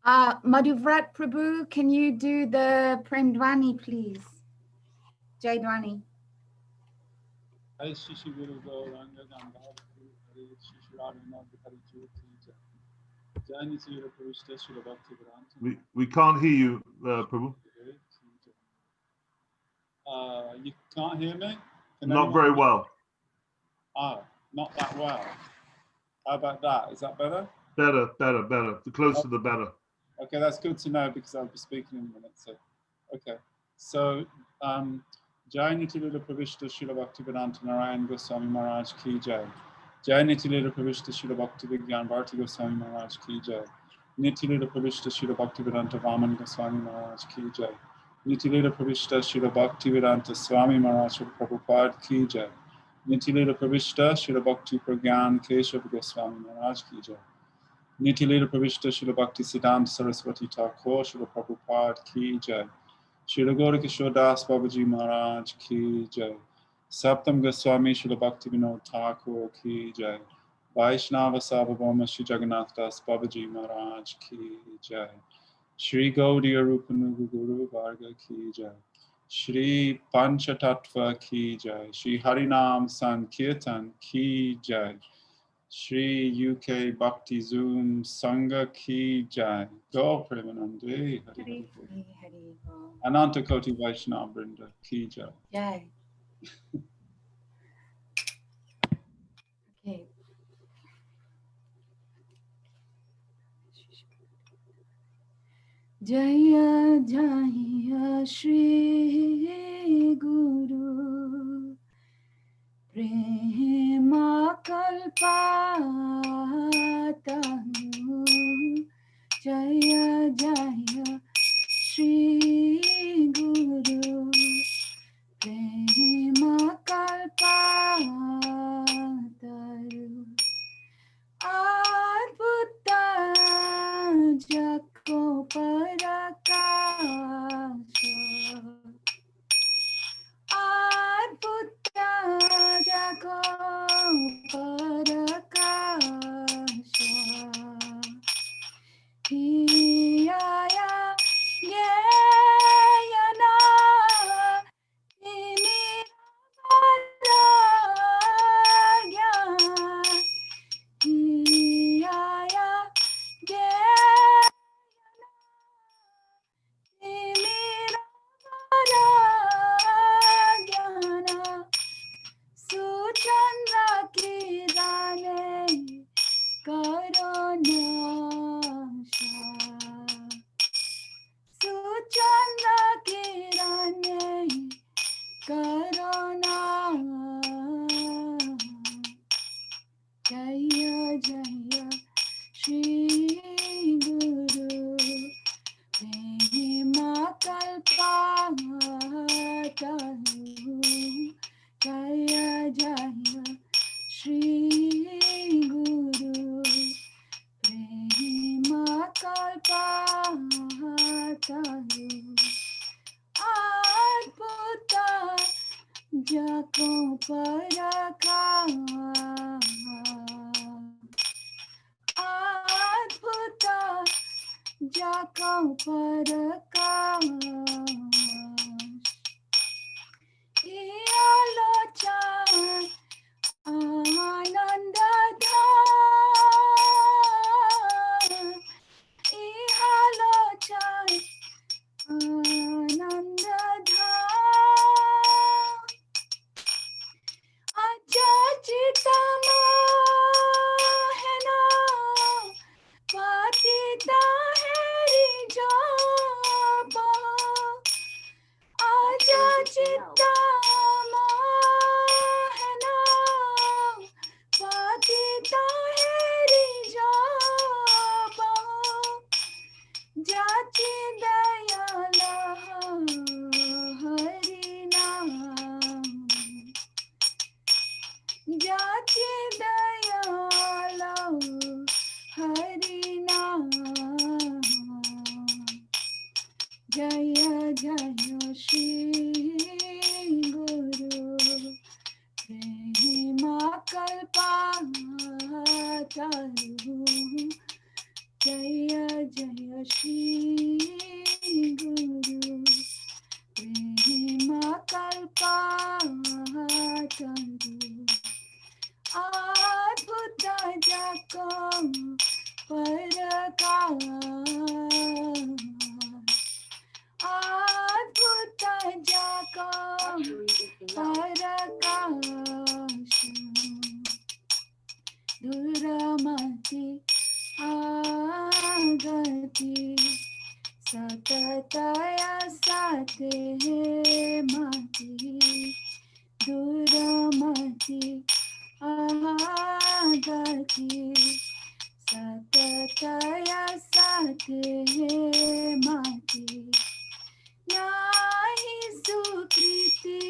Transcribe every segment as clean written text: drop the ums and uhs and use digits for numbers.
Madhuvrata Prabhu, can you do the Prem Dwani, please? Jai Dwani. We can't hear you, Prabhu. You can't hear me? Not very well. Not that well. How about that? Is that better? Better. The closer the better. Okay, that's good to know because I'll be speaking in a minute. So, okay. So, Jai Nitilila Pravishta Srila Bhaktivedanta Narayan Goswami Maharaj Ki Jai. Jai Nitilila Pravishta Srila Bhakti Vigyan Bharti Goswami Maharaj Ki Jai. Nitilila Pravishta Srila Bhaktivedanta Vaman Goswami Maharaj Ki Jai. Nitilila Pravishta Srila Bhaktivedanta Swami Maharaj Prabhupada Ki Jai. Nitilila Pravishta Srila Bhakti Pragyan Keshav Goswami Maharaj Ki Jai. Nitilila Pravishta Srila Bhakti Siddhanta Saraswati Thakur Srila Prabhupada Ki Jai. Srila Gaurikishore Das Babaji Maharaj Ki Jai. Saptam Goswami Srila Bhakti Vinod Thakur Ki Jai. Vaishnava Sabhavama Shri Jagannath Das Babaji Maharaj Ki Jai. Shri Gaudiya Rupanuga Guru Varga Ki Jai. Shri Panchatattva Ki Jai. Shri Harinam Sankirtan Ki Jai. Shri UK BhaktiZoom Sangha Ki Jai. Go Premanande Hari Hari. Ananta Koti Vaishnava Brinda Ki Jai. Jai. Okay. Jaya Jaya Shri Guru Prema Kalpataru. Jaya Jaya Shri Guru Prema Kalpataru. Adbhuta Jako Parakasha. Adbhuta Jako Parakasha. Hiyaya Yeyana Imiragya. Hiyaya Yeyana Imiragya. Suchandra Kirane Karonasha. Suchandra Kirane Karona. Jaya Jaya Shri Guru Prema Kalpataru. Jaya Jaya Shri Guru Prema Kalpataru. Adbhuta Jako Parakasha. Adbhuta Jako Parakasha. Iyalochan Anandadhan. Ihalochan Anandadhan. Ajachita Mohana Patita Heri Jaba. Ajachita Mohana Patita Heri Jaba. Jachi Dayala Harinam. Jachi Dayala Harinam. Jaya Jaya Shri Guru Prema Kalpataru. Jaya Jaya Shri Srimati Satataya Sate Mati Duramati Ahagati Satataya Sate Mati Nahi Sukriti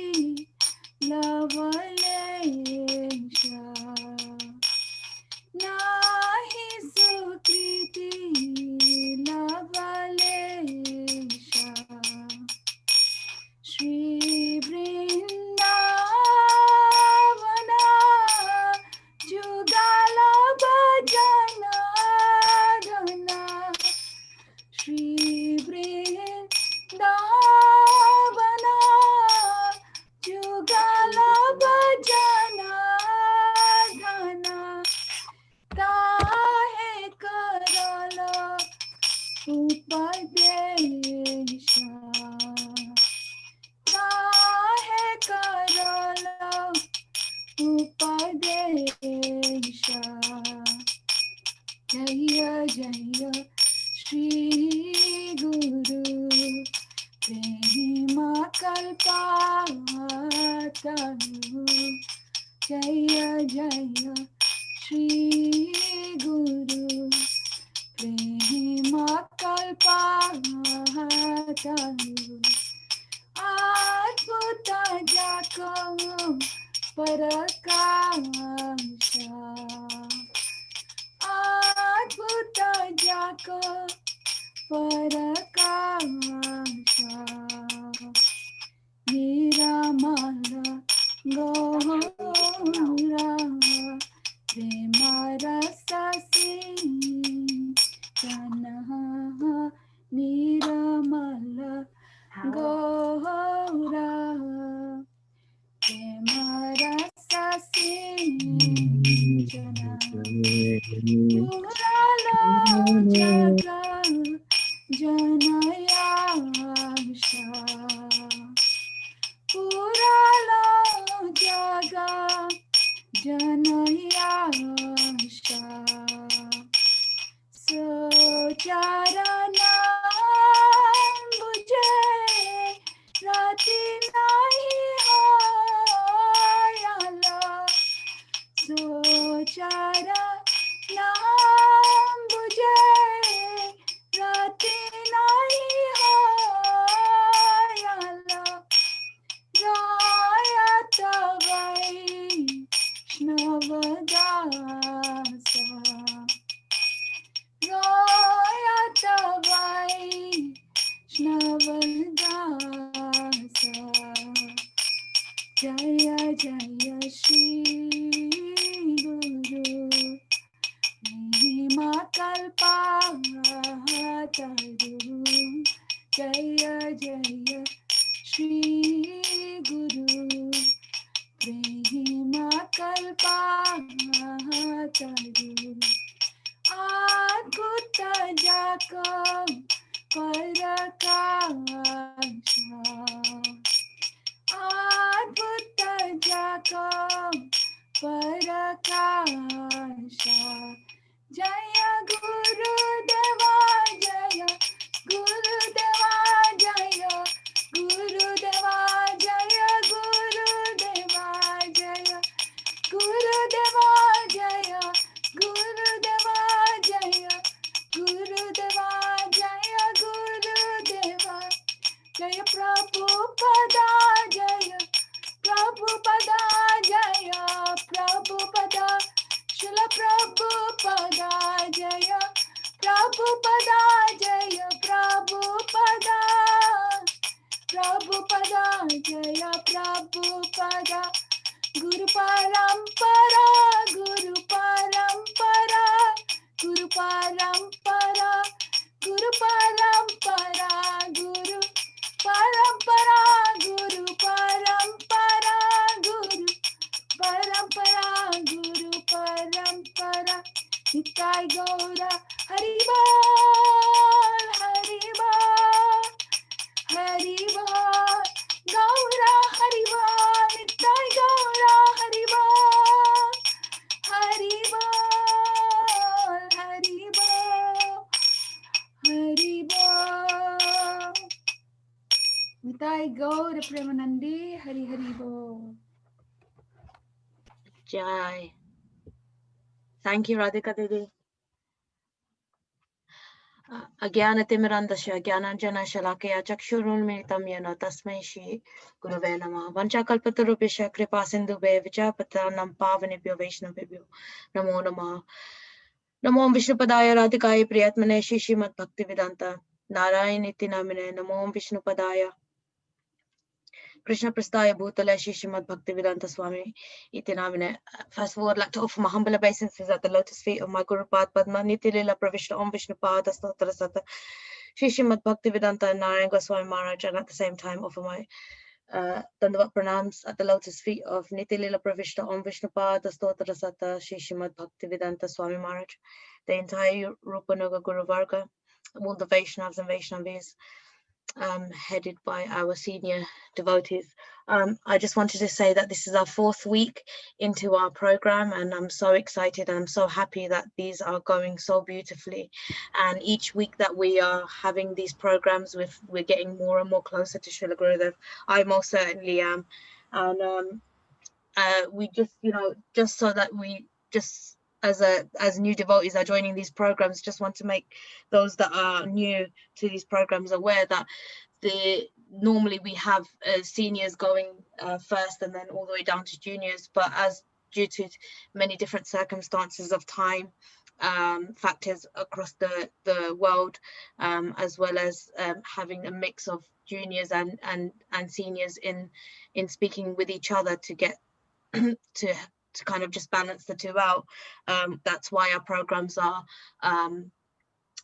Lavalesha Nahi Sukriti Lavalesha Shri Vrindavana Jugala Bhajana Dhana Shri Vrindavana Jugala Bhajana Dhana Tahe Karala Upadesha Tahe Karala Upadesha Jaya Jaya Shri Guru Prema Kalpataru Jaya Jaya Shri Guru Prema Kalpataru Adbhuta Jakam Parakasha Adbhuta Jakam Parakasha Niramala Gaura Premarasa Jana Niramala Gaura Premarasa Jana Puralo Jaga Janayasha Puralo Jaga Janayasha Sojarana Buje Rati Nahi Hayala Sojarana Buje Rati Nahi Hayala Rayata Vaishnavadasa Rayata Vaishnavadasa Jaya Jaya Shri Guru Mahima Kalpataru Jaya Jaya Shri Guru Prema Kalpataru Adbhuta Jakam Parakasha Adbhuta Jakam Parakasha Jaya Gurudeva Jaya Nitai Gaura Premanandi Hari Hari Bo. Jai. Thank you, Radhika Didi. Agyanatimirandasya Gyananjana Shalakaya Chakshurunmilitam Yena Tasmai Shri Gurave Namah. Vanchakalpatarubhisya Kripa Sindhubhe Vijapatanam Pavanebhyo Vaishnavebhyo Namo Namah. Namo Vishnupadaya Radhikaya Priyatmane Shri Srimad Bhaktivedanta Narayaniti Namine Namo Vishnupadaya Krishna Prastaya Bhutale Shri Srimad Bhaktivedanta Swami Iti Namine. First of all, I'd like to offer my humble obeisances at the lotus feet of my Guru Pad Padma Niti Lila Pravishta Om Vishnu Pada Stotra Sata Shri Srimad Bhaktivedanta and Narayan Goswami Maharaj, and at the same time offer my Dandavat Pranams at the lotus feet of Niti Lila Pravishta Om Vishnu Pada Stotra Sata Shri Srimad Bhaktivedanta Swami Maharaj, the entire Rupanuga Guru Varga, all the Vaishnavas and Vaishnavis, headed by our senior devotees. I just wanted to say that this is our 4th week into our program, and I'm so excited and I'm so happy that these are going so beautifully. And each week that we are having these programs, we're getting more and more closer to Srila Gurudev. I most certainly am. And we just, just so that we just as new devotees are joining these programs, just want to make those that are new to these programs aware that normally we have seniors going first and then all the way down to juniors, but as due to many different circumstances of time factors across the world, as well as having a mix of juniors and seniors in speaking with each other to get to kind of just balance the two out. That's why our programs are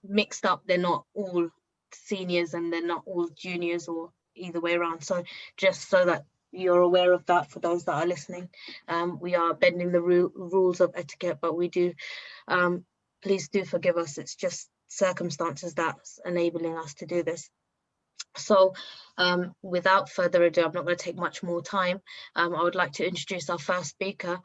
mixed up. They're not all seniors and they're not all juniors, or either way around. So just so that you're aware of that, for those that are listening, we are bending the rules of etiquette, but we do, please do forgive us. It's just circumstances that's enabling us to do this. So without further ado, I'm not going to take much more time. I would like to introduce our first speaker,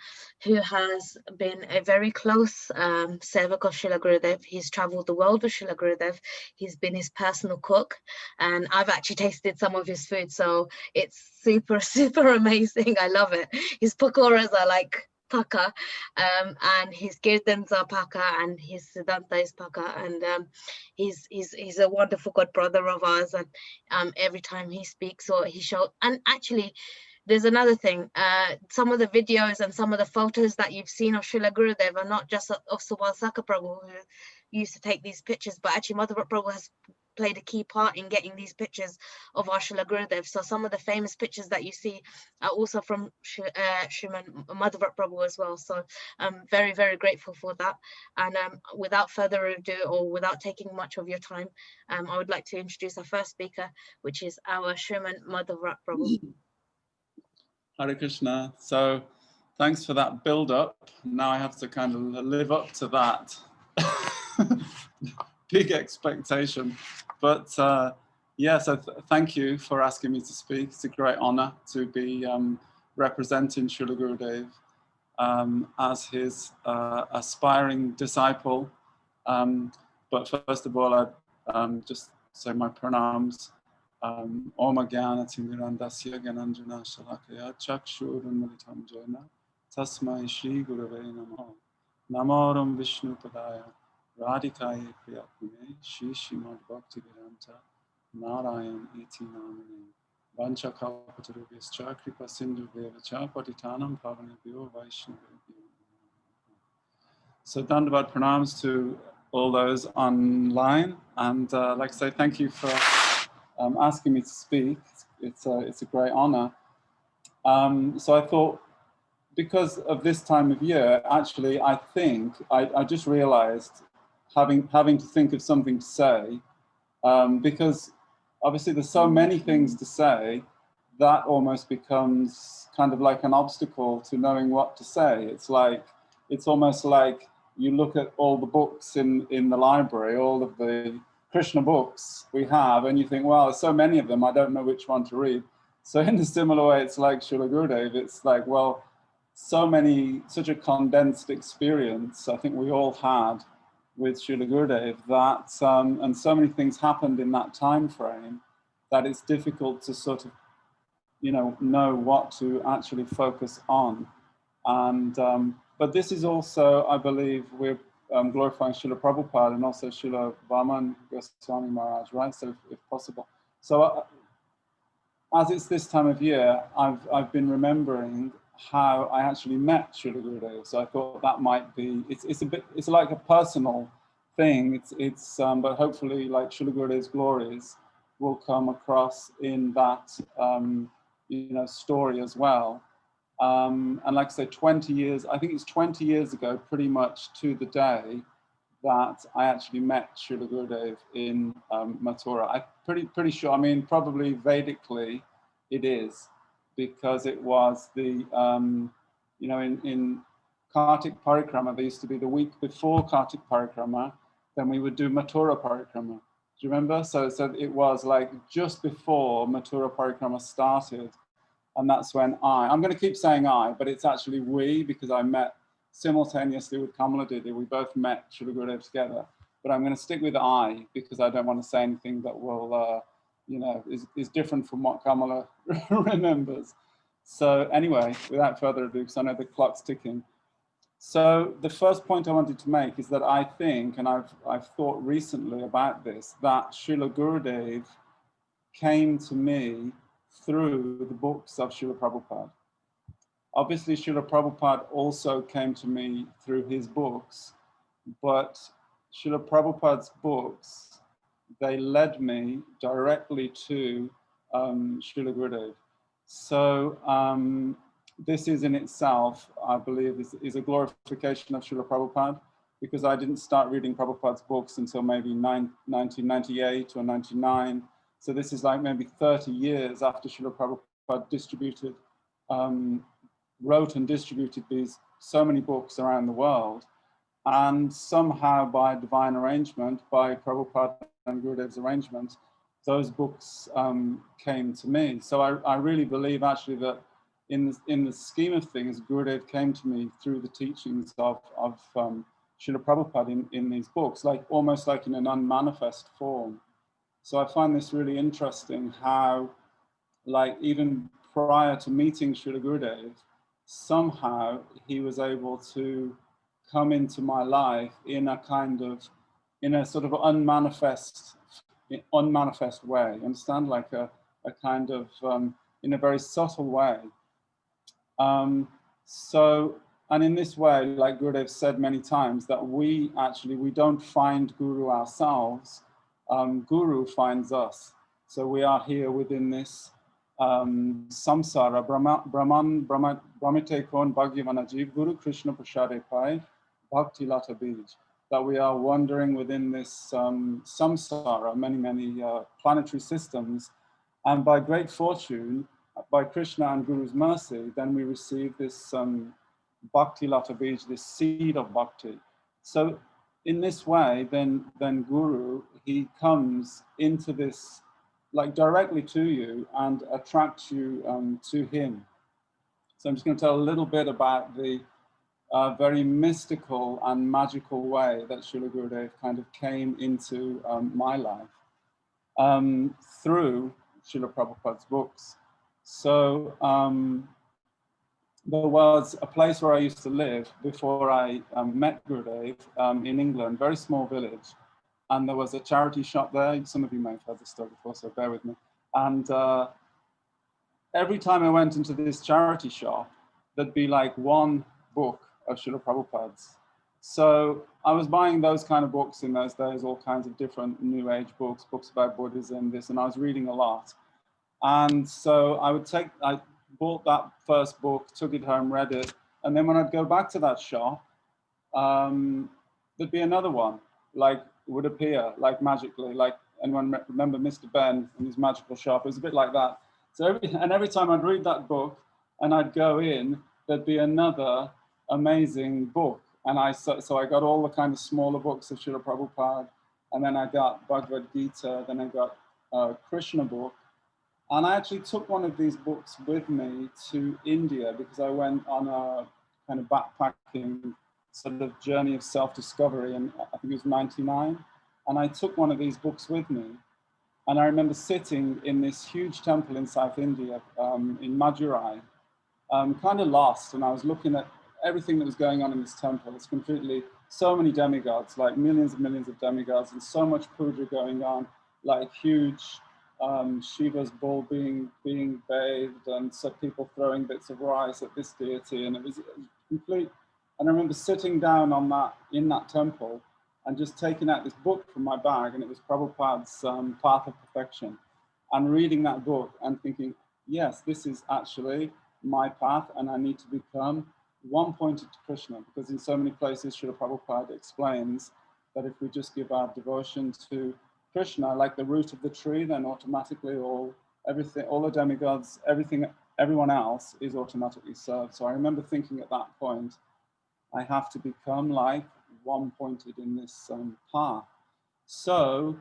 who has been a very close sevak of Srila Gurudev. He's traveled the world with Srila Gurudev. He's been his personal cook, and I've actually tasted some of his food, so it's super, super amazing. I love it. His pakoras are like paka, and his kirtans are paka, and his siddhanta is paka, and he's a wonderful god brother of ours, and every time he speaks or he shows, and actually there's another thing, some of the videos and some of the photos that you've seen of Srila Gurudev are not just of Subal Saka Prabhu, who used to take these pictures, but actually Madhuvrata Prabhu has played a key part in getting these pictures of our Srila Gurudev. So some of the famous pictures that you see are also from Sriman Madhuvrata Prabhu as well. So I'm very, very grateful for that. And without further ado, or without taking much of your time, I would like to introduce our first speaker, which is our Sriman Madhuvrata Prabhu. Hare Krishna. So thanks for that build up. Now I have to kind of live up to that. Big expectation. But yeah, so thank you for asking me to speak. It's a great honor to be representing Srila Gurudev as his aspiring disciple. But first of all, I'd just say my pranams. Om Jnana Timirandasya Gyananjana Shalakaya Chakshurunmilitam Jena Tasmai Shri Gurave Namo Namoram Vishnu Padaya Radhikaya Priyatmane Shri Srimad Bhaktivedanta Narayan Iti Namane Vancha Kalpatarubhyascha Kripa Sindhu Devacha Patitanam Pavanebhyo Vaishnavebhyo. So Dandavat pranams to all those online, and like I say, thank you for asking me to speak. It's a great honor. So I thought, because of this time of year, actually, I think I just realized having to think of something to say, because obviously there's so many things to say that almost becomes kind of like an obstacle to knowing what to say. It's almost like you look at all the books in the library, all of the Krishna books we have, and you think, well, there's so many of them, I don't know which one to read. So in a similar way, it's like Srila Gurudev, it's like, well, such a condensed experience I think we all had with Srila Gurudev, that and so many things happened in that time frame, that it's difficult to sort of, know what to actually focus on. And but this is also, I believe, we're glorifying Srila Prabhupada and also Srila Vaman Goswami Maharaj, right? So if possible. So as it's this time of year, I've been remembering how I actually met Srila Gurudev. So I thought that might be, it's like a personal thing. But hopefully, like Srila Gurudev's glories will come across in that story as well. And like I say, 20 years, I think it's 20 years ago, pretty much to the day, that I actually met Srila Gurudev in Mathura. I'm pretty sure, I mean, probably Vedically it is, because it was the, in Kartik Parikrama, there used to be the week before Kartik Parikrama, then we would do Mathura Parikrama. Do you remember? So it was like just before Mathura Parikrama started. And that's when I'm going to keep saying I, but it's actually we, because I met simultaneously with Kamala Didi. We both met Srila Gurudev together. But I'm going to stick with I, because I don't want to say anything that will, is different from what Kamala remembers. So anyway, without further ado, because I know the clock's ticking. So the first point I wanted to make is that I think, and I've thought recently about this, that Srila Gurudev came to me through the books of Srila Prabhupada. Obviously, Srila Prabhupada also came to me through his books, but Srila Prabhupada's books, they led me directly to Srila Gurudev. So this is in itself, I believe, is a glorification of Srila Prabhupada, because I didn't start reading Prabhupada's books until maybe 1998 or 99. So this is like maybe 30 years after Srila Prabhupada wrote and distributed so many books around the world. And somehow by divine arrangement, by Prabhupada and Gurudev's arrangement, those books came to me. So I really believe actually that in the scheme of things, Gurudev came to me through the teachings of Srila Prabhupada in these books, like almost like in an unmanifest form. So I find this really interesting how, like, even prior to meeting Srila Gurudev, somehow he was able to come into my life in a sort of unmanifest way, understand? Like a kind of, in a very subtle way. And in this way, like Gurudev said many times, that we don't find Guru ourselves, Guru finds us. So we are here within this samsara, Brahmite kon Bhagavana Jeev, Guru Krishna Prasade Pai, Bhakti Lata Bij, that we are wandering within this samsara, many planetary systems, and by great fortune, by Krishna and Guru's mercy, then we receive this Bhakti Lata Bij, this seed of bhakti. So in this way, then Guru, he comes into this, like directly to you and attracts you to him. So I'm just going to tell a little bit about the very mystical and magical way that Srila Gurudev kind of came into my life through Srila Prabhupada's books. So there was a place where I used to live before I met Gurudev in England, very small village. And there was a charity shop there. Some of you may have heard this story before, so bear with me. And every time I went into this charity shop, there'd be like one book of Srila Prabhupada's. So I was buying those kind of books in those days, all kinds of different New Age books about Buddhism, this, and I was reading a lot. And so I bought that first book, took it home, read it, and then when I'd go back to that shop, there'd be another one, like would appear, like magically, like anyone remember Mr. Ben and his magical shop? It was a bit like that. So every time I'd read that book and I'd go in, there'd be another amazing book. And so I got all the kind of smaller books of Srila Prabhupada, and then I got Bhagavad Gita, then I got Krishna book. And I actually took one of these books with me to India because I went on a kind of backpacking sort of journey of self-discovery, and I think it was 99. And I took one of these books with me. And I remember sitting in this huge temple in South India, in Madurai, kind of lost, and I was looking at everything that was going on in this temple. It's completely, so many demigods, like millions of demigods, and so much puja going on, like huge Shiva's bull being bathed, and so people throwing bits of rice at this deity, and it was complete. And I remember sitting down on that, in that temple, and just taking out this book from my bag, and it was Prabhupada's Path of Perfection, and reading that book and thinking, yes, this is actually my path, and I need to become one-pointed to Krishna, because in so many places Srila Prabhupada explains that if we just give our devotion to Krishna, like the root of the tree, then automatically all the demigods, everyone else is automatically served. So I remember thinking at that point, I have to become like one-pointed in this path. So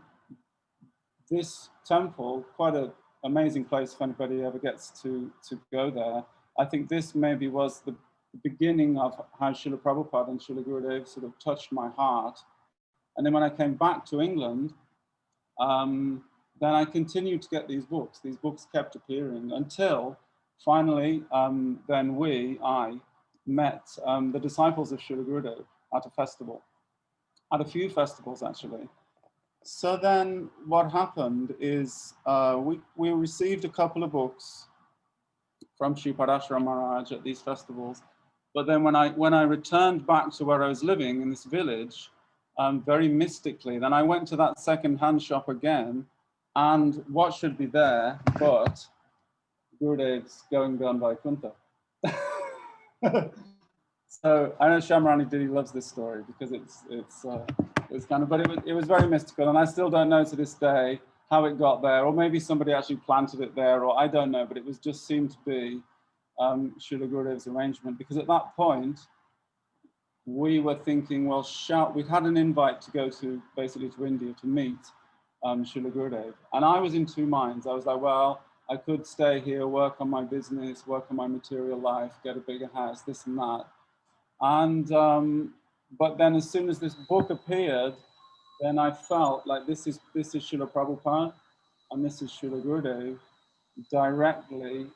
this temple, quite an amazing place if anybody ever gets to go there. I think this maybe was the beginning of how Srila Prabhupada and Srila Gurudev sort of touched my heart. And then when I came back to England, then I continued to get these books. These books kept appearing until finally, I met the disciples of Srila Gurudev at a festival, at a few festivals actually. So then what happened is we received a couple of books from Sripad Maharaj at these festivals. But then when I returned back to where I was living in this village, very mystically, then I went to that second-hand shop again, and what should be there but Gurudev's Going Beyond Vaikuntha. So I know Shamarani Didi loves this story because it's kind of, but it was very mystical, and I still don't know to this day how it got there, or maybe somebody actually planted it there, or I don't know, but it was just seemed to be Srila Gurudev's arrangement, because at that point we were thinking, well, we'd had an invite to go to basically to India to meet Srila Gurudev, and I was in two minds. I was like, well, I could stay here, work on my business, work on my material life, get a bigger house, this and that. And but then as soon as this book appeared, then I felt like this is Srila Prabhupada and this is Srila Gurudev directly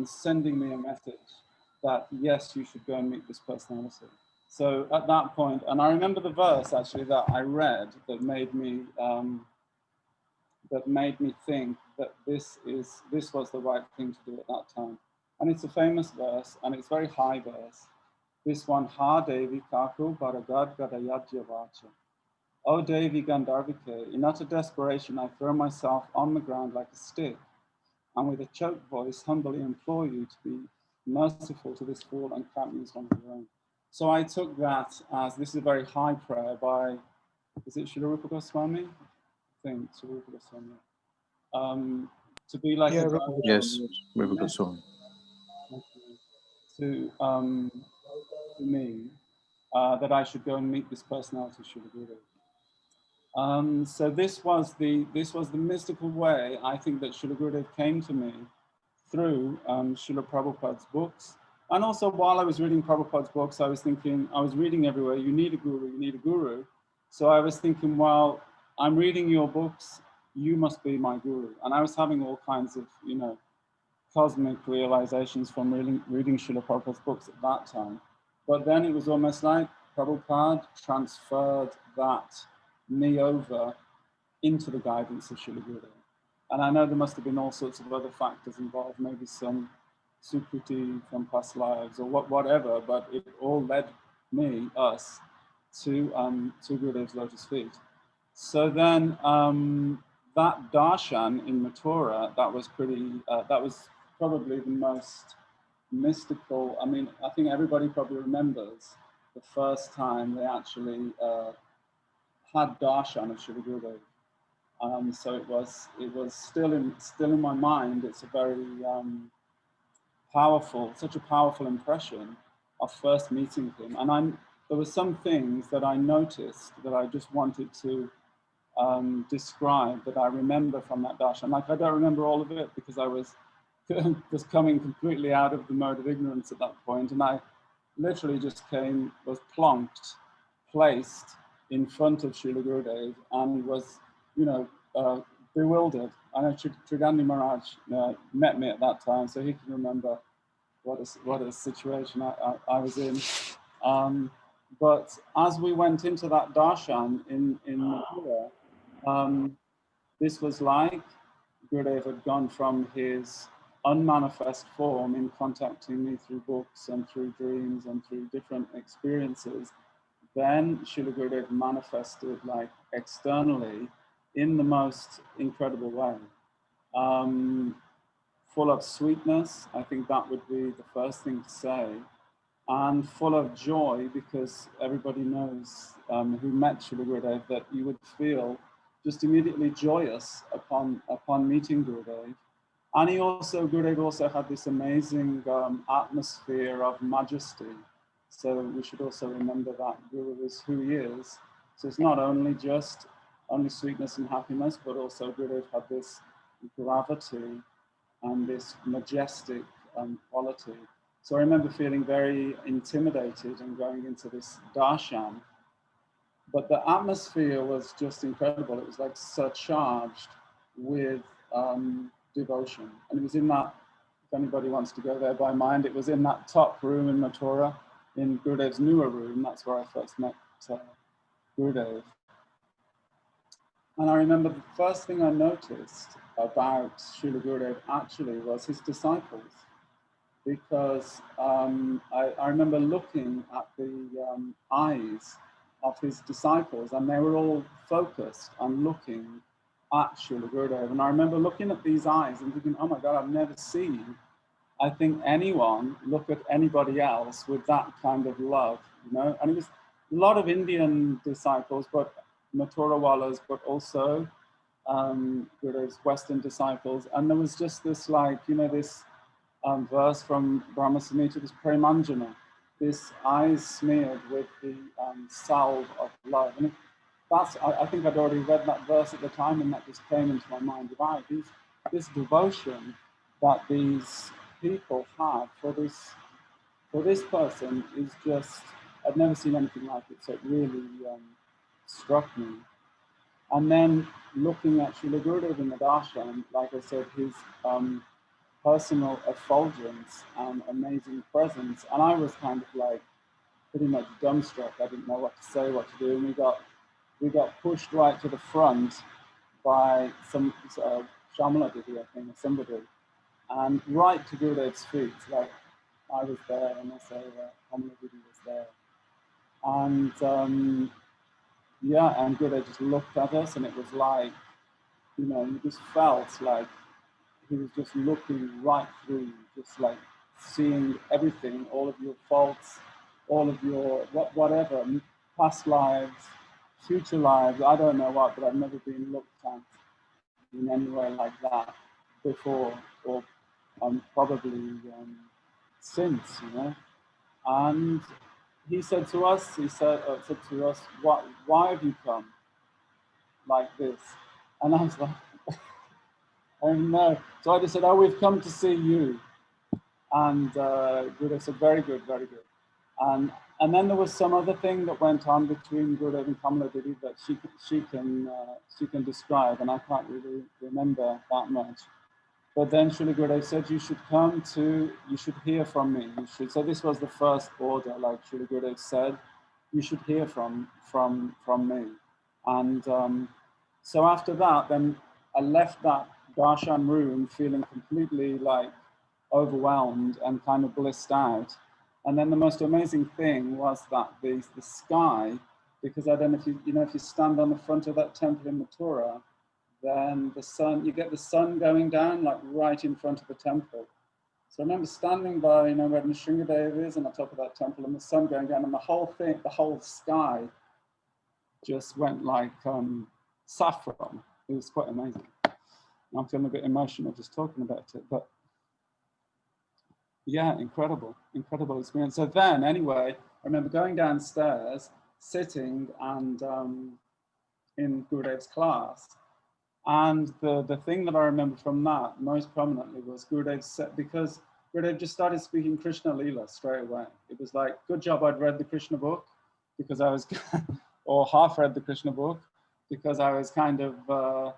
sending me a message that yes, you should go and meet this personality. So at that point, and I remember the verse actually that I read that made me think that this was the right thing to do at that time. And it's a famous verse, and it's a very high verse. This one, Ha Devi Kaku Baragad Gadayadya Vacha. O Devi Gandharvike, in utter desperation, I throw myself on the ground like a stick, and with a choked voice, humbly implore you to be merciful to this fool and count me as one of your own. So I took that as, this is a very high prayer by, is it Srila Rupa Goswami? I think Srila Rupa Goswami. To be like yes, Rupa Goswami. To me, that I should go and meet this personality, Srila Gurudev. So this was the mystical way I think that Srila Gurudev came to me through Srila Prabhupada's books. And also while I was reading Prabhupada's books, I was thinking, I was reading everywhere, you need a guru, you need a guru. So I was thinking, well, I'm reading your books, you must be my guru. And I was having all kinds of, cosmic realizations from reading Srila Prabhupada's books at that time. But then it was almost like Prabhupada transferred that me over into the guidance of Srila Gurudev. And I know there must have been all sorts of other factors involved, maybe some Sukruti from past lives or whatever, but it all led us to Gurudev's lotus feet. So then that darshan in Mathura, that was probably the most mystical. I mean, I think everybody probably remembers the first time they actually had darshan of Srila Gurudev. So it was still in my mind. It's a very such a powerful impression of first meeting him. And there were some things that I noticed that I just wanted to describe that I remember from that darshan. Like I don't remember all of it because I was coming completely out of the mode of ignorance at that point, and I literally just was placed in front of Srila Gurudev, and was, bewildered. I know Tridandi Maharaj met me at that time, so he can remember what a situation I was in. But as we went into that darshan in Mathura, this was like Gurudev had gone from his unmanifest form in contacting me through books and through dreams and through different experiences. Then Srila Gurudev manifested like externally in the most incredible way. Full of sweetness, I think that would be the first thing to say, and full of joy, because everybody knows who met Srila Gurudev that you would feel just immediately joyous upon meeting Gurudev. And Gurudev also had this amazing atmosphere of majesty. So we should also remember that Guru is who he is. So it's not only sweetness and happiness, but also Gurudev had this gravity and this majestic quality. So I remember feeling very intimidated and going into this darshan. But the atmosphere was just incredible. It was like surcharged with devotion. And it was in that, if anybody wants to go there by mind, it was in that top room in Mathura, in Gurudev's newer room. That's where I first met Gurudev. And I remember the first thing I noticed about Srila Gurudev actually was his disciples. Because I remember looking at the eyes of his disciples, and they were all focused on looking at Srila Gurudev. And I remember looking at these eyes and thinking, oh my God, I've never seen, I think, anyone look at anybody else with that kind of love, you know? And it was a lot of Indian disciples, but Mathurawalas, but also Gurudev's Western disciples. And there was just this, like, you know, this verse from Brahma Samhita, this Premanjana, this eyes smeared with the salve of love. And I think I'd already read that verse at the time, and that just came into my mind. Wow, this devotion that these people have for this person is just, I've never seen anything like it. So it really struck me. And then looking at Srila Gurudev in the darshan, like I said, his personal effulgence and amazing presence. And I was kind of like pretty much dumbstruck. I didn't know what to say, what to do. And we got pushed right to the front by some Shamala Didi, I think, or somebody, and right to Gurudev's feet. Like, I was there, and also Shamala Didi was there. And yeah, and Gurudev just looked at us, and it was like, you know, you just felt like he was just looking right through you, just like seeing everything, all of your faults, all of your whatever, past lives, future lives, I don't know what, but I've never been looked at in any way like that before, or probably since, you know. And he said to us, why have you come like this? And I was like, I don't know. So I just said, oh, we've come to see you. And Gurudev said, very good, very good. And then there was some other thing that went on between Gurudev and Kamala Didi that she can describe, and I can't really remember that much. But then Srila Gurudev said, you should hear from me. So this was the first order, like Srila Gurudev said, you should hear from me. And so after that, then I left that darshan room feeling completely like overwhelmed and kind of blissed out. And then the most amazing thing was that the sky, because I don't know if if you stand on the front of that temple in Mathura, then you get the sun going down like right in front of the temple. So I remember standing by, where Nisringadev is, and on top of that temple, and the sun going down, and the whole sky just went like saffron. It was quite amazing. I'm feeling a bit emotional just talking about it, but yeah, incredible experience. So then, anyway, I remember going downstairs, sitting and in Gurudev's class, and the thing that I remember from that most prominently was Gurudev said, because Gurudev just started speaking Krishna Leela straight away. It was like, good job I'd read the Krishna book, because I was, or half read the Krishna book, because I was kind of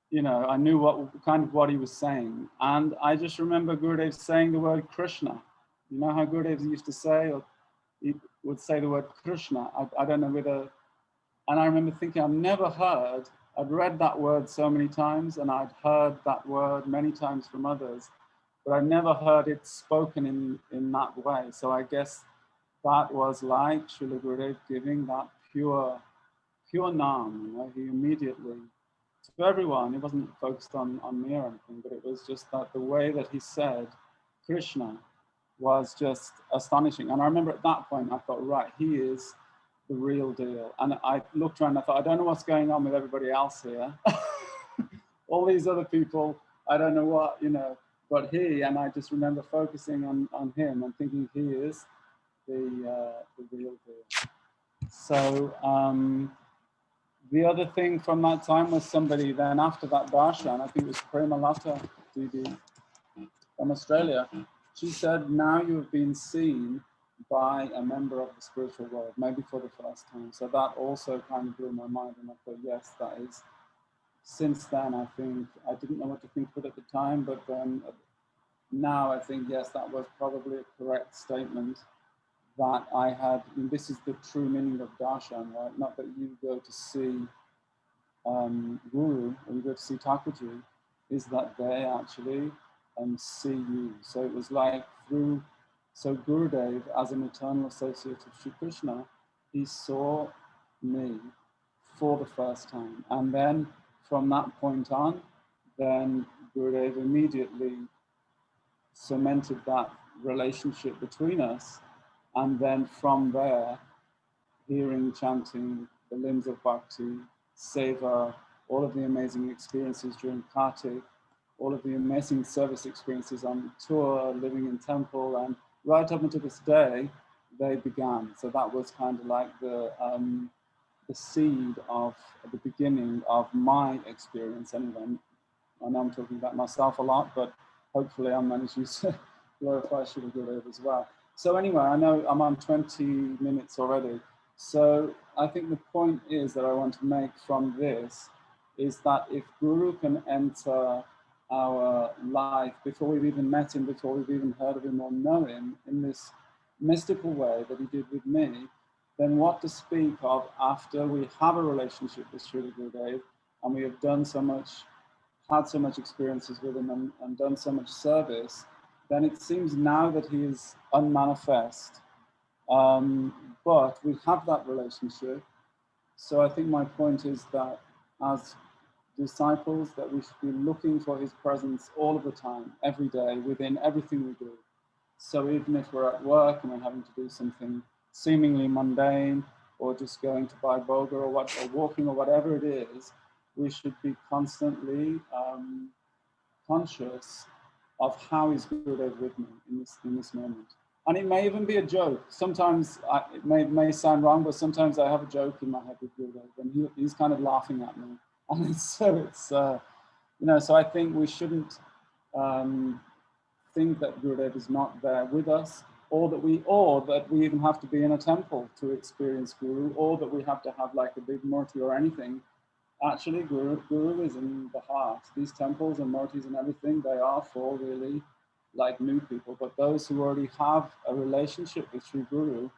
you know, I knew what he was saying. And I just remember Gurudev saying the word Krishna. You know how Gurudev used to say, or he would say the word Krishna. I don't know whether, and I remember thinking, I'd read that word so many times, and I'd heard that word many times from others, but I'd never heard it spoken in that way. So I guess that was like Srila Gurudev giving that pure Naam, you know. He immediately, to everyone, it wasn't focused on me or anything, but it was just that the way that he said Krishna was just astonishing. And I remember at that point, I thought, right, he is the real deal. And I looked around and I thought, I don't know what's going on with everybody else here. All these other people, I don't know what, you know, but he, and I just remember focusing on him and thinking he is the real deal. So the other thing from that time was somebody then after that darshan, I think it was Premalata Didi from Australia, she said, now you have been seen by a member of the spiritual world, maybe for the first time. So that also kind of blew my mind, and I thought, yes, that is, since then, I think, I didn't know what to think of it at the time, but then now I think, yes, that was probably a correct statement that I had, and this is the true meaning of darshan, right? Not that you go to see Guru, or you go to see Thakurji, is that they actually see you. So it was like through, so Gurudev, as an eternal associate of Sri Krishna, he saw me for the first time. And then from that point on, then Gurudev immediately cemented that relationship between us. And then from there, hearing, chanting the limbs of bhakti, Seva, all of the amazing experiences during Kartik, all of the amazing service experiences on tour, living in temple, and right up until this day, they began. So that was kind of like the seed of the beginning of my experience. Anyway, I know I'm talking about myself a lot, but hopefully I'm managing to glorify Srila Gurudev as well. So anyway, I know I'm on 20 minutes already. So I think the point is that I want to make from this is that if Guru can enter our life before we've even met him, before we've even heard of him or know him in this mystical way that he did with me, then what to speak of after we have a relationship with Srila Gurudev and we have done so much, had so much experiences with him and done so much service, then it seems now that he is unmanifest. But we have that relationship. So I think my point is that as disciples, that we should be looking for his presence all of the time, every day, within everything we do. So even if we're at work and we're having to do something seemingly mundane, or just going to buy boga or walking or whatever it is, we should be constantly conscious of how is Gurudev with me in this moment. And it may even be a joke. Sometimes it may sound wrong, but sometimes I have a joke in my head with Gurudev, and he's kind of laughing at me. And so so I think we shouldn't think that Gurudev is not there with us, or that we even have to be in a temple to experience Guru, or that we have to have like a big murti or anything. Actually, Guru is in the heart. These temples and murtis and everything, they are for really like new people. But those who already have a relationship with Sri Guru,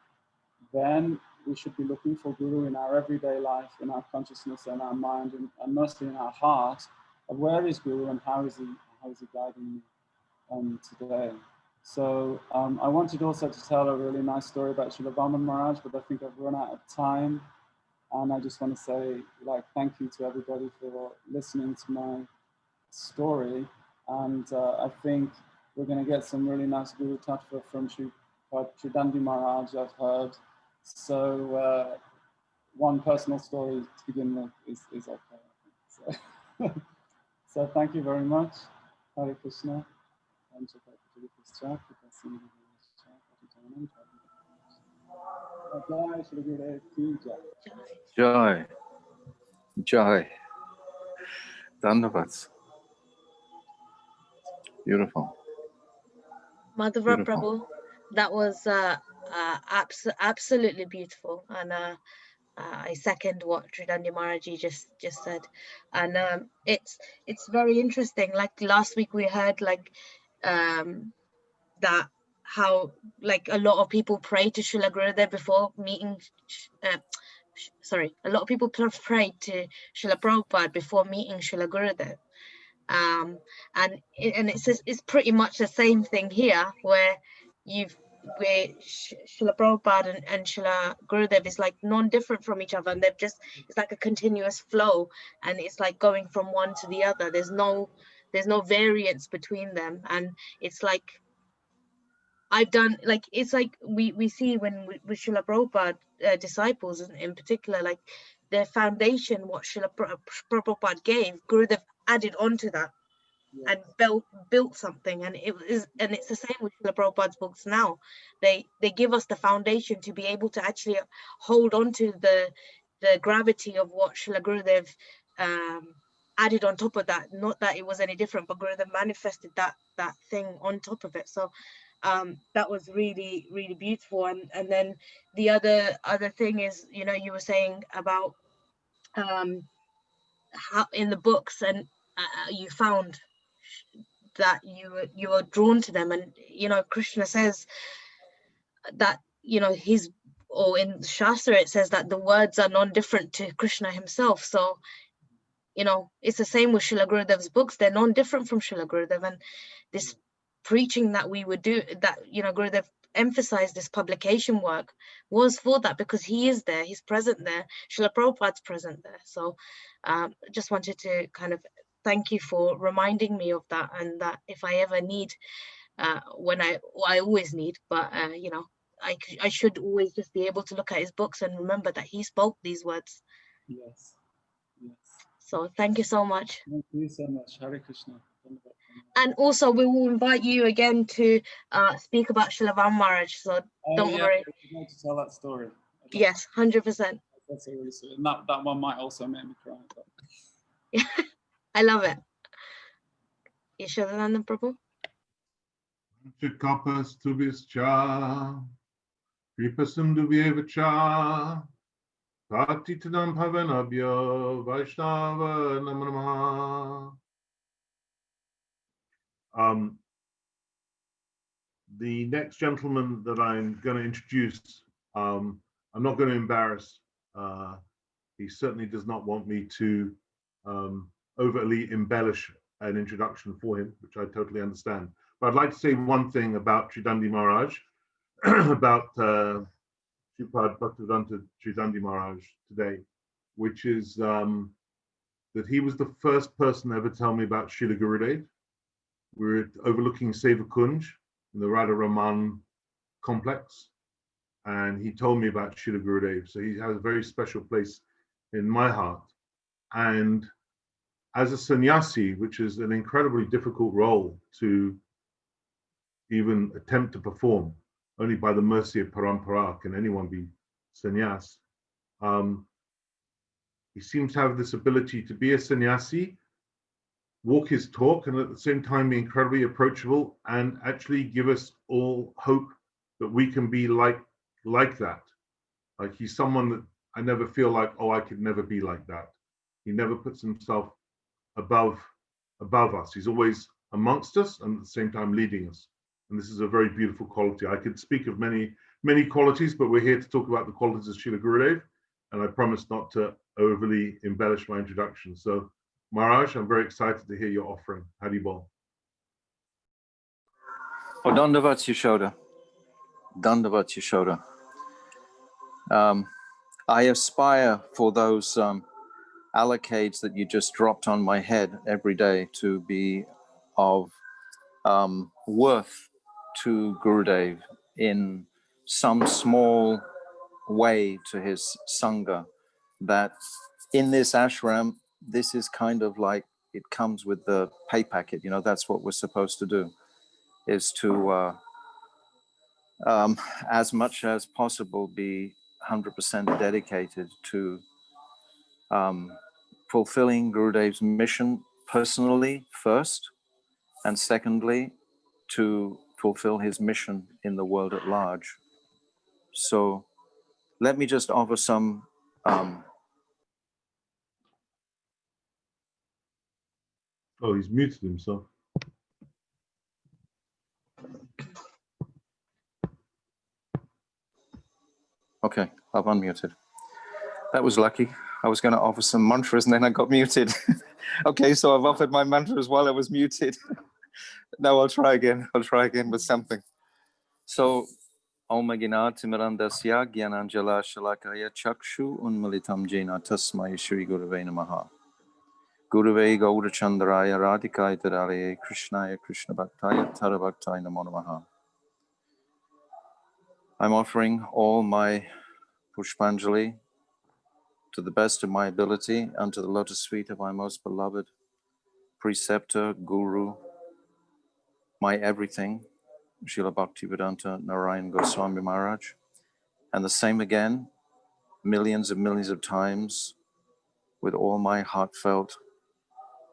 then we should be looking for Guru in our everyday life, in our consciousness and our mind, and mostly in our heart, of where is Guru and how is he guiding me today. So I wanted also to tell a really nice story about Srila Vaman Maharaj, but I think I've run out of time. And I just want to say, like, thank you to everybody for listening to my story. And I think we're going to get some really nice Guru Tattva from Tridandi Maharaj, I've heard. So one personal story to begin with is okay, I think. So thank you very much. Hare Krishna. Joy. Joy. Dhanavad. Beautiful. Madhuvrata Beautiful. Prabhu, that was absolutely beautiful. And I second what Tridandi Maharaji just said, and it's very interesting. Like last week we heard like that how like a lot of people pray to Srila Gurudev before meeting. Sorry, a lot of people prayed to Srila Prabhupada before meeting Srila Gurudev. And it's pretty much the same thing here, where Srila Prabhupada and Srila Gurudev is like non-different from each other, and it's like a continuous flow, and it's like going from one to the other. There's no variance between them, and it's like it's like we see when with Srila Prabhupada disciples in particular, like their foundation, what Srila Prabhupada gave, Gurudev added onto that. Yeah. And built something, and it's the same with Srila Prabhupada's books now. They give us the foundation to be able to actually hold on to the gravity of what Srila Gurudev added on top of that. Not that it was any different, but Gurudev manifested that thing on top of it. So that was really, really beautiful. And then the other thing is, you know, you were saying about how in the books, and you found that you were drawn to them, and you know, Krishna says that, you know, or in Shastra it says that the words are non-different to Krishna himself. So, you know, it's the same with Srila Gurudev's books. They're non-different from Srila Gurudev, and this preaching that we would do, that, you know, Gurudev emphasized, this publication work was for that, because he is there, he's present there, Srila Prabhupada's present there. So just wanted to kind of thank you for reminding me of that, and that if I ever need, when I always need, but you know, I should always just be able to look at his books and remember that he spoke these words. Yes. Yes. So thank you so much. Thank you so much. Hare Krishna. And also we will invite you again to speak about Srila Maharaj, so don't worry. I'd like to tell that story. Yes, 100%. That's a really sweet. And that one might also make me cry. But... I love it. Yashodananda Prabhu. Chikapas tubischa, kripasum dubyevacha, patitadam pavanabhyo, Vaishnava Namaha. The next gentleman that I'm going to introduce, I'm not going to embarrass. He certainly does not want me to overtly embellish an introduction for him, which I totally understand. But I'd like to say one thing about Tridandi Maharaj, about Sripad Bhaktivedanta Tridandi Maharaj today, which is that he was the first person to ever tell me about Srila Gurudev. We're overlooking Seva Kunj in the Radha Raman complex, and he told me about Srila Gurudev. So he has a very special place in my heart. And as a sannyasi, which is an incredibly difficult role to even attempt to perform, only by the mercy of parampara can anyone be sannyas. He seems to have this ability to be a sannyasi, walk his talk, and at the same time be incredibly approachable and actually give us all hope that we can be like that. Like, he's someone that I never feel like, oh, I could never be like that. He never puts himself above us. He's always amongst us and at the same time leading us. And this is a very beautiful quality. I could speak of many, many qualities, but we're here to talk about the qualities of Srila Gurudev, and I promise not to overly embellish my introduction. So, Maharaj, I'm very excited to hear your offering. Hari Bol. Oh, Dandavat Yashoda. Dandavat Yashoda. I aspire for those allocates that you just dropped on my head every day to be of worth to Gurudev in some small way to his Sangha, that in this ashram, this is kind of like, it comes with the pay packet, you know, that's what we're supposed to do, is to, as much as possible, be 100% dedicated to fulfilling Gurudev's mission personally first, and secondly, to fulfill his mission in the world at large. So let me just offer some Oh, he's muted himself. Okay, I've unmuted. That was lucky. I was going to offer some mantras and then I got muted. Okay, so I've offered my mantras while I was muted. No, I'll try again. I'll try again with something. So, Om Ginatimirandasya Gyananjala Shalakaya Chakshu Unmalitam Jena Tasmai Shri Gurave Namaha. Gurave Gaura Chandraya Radhika Tarare Krishnaya Krishna Bhaktaya Tarabhaktaya Namo Namaha. I'm offering all my Pushpanjali to the best of my ability unto the lotus feet of my most beloved preceptor, guru, my everything, Srila Bhaktivedanta Narayan Goswami Maharaj. And the same again, millions and millions of times, with all my heartfelt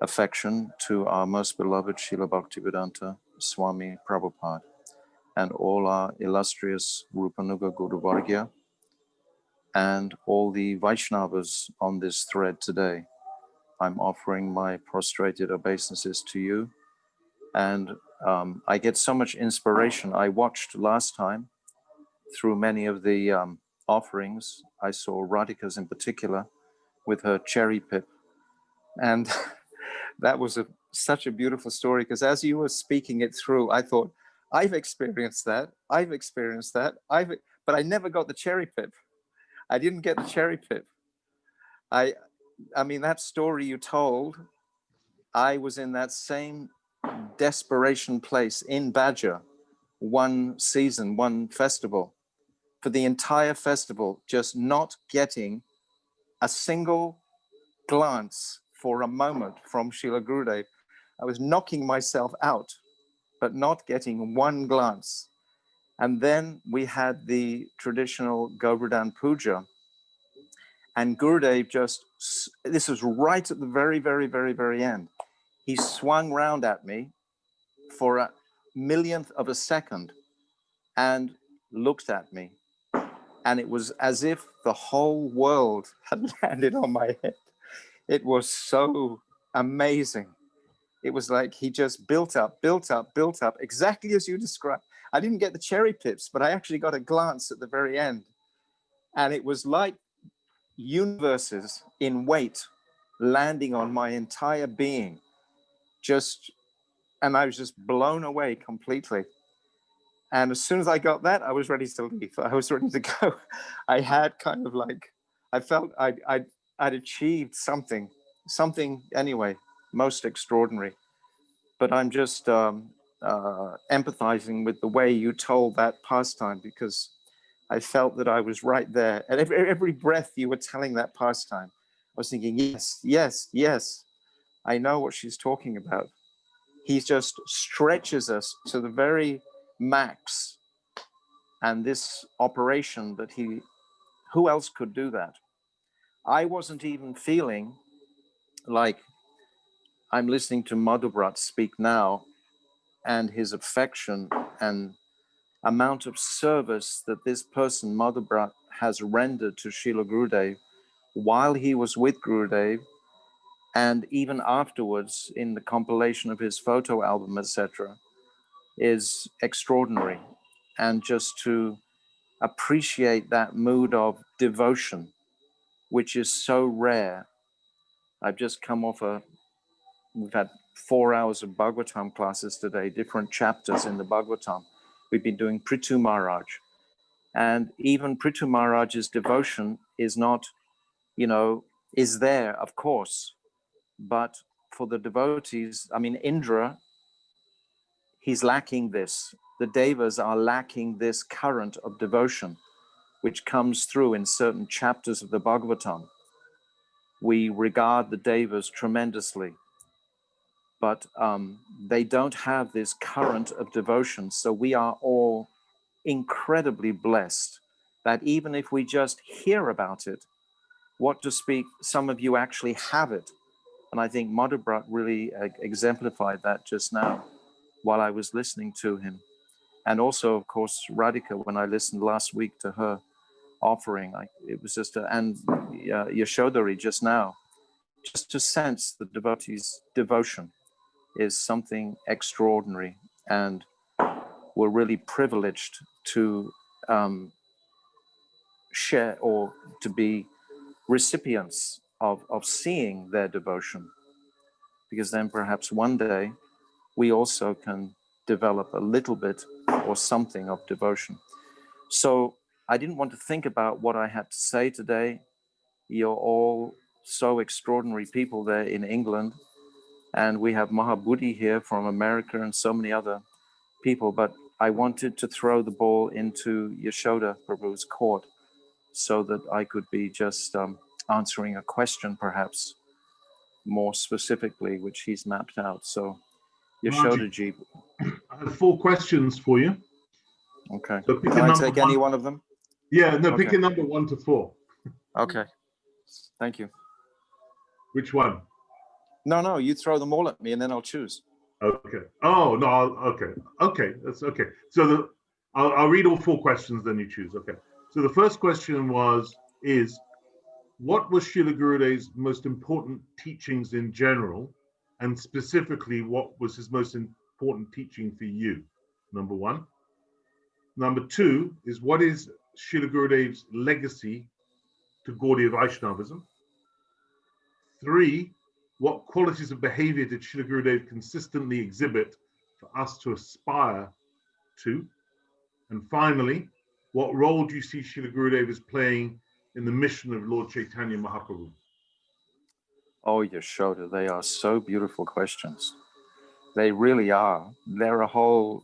affection to our most beloved Srila Bhaktivedanta Swami Prabhupada and all our illustrious Rupanuga Guru Vargya and all the Vaisnavas on this thread today. I'm offering my prostrated obeisances to you. And I get so much inspiration. I watched last time through many of the offerings. I saw Radhika's in particular with her cherry pip. And that was such a beautiful story, because as you were speaking it through, I thought, I've experienced that. But I never got the cherry pip. I didn't get the cherry pip. I mean, that story you told, I was in that same desperation place in Badger, one season, one festival, for the entire festival, just not getting a single glance for a moment from Srila Gurudev. I was knocking myself out, but not getting one glance. And then we had the traditional Govardhan Puja. And Gurudev this was right at the very, very, very, very end. He swung round at me for a millionth of a second and looked at me. And it was as if the whole world had landed on my head. It was so amazing. It was like he just built up, exactly as you described. I didn't get the cherry pips, but I actually got a glance at the very end. And it was like universes in weight landing on my entire being. And I was just blown away completely. And as soon as I got that, I was ready to leave. I was ready to go. I had kind of like, I felt I'd achieved something anyway, most extraordinary. But I'm just empathizing with the way you told that pastime, because I felt that I was right there. And every breath you were telling that pastime, I was thinking, yes, yes, yes, I know what she's talking about. He just stretches us to the very max. And this operation that who else could do that? I wasn't even feeling like I'm listening to Madhuvrata speak now, and his affection and amount of service that this person, Madhuvrata, has rendered to Srila Gurudev while he was with Gurudev, and even afterwards in the compilation of his photo album, etc., is extraordinary. And just to appreciate that mood of devotion, which is so rare. I've just come off we've had 4 hours of Bhagavatam classes today, different chapters in the Bhagavatam. We've been doing Prithu Maharaj. And even Prithu Maharaj's devotion is not, is there, of course. But for the devotees, I mean, Indra, he's lacking this. The Devas are lacking this current of devotion, which comes through in certain chapters of the Bhagavatam. We regard the Devas tremendously, but they don't have this current of devotion. So we are all incredibly blessed that even if we just hear about it, what to speak, some of you actually have it. And I think Madhuvrata really exemplified that just now while I was listening to him. And also, of course, Radhika, when I listened last week to her offering, it was just, and Yashodhari just now, just to sense the devotee's devotion is something extraordinary, and we're really privileged to share or to be recipients of seeing their devotion, because then perhaps one day we also can develop a little bit or something of devotion. So I didn't want to think about what I had to say today. You're all so extraordinary people there in England, and we have Mahabuddhi here from America and so many other people, but I wanted to throw the ball into Yashoda Prabhu's court so that I could be just answering a question perhaps more specifically, which he's mapped out. So Yashoda ji. I have 4 questions for you. Okay. So pick Can a I number take one. any one of them? Yeah, no, Okay. pick a number 1 to 4. Okay. Thank you. Which one? No, you throw them all at me and then I'll choose. Okay. Oh, no, okay. Okay, that's okay. So I'll read all 4 questions, then you choose. Okay. So the first question is, what was Srila Gurudev's most important teachings in general, and specifically, what was his most important teaching for you? Number 1. Number 2 is, what is Srila Gurudev's legacy to Gaudiya Vaishnavism? 3, what qualities of behavior did Srila Gurudev consistently exhibit for us to aspire to? And finally, what role do you see Srila Gurudev as playing in the mission of Lord Chaitanya Mahaprabhu? Oh, Yashoda, they are so beautiful questions. They really are. They're a whole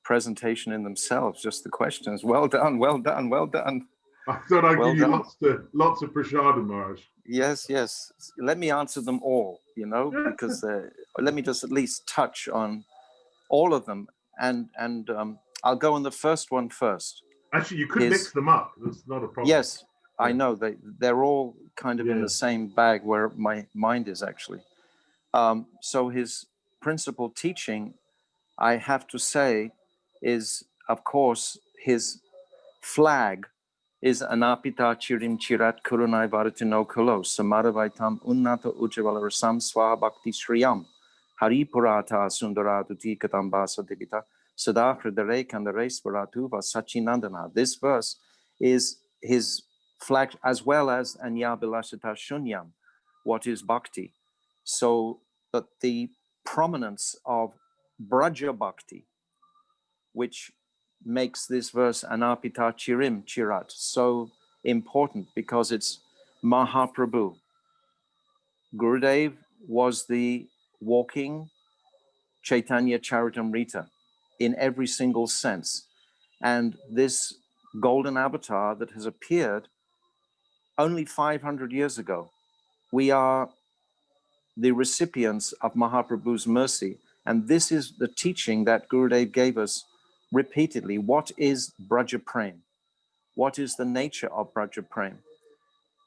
presentation in themselves, just the questions. Well done, well done, well done. I thought I'd Well give you done. lots of prashadam, Maharaj. Yes. Let me answer them all, because let me just at least touch on all of them. And I'll go on the first one first. Actually, you could mix them up. That's not a problem. Yes, Yeah. I know. They're all kind of in the same bag where my mind is actually. So his principal teaching, I have to say, is, of course, his flag is Anapita Chirim Chirat Kurunai Varatino Kulo, Samaravaitam Unnata Ujjavala Rasam Swaha Bhakti Shriyam, Hari Purata Sundaratuti Katambasa Dibita, Sadakra Dare Kandare Svaratuva Sachinandana. This verse is his flag, as well as Anya Bilashita Shunyam, what is Bhakti. So, but the prominence of Braja Bhakti, which makes this verse Anapita Chirim Chirat so important, because it's Mahaprabhu. Gurudev was the walking Chaitanya Charitamrita in every single sense. And this golden avatar that has appeared only 500 years ago, we are the recipients of Mahaprabhu's mercy. And this is the teaching that Gurudev gave us repeatedly. What is Braja Prem? What is the nature of Braja Prem?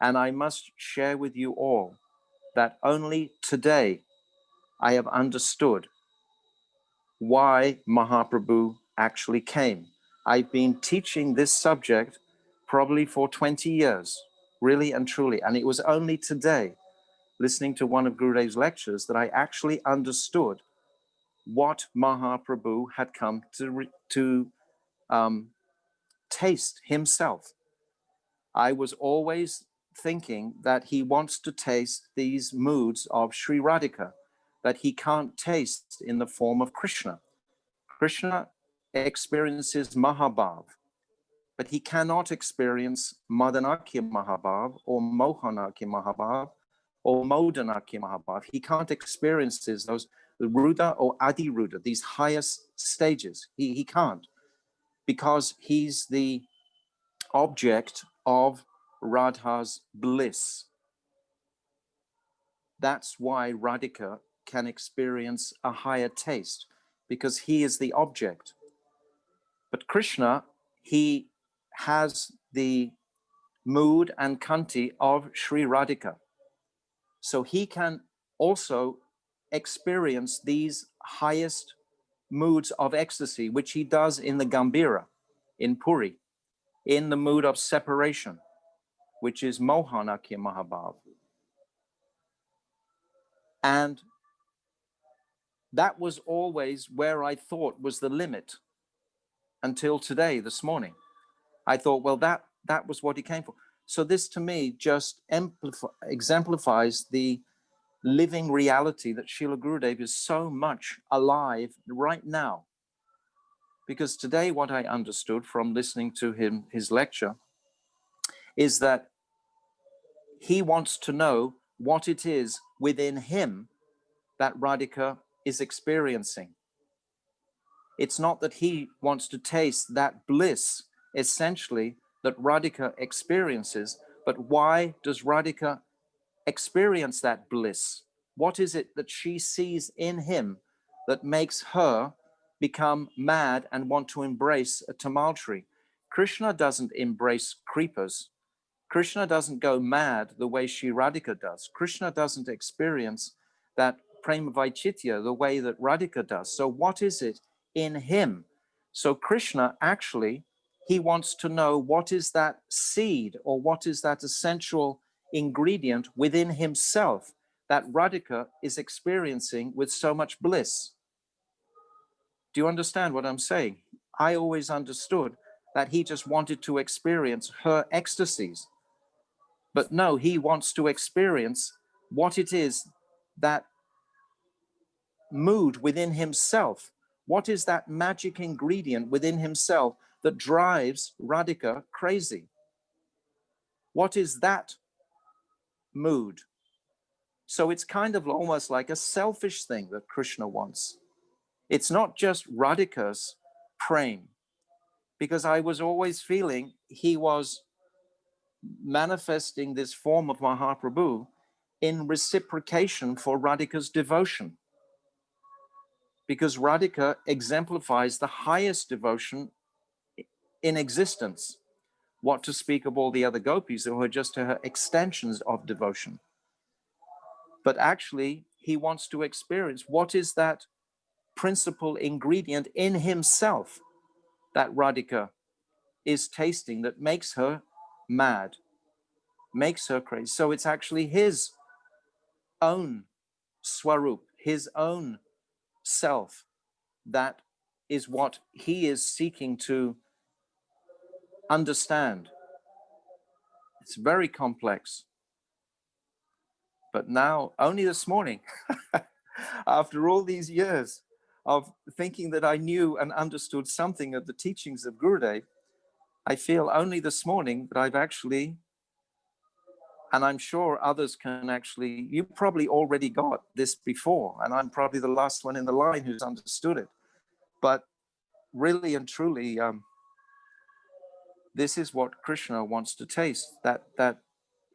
And I must share with you all that only today I have understood why Mahaprabhu actually came. I've been teaching this subject probably for 20 years, really and truly. And it was only today, listening to one of Gurudev's lectures, that I actually understood what Mahaprabhu had come to taste himself. I was always thinking that he wants to taste these moods of Sri Radhika that he can't taste in the form of Krishna. Krishna experiences Mahabhav, but he cannot experience Madanakya Mahabhav or Mohanakya Mahabhav or Modanakya Mahabhav. He can't experience those Ruda or Adi Ruda, these highest stages. He can't, because he's the object of Radha's bliss. That's why Radhika can experience a higher taste, because he is the object. But Krishna, he has the mood and kanti of Sri Radhika. So he can also experience these highest moods of ecstasy, which he does in the Gambhira, in Puri, in the mood of separation, which is Mohanakya Mahabhav. And that was always where I thought was the limit until today, this morning. I thought, well, that was what he came for. So this to me just exemplifies the living reality that Srila Gurudev is so much alive right now. Because today what I understood from listening to his lecture is that he wants to know what it is within him that Radhika is experiencing. It's not that he wants to taste that bliss, essentially, that Radhika experiences, but why does Radhika experience that bliss? What is it that she sees in him that makes her become mad and want to embrace a tamaltree? Krishna doesn't embrace creepers. Krishna doesn't go mad the way Sri Radhika does. Krishna doesn't experience that prema vaicitya the way that Radhika does. So what is it in him? So Krishna actually, he wants to know what is that seed or what is that essential ingredient within himself that Radhika is experiencing with so much bliss. Do you understand what I'm saying? I always understood that he just wanted to experience her ecstasies. But no, he wants to experience what it is, that mood within himself. What is that magic ingredient within himself that drives Radhika crazy? What is that mood? So it's kind of almost like a selfish thing that Krishna wants. It's not just Radhika's praying, because I was always feeling he was manifesting this form of Mahaprabhu in reciprocation for Radhika's devotion. Because Radhika exemplifies the highest devotion in existence. What to speak of all the other gopis who are just her extensions of devotion. But actually, he wants to experience what is that principal ingredient in himself that Radhika is tasting that makes her mad, makes her crazy. So it's actually his own swarup, his own self, that is what he is seeking to understand. It's very complex. But now, only this morning, after all these years of thinking that I knew and understood something of the teachings of Gurudev, I feel only this morning that I've actually, and I'm sure others can actually, you probably already got this before, and I'm probably the last one in the line who's understood it. But really and truly, this is what Krishna wants to taste, that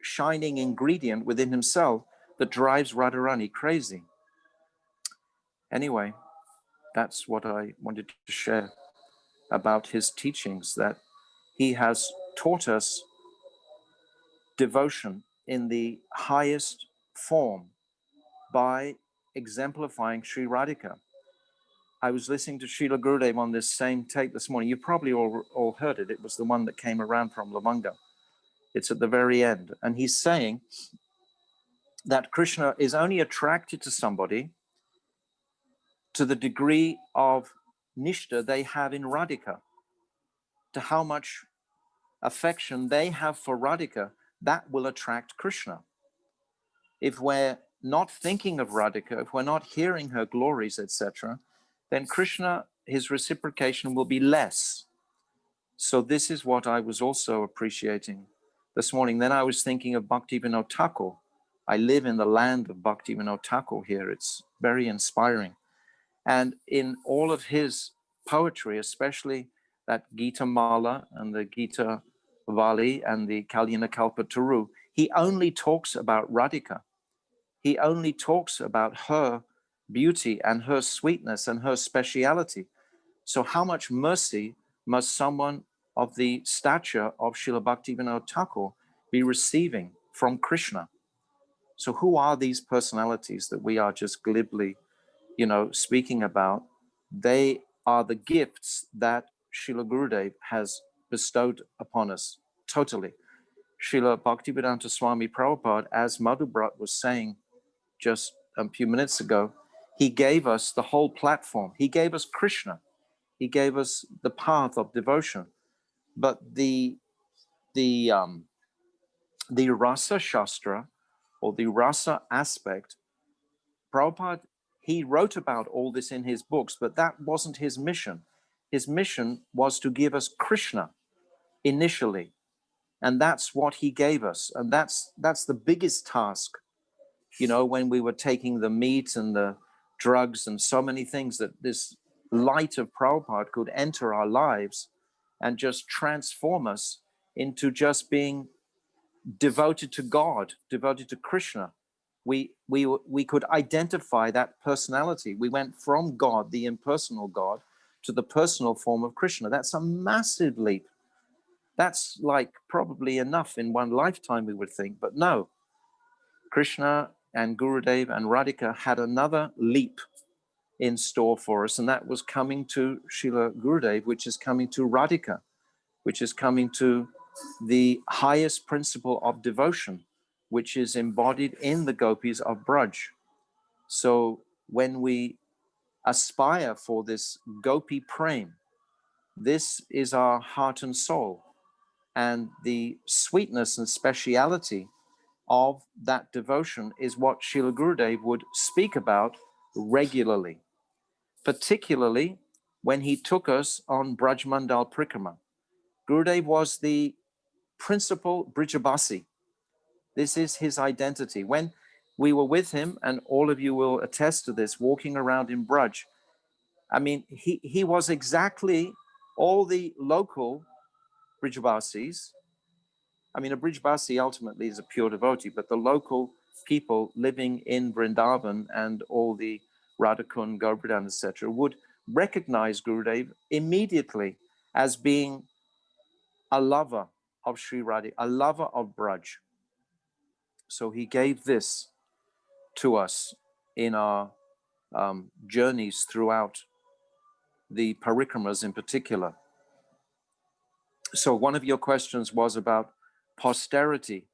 shining ingredient within himself that drives Radharani crazy. Anyway, that's what I wanted to share about his teachings, that he has taught us devotion in the highest form by exemplifying Sri Radhika. I was listening to Srila Gurudev on this same tape this morning. You probably all heard it. It was the one that came around from Lavanga. It's at the very end. And he's saying that Krishna is only attracted to somebody to the degree of nishta they have in Radhika, to how much affection they have for Radhika, that will attract Krishna. If we're not thinking of Radhika, if we're not hearing her glories, etc., then Krishna, his reciprocation will be less. So this is what I was also appreciating this morning. Then I was thinking of Bhaktivedanta Thakur. I live in the land of Bhaktivedanta Thakur here. It's very inspiring. And in all of his poetry, especially that Gita Mala and the Gita Vali and the Kalyana Kalpataru, he only talks about Radhika. He only talks about her beauty and her sweetness and her speciality. So how much mercy must someone of the stature of Srila Bhaktivedanta Thakur be receiving from Krishna? So who are these personalities that we are just glibly, speaking about? They are the gifts that Srila Gurudev has bestowed upon us totally. Srila Bhaktivedanta Swami Prabhupada, as Madhuvrata was saying just a few minutes ago, he gave us the whole platform. He gave us Krishna. He gave us the path of devotion. But the rasa shastra, or the rasa aspect, Prabhupada, he wrote about all this in his books, but that wasn't his mission. His mission was to give us Krishna initially. And that's what he gave us. And that's the biggest task, you know, when we were taking the meat and the drugs and so many things, that this light of Prabhupada could enter our lives and just transform us into just being devoted to God, devoted to Krishna. We could identify that personality. We went from God, the impersonal God, to the personal form of Krishna. That's a massive leap. That's like probably enough in one lifetime, we would think, but no. Krishna and Gurudev and Radhika had another leap in store for us, and that was coming to Srila Gurudev, which is coming to Radhika, which is coming to the highest principle of devotion, which is embodied in the gopis of Braj. So when we aspire for this gopi prem, this is our heart and soul. And the sweetness and speciality of that devotion is what Srila Gurudev would speak about regularly, particularly when he took us on Braj Mandal Prikrama. Gurudev was the principal Brijabasi. This is his identity. When we were with him, and all of you will attest to this, walking around in Braj, I mean, he was exactly all the local Brijabasis. I mean, a Brijbasi ultimately is a pure devotee, but the local people living in Vrindavan and all the Radhakund, Govardhan, etc., would recognize Gurudev immediately as being a lover of Sri Radhika, a lover of Braj. So he gave this to us in our journeys throughout the parikramas in particular. So one of your questions was about posterity.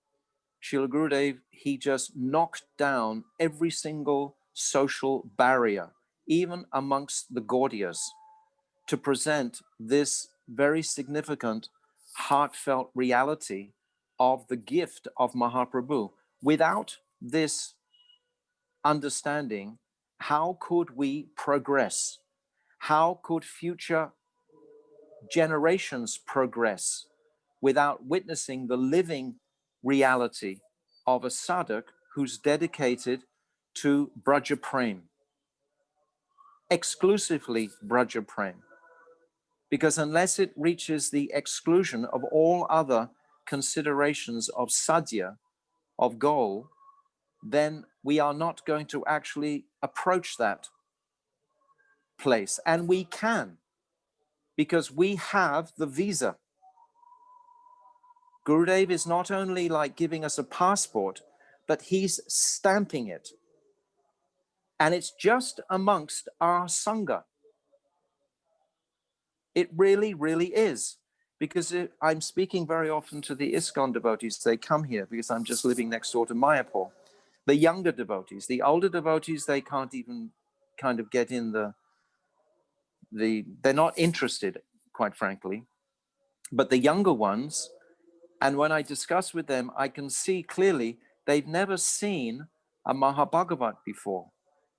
Srila Gurudev, he just knocked down every single social barrier, even amongst the Gaudiyas, to present this very significant, heartfelt reality of the gift of Mahaprabhu. Without this understanding, how could we progress? How could future generations progress without witnessing the living reality of a sadhak who's dedicated to Braja Prem, exclusively Braja Prem? Because unless it reaches the exclusion of all other considerations of sadhya, of goal, then we are not going to actually approach that place. And we can, because we have the visa. Gurudev is not only like giving us a passport, but he's stamping it. And it's just amongst our Sangha. It really, really is. Because I'm speaking very often to the ISKCON devotees. They come here because I'm just living next door to Mayapur. The younger devotees, the older devotees, they can't even kind of get in they're not interested, quite frankly. But the younger ones, and when I discuss with them, I can see clearly they've never seen a Mahabhagavat before.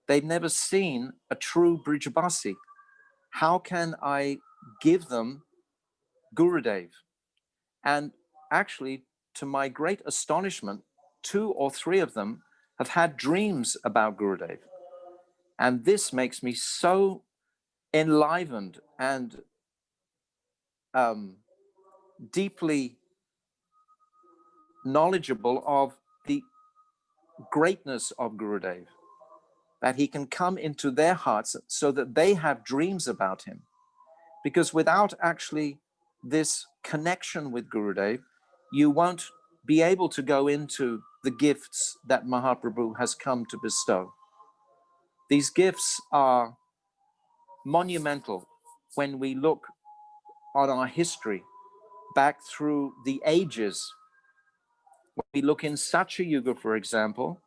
They've never seen a true Brijabasi. How can I give them Gurudev? And actually, to my great astonishment, 2 or 3 of them have had dreams about Gurudev. And this makes me so enlivened and deeply knowledgeable of the greatness of Gurudev, that he can come into their hearts so that they have dreams about him. Because without actually this connection with Gurudev, you won't be able to go into the gifts that Mahaprabhu has come to bestow. These gifts are monumental when we look on our history back through the ages. When we look in Satya Yuga, for example,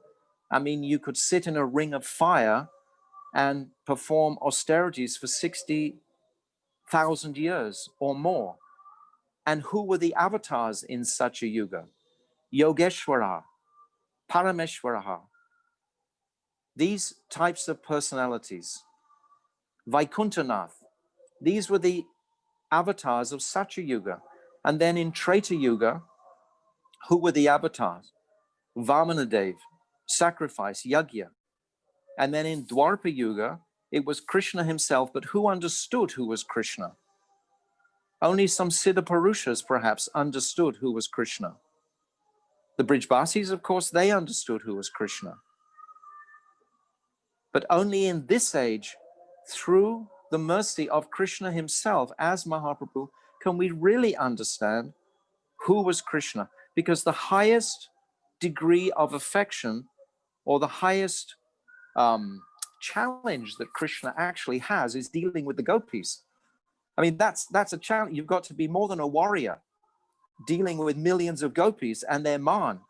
I mean, you could sit in a ring of fire and perform austerities for 60,000 years or more. And who were the avatars in Satya Yuga? Yogeshwara, Parameshwara, these types of personalities. Vaikuntanath, these were the avatars of Satya Yuga. And then in Treta Yuga, who were the avatars? Vamanadev, sacrifice, yajna. And then in Dwarpa Yuga, it was Krishna himself, but who understood who was Krishna? Only some Siddha Purushas perhaps understood who was Krishna. The Brijbasis, of course, they understood who was Krishna. But only in this age, through the mercy of Krishna himself as Mahaprabhu, can we really understand who was Krishna. Because the highest degree of affection, or the highest challenge that Krishna actually has, is dealing with the gopis. I mean, that's a challenge. You've got to be more than a warrior dealing with millions of gopis and their man,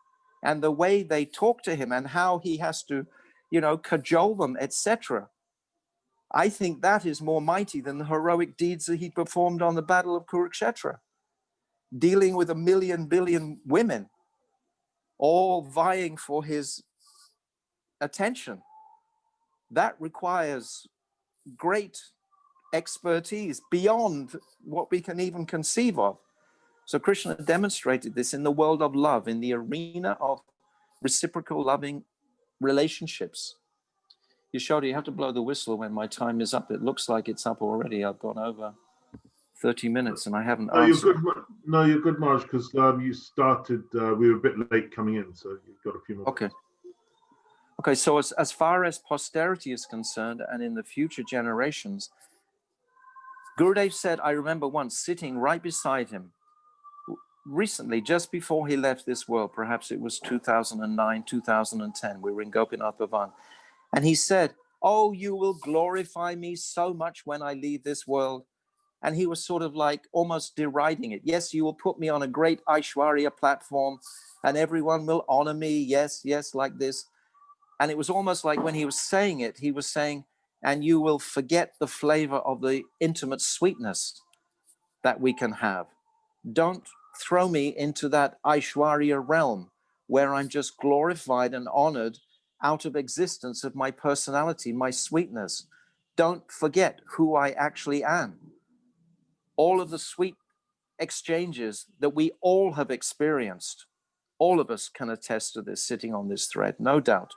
and the way they talk to him and how he has to, cajole them, etc. I think that is more mighty than the heroic deeds that he performed on the Battle of Kurukshetra, dealing with 1 billion women, all vying for his attention. That requires great expertise beyond what we can even conceive of. So Krishna demonstrated this in the world of love, in the arena of reciprocal loving relationships. Yashoda, you have to blow the whistle when my time is up. It looks like it's up already. I've gone over 30 minutes and I haven't answered. You're good, Maharaj, because you started, we were a bit late coming in, so you've got a few more. Okay, so as far as posterity is concerned, and in the future generations, Gurudev said, I remember once sitting right beside him, recently, just before he left this world, perhaps it was 2009, 2010, we were in Gopinath Bhavan, and he said, oh, you will glorify me so much when I leave this world. And he was sort of like almost deriding it. Yes, you will put me on a great Aishwarya platform and everyone will honor me. Yes, yes, like this. And it was almost like when he was saying it, he was saying, and you will forget the flavor of the intimate sweetness that we can have. Don't throw me into that Aishwarya realm where I'm just glorified and honored out of existence of my personality, my sweetness. Don't forget who I actually am. All of the sweet exchanges that we all have experienced, all of us can attest to this sitting on this thread, no doubt.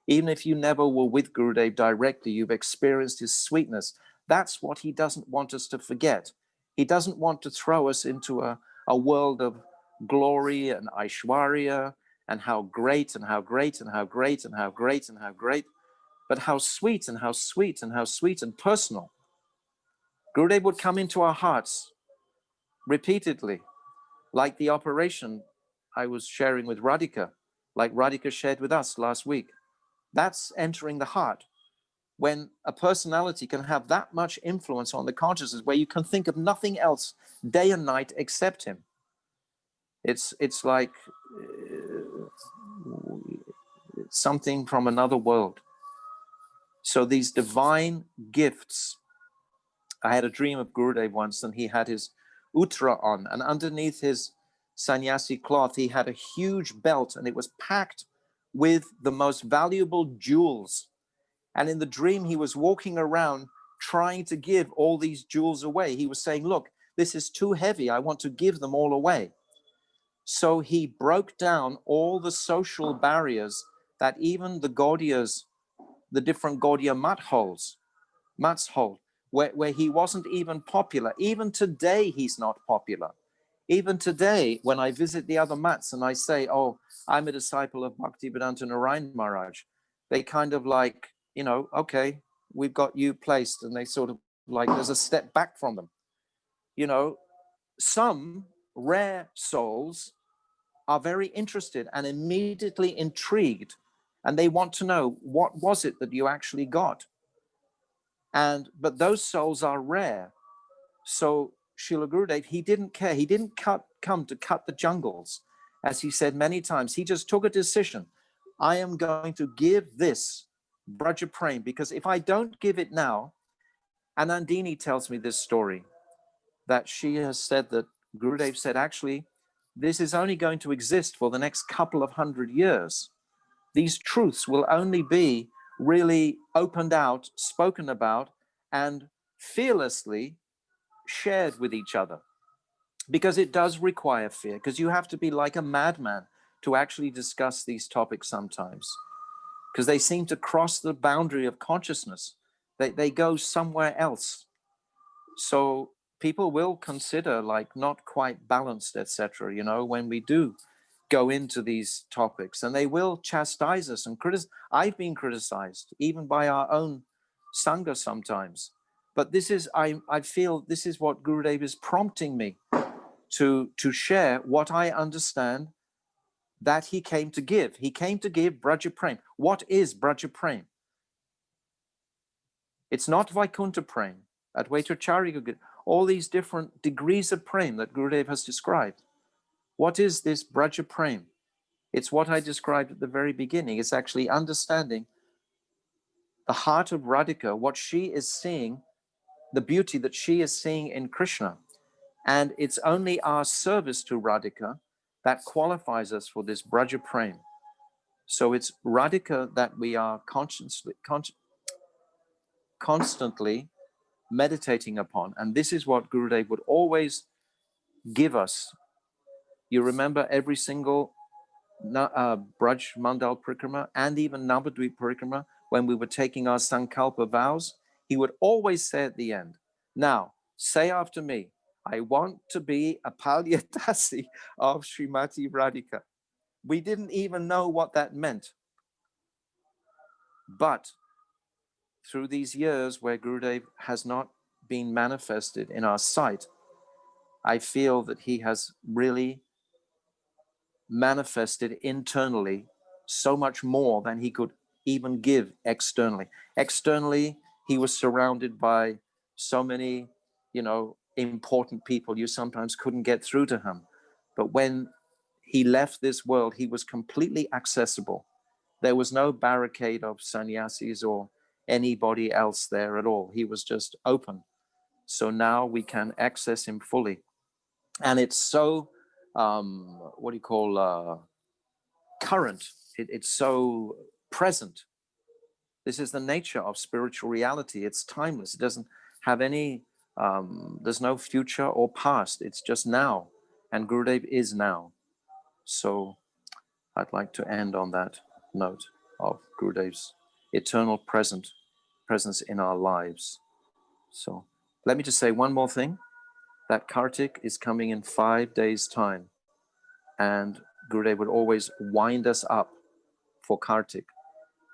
Even if you never were with Gurudev directly, you've experienced his sweetness. That's what he doesn't want us to forget. He doesn't want to throw us into a world of glory and Aishwarya and how great and how great and how great and how great and how great, but how sweet and how sweet and how sweet and personal. Gurudev would come into our hearts repeatedly, like the operation I was sharing with Radhika, like Radhika shared with us last week. That's entering the heart. When a personality can have that much influence on the consciousness where you can think of nothing else day and night except him. It's like something from another world. So these divine gifts, I had a dream of Gurudev once and he had his uttara on, and underneath his sannyasi cloth, he had a huge belt and it was packed with the most valuable jewels. And in the dream, he was walking around trying to give all these jewels away. He was saying, look, this is too heavy. I want to give them all away. So he broke down all the social barriers that even the Gaudiyas, the different Gaudiya mats hold, where he wasn't even popular. Even today, he's not popular. Even today, when I visit the other mats and I say, oh, I'm a disciple of Bhaktivedanta Narayan Maharaj, they kind of like, okay, we've got you placed. And they sort of like, there's a step back from them. Some rare souls are very interested and immediately intrigued. And they want to know, what was it that you actually got? But those souls are rare. So Srila Gurudev, he didn't care. He didn't come to cut the jungles. as he said many times, he just took a decision. I am going to give this Braja Prem, because if I don't give it now, and Nandini tells me this story, that she has said that Gurudev said, actually, this is only going to exist for the next couple of 100 years. These truths will only be really opened out, spoken about, and fearlessly shared with each other. Because it does require fear, because you have to be like a madman to actually discuss these topics sometimes, because they seem to cross the boundary of consciousness. They go somewhere else. So people will consider like not quite balanced, etc., you know, when we do go into these topics, and they will chastise us and criticize. I've been criticized even by our own Sangha sometimes. But this is, I feel this is what Gurudev is prompting me to share what I understand that he came to give. He came to give Braja Prem. What is Braja Prem? It's not Vaikuntha Prem, Advaitacharya, all these different degrees of Prem that Gurudev has described. What is this Braja Prem? It's what I described at the very beginning. It's actually understanding the heart of Radhika, what she is seeing, the beauty that she is seeing in Krishna. And it's only our service to Radhika that qualifies us for this Braja Prem. So it's Radhika that we are constantly meditating upon. And this is what Gurudev would always give us. You remember every single Braj Mandal Parikrama and even Navadvip Parikrama, when we were taking our Sankalpa vows, he would always say at the end, now, say after me, I want to be a Palyatasi of Srimati Radhika. We didn't even know what that meant. But through these years where Gurudev has not been manifested in our sight, I feel that he has really manifested internally so much more than he could even give externally. Externally, he was surrounded by so many, you know, important people. You sometimes couldn't get through to him. But when he left this world, he was completely accessible. There was no barricade of sannyasis or anybody else there at all. He was just open. So now we can access him fully. And it's so, what do you call, current. It's so present. This is the nature of spiritual reality. It's timeless. It doesn't have any, there's no future or past. It's just now. And Gurudev is now. So I'd like to end on that note of Gurudev's eternal presence in our lives. So let me just say one more thing, that Kartik is coming in 5 days' time. And Gurudev would always wind us up for Kartik.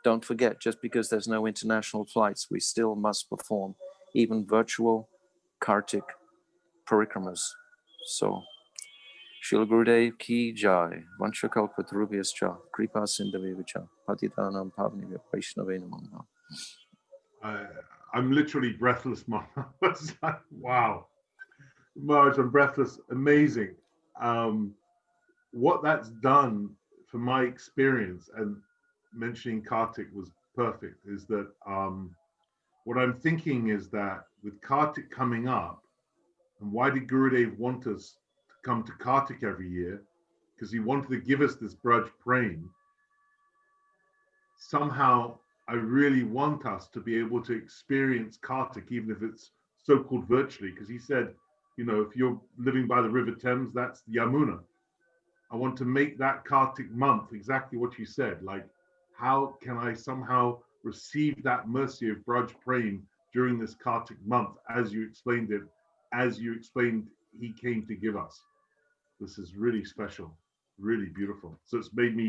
Don't forget, just because there's no international flights, we still must perform even virtual Kartik parikramas. So, Srila Gurudev ki jai, Vanchakalpatarubhyascha, Kripa Sindhavevacha, Patitanam Pavnivya Vaishnave Namaha. I'm literally breathless, Maharaj. Wow. Maharaj, I'm breathless. Amazing. What that's done for my experience, and mentioning Kartik was perfect, is that what I'm thinking is that with Kartik coming up, and why did Gurudev want us to come to Kartik every year? Because he wanted to give us this Braj Prem. Somehow, I really want us to be able to experience Kartik, even if it's so-called virtually, because he said, you know, if you're living by the River Thames, that's Yamuna. I want to make that Kartik month exactly what you said. Like, how can I somehow receive that mercy of Braj Prem during this Kartik month, as you explained it, as you explained he came to give us. This is really special, really beautiful. So it's made me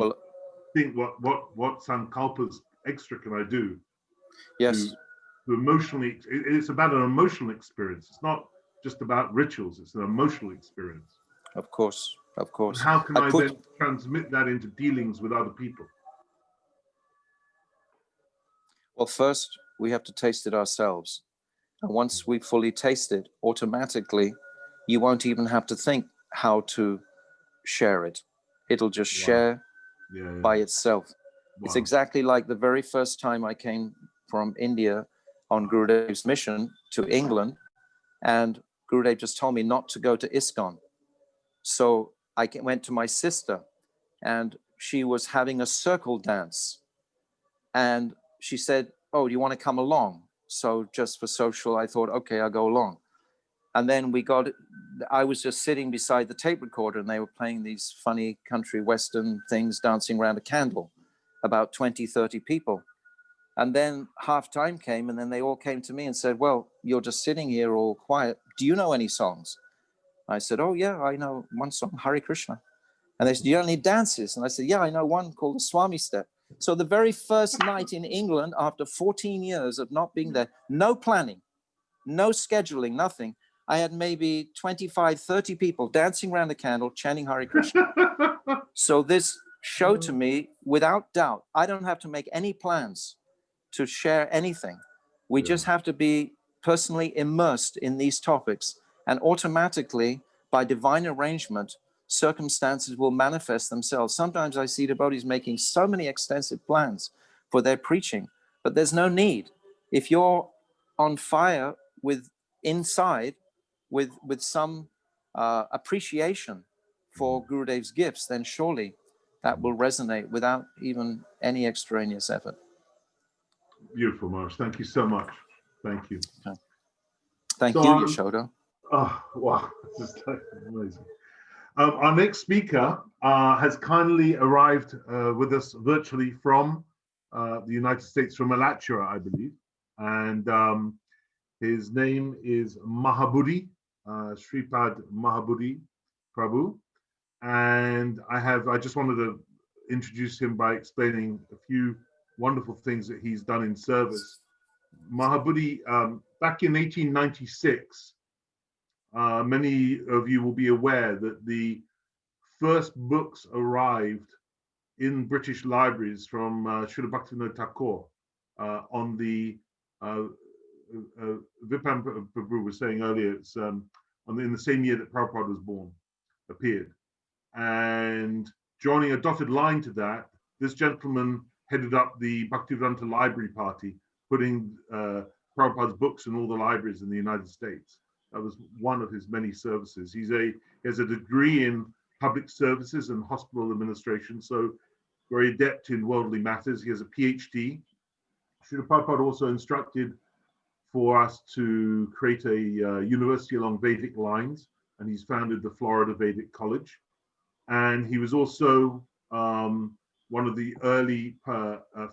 think what Sankalpas extra can I do? Yes. To emotionally, it's about an emotional experience. It's not just about rituals, it's an emotional experience. Of course, of course. And how can I then transmit that into dealings with other people? Well, first, we have to taste it ourselves. And once we fully taste it, automatically, you won't even have to think how to share it. It'll just Wow. share Yeah, yeah. by itself. It's Wow. exactly like the very first time I came from India on Gurudev's mission to England, and Gurudev just told me not to go to ISKCON. So I went to my sister, and she was having a circle dance. And she said, "Oh, do you want to come along?" So just for social, I thought, okay, I'll go along. And then I was just sitting beside the tape recorder, and they were playing these funny country western things, dancing around a candle, about 20, 30 people. And then halftime came, and then they all came to me and said, "Well, you're just sitting here all quiet. Do you know any songs?" I said, "Oh yeah, I know one song, Hare Krishna." And they said, "Do you know any dances?" And I said, "Yeah, I know one called the Swami Step." So the very first night in England, after 14 years of not being there, no planning, no scheduling, nothing, I had maybe 25, 30 people dancing around the candle, chanting Hare Krishna. So this showed to me, without doubt, I don't have to make any plans to share anything. We just have to be personally immersed in these topics, and automatically, by divine arrangement, circumstances will manifest themselves. Sometimes I see devotees making so many extensive plans for their preaching, but there's no need. If you're on fire with inside, with some appreciation for Gurudev's gifts, then surely that will resonate without even any extraneous effort. Beautiful, Maharaj. Thank you so much. Thank you. Okay. Thank So, you, Yashoda. Oh, wow. This is like amazing. Our next speaker has kindly arrived with us virtually from the United States, from Alachua, I believe. And his name is Mahabuddhi, Sripad Mahabuddhi Prabhu. And I just wanted to introduce him by explaining a few wonderful things that he's done in service. Mahabuddhi, back in 1896, many of you will be aware that the first books arrived in British libraries from Srila Bhaktivinoda Thakur on the Vipan Prabhu was saying earlier, it's in the same year that Prabhupada was born, appeared. And joining a dotted line to that, this gentleman headed up the Bhaktivedanta Library Party, putting Prabhupada's books in all the libraries in the United States. That was one of his many services. He has a degree in public services and hospital administration, so very adept in worldly matters. He has a PhD. Srila Prabhupada also instructed for us to create a university along Vedic lines, and he's founded the Florida Vedic College. And he was also one of the early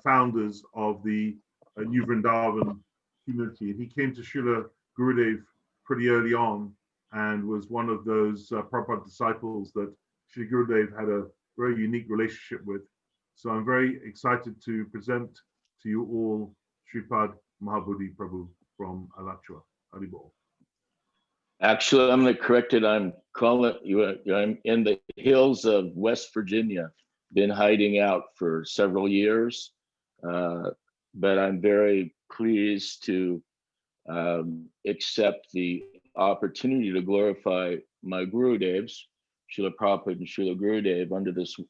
founders of the New Vrindavan community. And he came to Srila Gurudev pretty early on and was one of those Prabhupada disciples that Srila Gurudev had a very unique relationship with. So I'm very excited to present to you all Sripad Mahabuddhi Prabhu from Alachua. Haribol. Actually, I'm going to correct it. I'm in the hills of West Virginia. Been hiding out for several years, but I'm very pleased to accept the opportunity to glorify my Gurudevs, Srila Prabhupada and Srila Gurudev,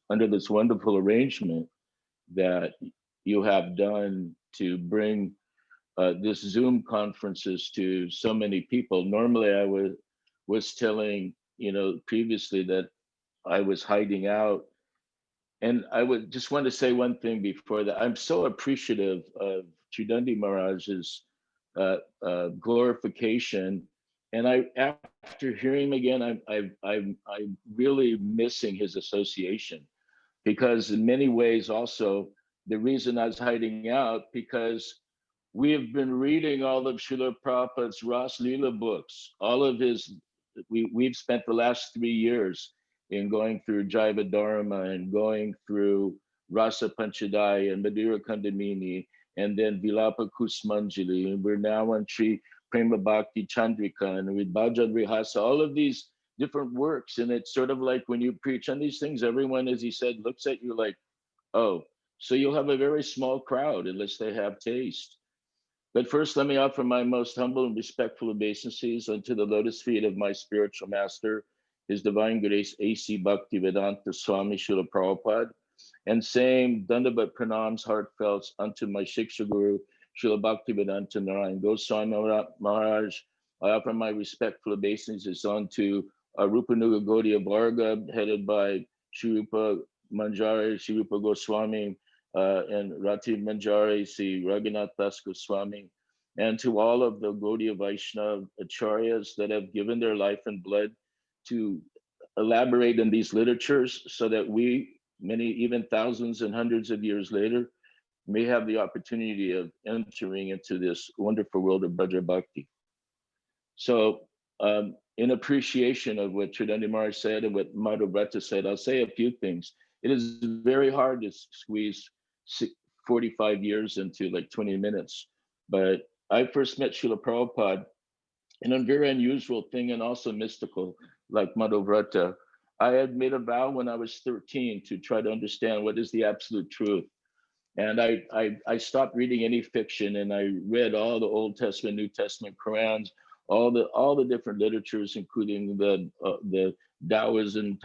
under this wonderful arrangement that you have done to bring this Zoom conferences to so many people. Normally, I was telling previously that I was hiding out, and I would just want to say one thing before that. I'm so appreciative of Tridandi Maharaj's glorification, and after hearing him again, I'm really missing his association, because in many ways also the reason I was hiding out, because we have been reading all of Srila Prabhupada's Ras Leela books, all of his, we've spent the last 3 years in going through Jaiva Dharma and going through Rasa Panchadaya and Madhura Kandamini, and then Vilapa Kusmanjali, and we're now on Sri Prema Bhakti Chandrika and with Bhajan Rihasa, all of these different works. And it's sort of like when you preach on these things, everyone, as he said, looks at you like, oh, so you'll have a very small crowd unless they have taste. But first, let me offer my most humble and respectful obeisances unto the lotus feet of my spiritual master, His Divine Grace A.C. Bhaktivedanta Swami Srila Prabhupada, and same Dandavat Pranams heartfelt unto my Shiksha Guru, Srila Bhaktivedanta Narayan Goswami Maharaj. I offer my respectful obeisances unto Rupanuga Gaudiya Varga, headed by Sri Rupa Manjari, Sri Rupa Goswami, and Rati Manjari, Sri Raghunath Das Goswami, and to all of the Gaudiya Vaishnava Acharyas that have given their life and blood to elaborate in these literatures so that we, many, even thousands and hundreds of years later, may have the opportunity of entering into this wonderful world of Bhaja Bhakti. So in appreciation of what Tridandi Maharaj said and what Madhuvrata said, I'll say a few things. It is very hard to squeeze 45 years into like 20 minutes. But I first met Srila Prabhupada in a very unusual thing and also mystical, like Madhuvrata. I had made a vow when I was 13 to try to understand what is the absolute truth. And I stopped reading any fiction, and I read all the Old Testament, New Testament, Qurans, all the different literatures, including the Taoism,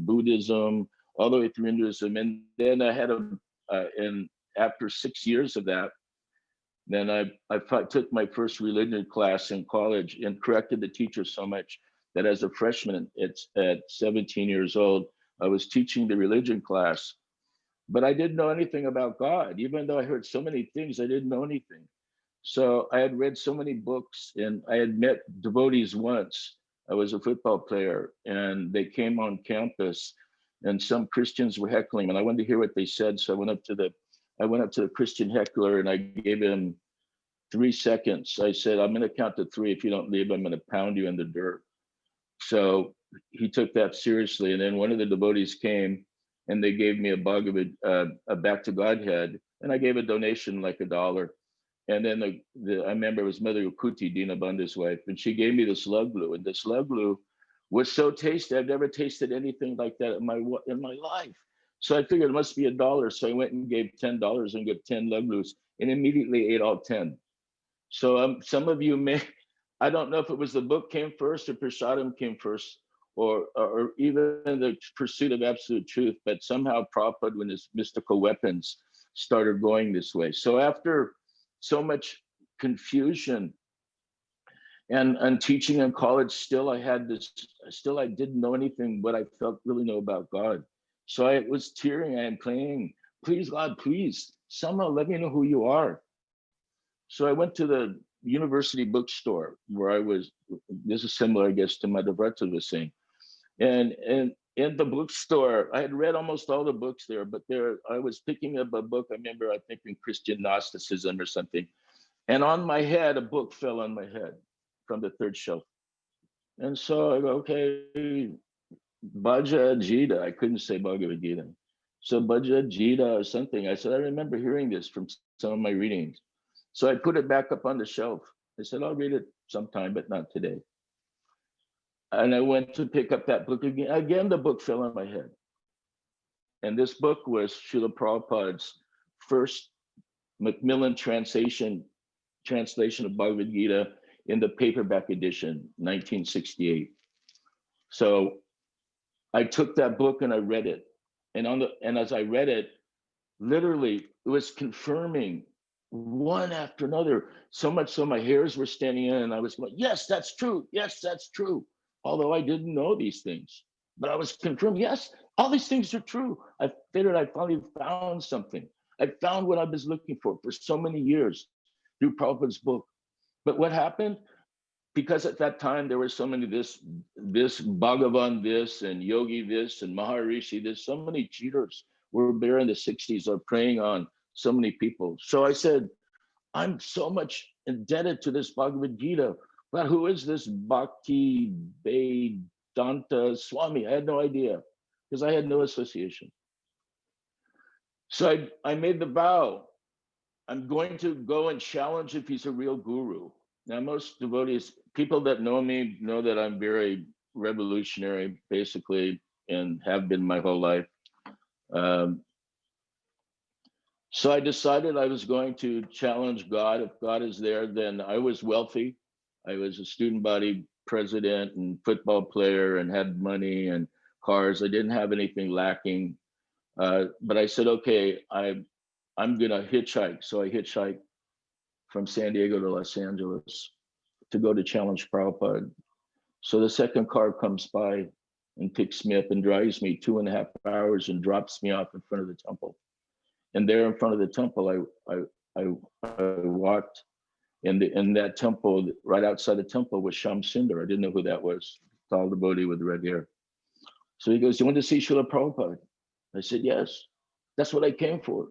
Buddhism, all the way through Hinduism. And then I had and after 6 years of that, then I took my first religion class in college and corrected the teacher so much that as a freshman at 17 years old, I was teaching the religion class. But I didn't know anything about God. Even though I heard so many things, I didn't know anything. So I had read so many books, and I had met devotees once. I was a football player, and they came on campus, and some Christians were heckling, and I wanted to hear what they said. So I went up to the Christian heckler, and I gave him 3 seconds. I said, "I'm going to count to 3. If you don't leave, I'm going to pound you in the dirt." So he took that seriously, and then one of the devotees came, and they gave me a Bhagavad, a Back to Godhead, and I gave a donation like $1. And then I remember it was Mother Ukuti, Dina Bandha's wife, and she gave me this lug glue, and this lug glue was so tasty. I've never tasted anything like that in my life. So I figured it must be $1. So I went and gave $10 and got 10 lug glues, and immediately ate all 10. So some of you may, I don't know if it was the book came first or Prasadam came first, or even the pursuit of absolute truth, but somehow Prabhupada, when his mystical weapons started going this way. So after so much confusion and teaching in college, still I didn't know anything, but I felt really know about God. So I was tearing and praying, "Please, God, please, somehow let me know who you are." So I went to the university bookstore where I was, this is similar, I guess, to Madhuvrata was saying. And in the bookstore, I had read almost all the books there, but I was picking up a book, I remember, I think in Christian Gnosticism or something. And on my head, a book fell on my head from the third shelf. And so I go, okay, Bhaja Gita, I couldn't say Bhagavad Gita. So Bhaja Gita or something. I said, I remember hearing this from some of my readings. So I put it back up on the shelf. I said, I'll read it sometime, but not today. And I went to pick up that book again. Again, the book fell on my head. And this book was Srila Prabhupada's first Macmillan translation of Bhagavad Gita in the paperback edition, 1968. So I took that book and I read it. And as I read it, literally, it was confirming one after another, so much so my hairs were standing in, and I was like, yes, that's true. Yes, that's true. Although I didn't know these things, but I was confirmed, yes, all these things are true. I figured I finally found something. I found what I was looking for so many years through Prabhupada's book. But what happened? Because at that time there were so many this Bhagavan this and Yogi this and Maharishi this, so many cheaters were there in the 60s of preying on so many people. So I said, I'm so much indebted to this Bhagavad Gita, but who is this Bhaktivedanta Swami? I had no idea because I had no association. So I made the vow, I'm going to go and challenge if he's a real guru. Now, most devotees, people that know me know that I'm very revolutionary, basically, and have been my whole life. So I decided I was going to challenge God. If God is there, then I was wealthy. I was a student body president and football player and had money and cars. I didn't have anything lacking. But I said, okay, I'm gonna hitchhike. So I hitchhiked from San Diego to Los Angeles to go to challenge Prabhupada. So the second car comes by and picks me up and drives me 2.5 hours and drops me off in front of the temple. And there in front of the temple, I walked in that temple, right outside the temple was Shyam Sundar. I didn't know who that was, tall devotee with red hair. So he goes, "You want to see Srila Prabhupada?" I said, "Yes, that's what I came for."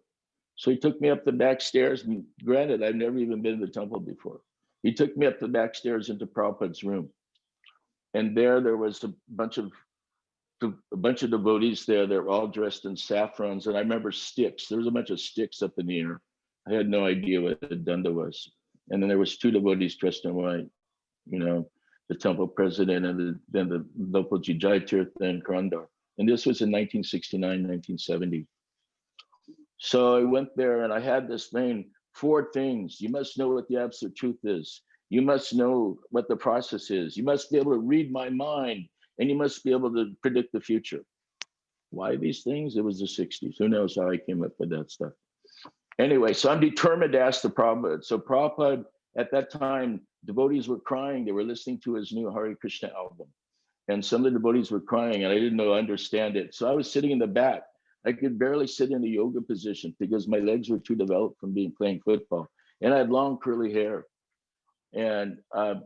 So he took me up the back stairs. Granted, I've never even been to the temple before. He took me up the back stairs into Prabhupada's room. And there was a bunch of devotees there. They were all dressed in saffrons. And I remember sticks. There was a bunch of sticks up in the air. I had no idea what the danda was. And then there was 2 devotees dressed in white, the temple president and then the local Jai Tirtha and Karandar. And this was in 1969, 1970. So I went there and I had this thing, 4 things. You must know what the absolute truth is. You must know what the process is. You must be able to read my mind, and you must be able to predict the future. Why these things? It was the 60s. Who knows how I came up with that stuff. Anyway, so I'm determined to ask the Prabhupada. So Prabhupada, at that time, devotees were crying. They were listening to his new Hare Krishna album. And some of the devotees were crying, and I didn't understand it. So I was sitting in the back. I could barely sit in the yoga position because my legs were too developed from playing football. And I had long curly hair. And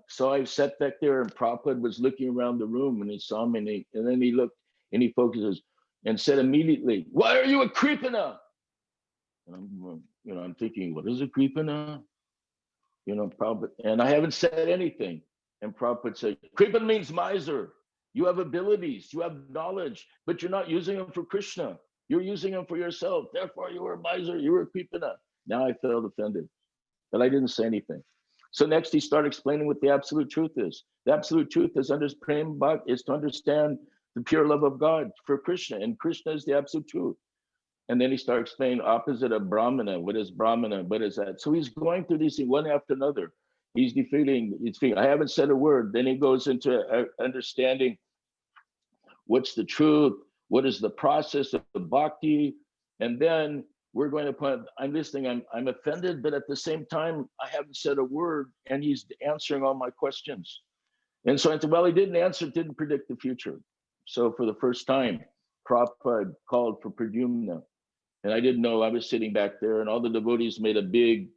so I sat back there, and Prabhupada was looking around the room, and he saw me, and then he looked and he focuses and said immediately, "Why are you a Kripana?" And I'm thinking, what is a Kripana? Prabhupada, and I haven't said anything. And Prabhupada said, "Kripana means miser. You have abilities, you have knowledge, but you're not using them for Krishna. You're using them for yourself. Therefore, you were a miser, you were a Kripana." Now I felt offended, but I didn't say anything. So next he started explaining what the absolute truth is. The absolute truth is to understand the pure love of God for Krishna, and Krishna is the absolute truth. And then he started explaining opposite of Brahmana. What is Brahmana? What is that? So he's going through these things one after another. He's defeating. I haven't said a word. Then he goes into understanding what's the truth, what is the process of the bhakti, and then we're going to put. I'm listening. I'm offended, but at the same time, I haven't said a word, and he's answering all my questions. And so I said, well, he didn't answer, didn't predict the future. So for the first time, Prabhupada called for Pradyumna. And I didn't know, I was sitting back there, and all the devotees made a big,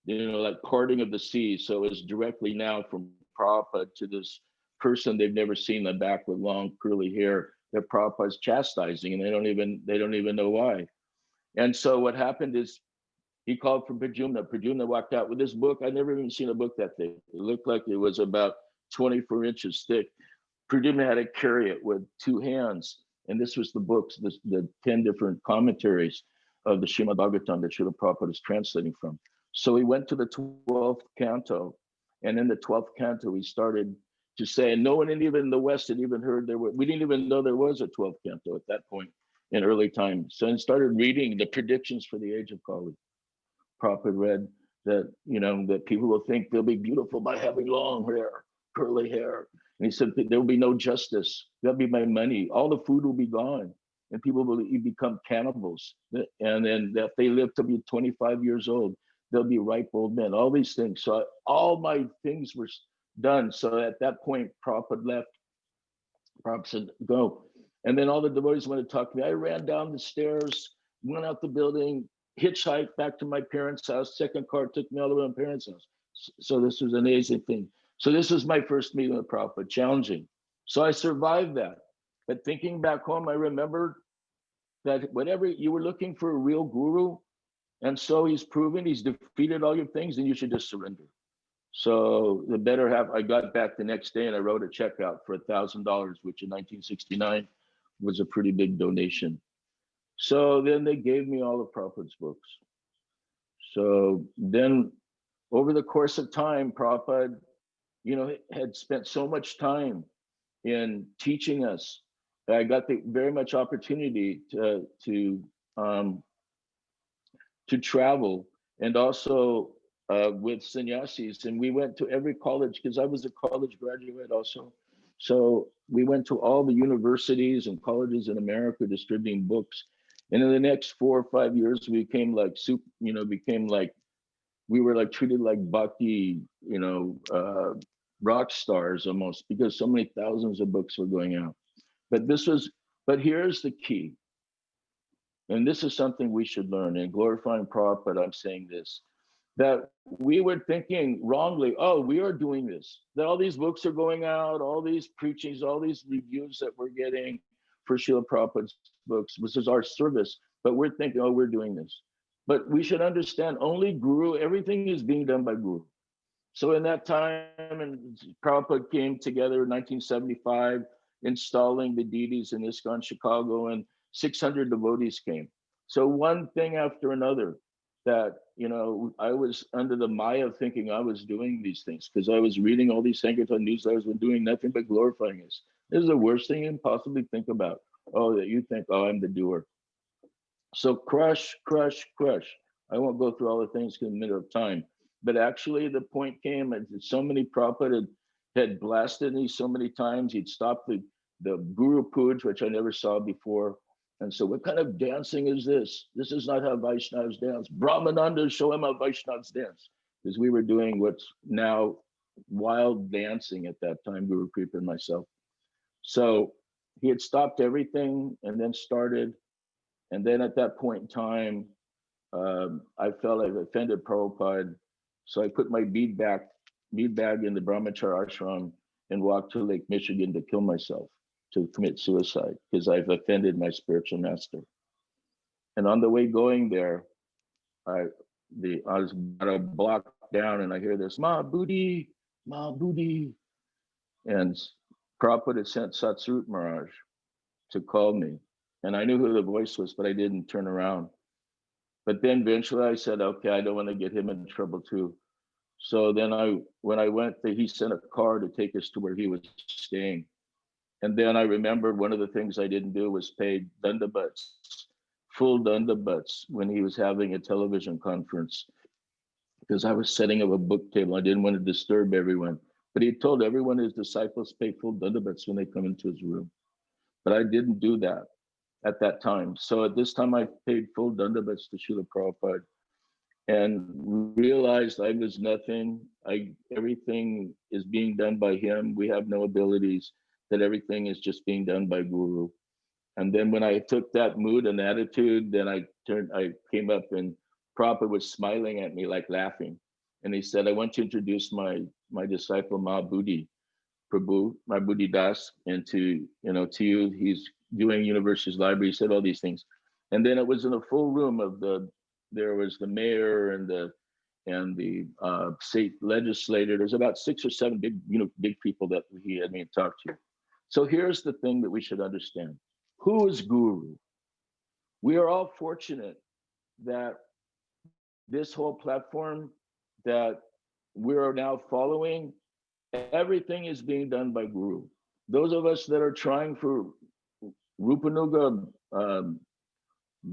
like parting of the sea. So it was directly now from Prabhupada to this person they've never seen in the back with long curly hair that Prabhupada's chastising, and they don't even know why. And so what happened is he called for Pradyumna. Pradyumna walked out with this book. I'd never even seen a book that thick. It looked like it was about 24 inches thick. Pradyumna had to carry it with 2 hands. And this was the books, the 10 different commentaries of the Srimad Bhagavatam that Srila Prabhupada is translating from. So he went to the 12th canto. And in the 12th canto, he started to say, and no one even in the West had even heard we didn't even know there was a 12th canto at that point in early time. So he started reading the predictions for the age of Kali. Prabhupada read that, that people will think they'll be beautiful by having long hair, curly hair. And he said, there will be no justice. There'll be my money. All the food will be gone. And people will become cannibals. And then if they live to be 25 years old, they'll be ripe old men. All these things. So all my things were done. So at that point, Prabhupada left. Prabhupada said, go. And then all the devotees wanted to talk to me. I ran down the stairs, went out the building, hitchhiked back to my parents' house. Second car took me all the way to my parents' house. So this was an amazing thing. So this was my first meeting with Prabhupada, challenging. So I survived that. But thinking back home, I remembered that whatever you were looking for a real guru, and so he's proven he's defeated all your things, then you should just surrender. So the better half, I got back the next day and I wrote a check out for $1,000, which in 1969 was a pretty big donation. So then they gave me all of Prabhupada's books. So then over the course of time, Prabhupada, had spent so much time in teaching us. I got the very much opportunity to travel and also with sannyasis, and we went to every college because I was a college graduate also. So we went to all the universities and colleges in America distributing books. And in the next 4 or 5 years, we became like we were like treated like bhakti, rock stars almost, because so many thousands of books were going out. But here's the key. And this is something we should learn. In glorifying Prabhupada, I'm saying this, that we were thinking wrongly, oh, we are doing this, that all these books are going out, all these preachings, all these reviews that we're getting for Srila Prabhupada's books, this is our service, but we're thinking, oh, we're doing this. But we should understand only Guru, everything is being done by Guru. So in that time, and Prabhupada came together in 1975, installing the Didis in ISKCON Chicago, and 600 devotees came. So one thing after another, that, I was under the Maya thinking I was doing these things because I was reading all these Sankirtan newsletters and doing nothing but glorifying us. This is the worst thing you can possibly think about. Oh, that you think, oh, I'm the doer. So crush. I won't go through all the things in the middle of time. But actually the point came, and so many Prabhupada had blasted me so many times. He'd stopped the Guru Puj, which I never saw before. And so what kind of dancing is this? This is not how Vaishnavas dance. Brahmananda, show him how Vaishnavas dance. Because we were doing what's now wild dancing at that time, Guru Kripa and myself. So he had stopped everything and then started. And then at that point in time, I felt I've offended Prabhupada. So I put my bead bag in the Brahmachari ashram and walked to Lake Michigan to kill myself, to commit suicide, because I've offended my spiritual master. And on the way going there, I was about a block down, and I hear this, Mahabuddhi. And Prabhupada had sent Satsut Maharaj to call me. And I knew who the voice was, but I didn't turn around. But then eventually I said, okay, I don't want to get him in trouble too. So then when I went there, he sent a car to take us to where he was staying. And then I remembered one of the things I didn't do was pay dandabats, full dandabats, when he was having a television conference, because I was setting up a book table. I didn't want to disturb everyone. But he told everyone his disciples pay full dandabats when they come into his room. But I didn't do that at that time. So at this time, I paid full dandabats to Srila Prabhupada and realized I was nothing. Everything is being done by him. We have no abilities, that everything is just being done by Guru. And then when I took that mood and attitude, then I came up, and Prabhupada was smiling at me, like laughing. And he said, I want to introduce my disciple Mahabuddhi, Prabhu, Mahabuddhi Das, and to you, he's doing University's Library. He said all these things. And then it was in a full room of there was the mayor and the state legislator. There's about 6 or 7 big people that he had me talk to. So here's the thing that we should understand. Who is Guru? We are all fortunate that this whole platform that we are now following, everything is being done by Guru. Those of us that are trying for Rupanuga,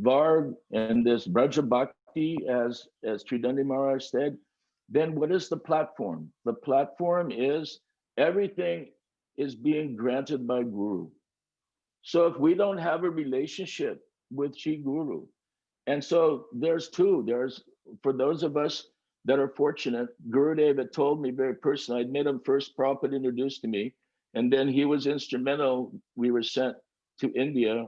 Varg, and this Braja Bhakti, as Tridandi Maharaj said, then what is the platform? The platform is everything is being granted by Guru. So if we don't have a relationship with Shri Guru, and so there's for those of us that are fortunate, Gurudeva had told me very personally, I'd met him first, Prabhupada introduced to me, and then he was instrumental. We were sent to India,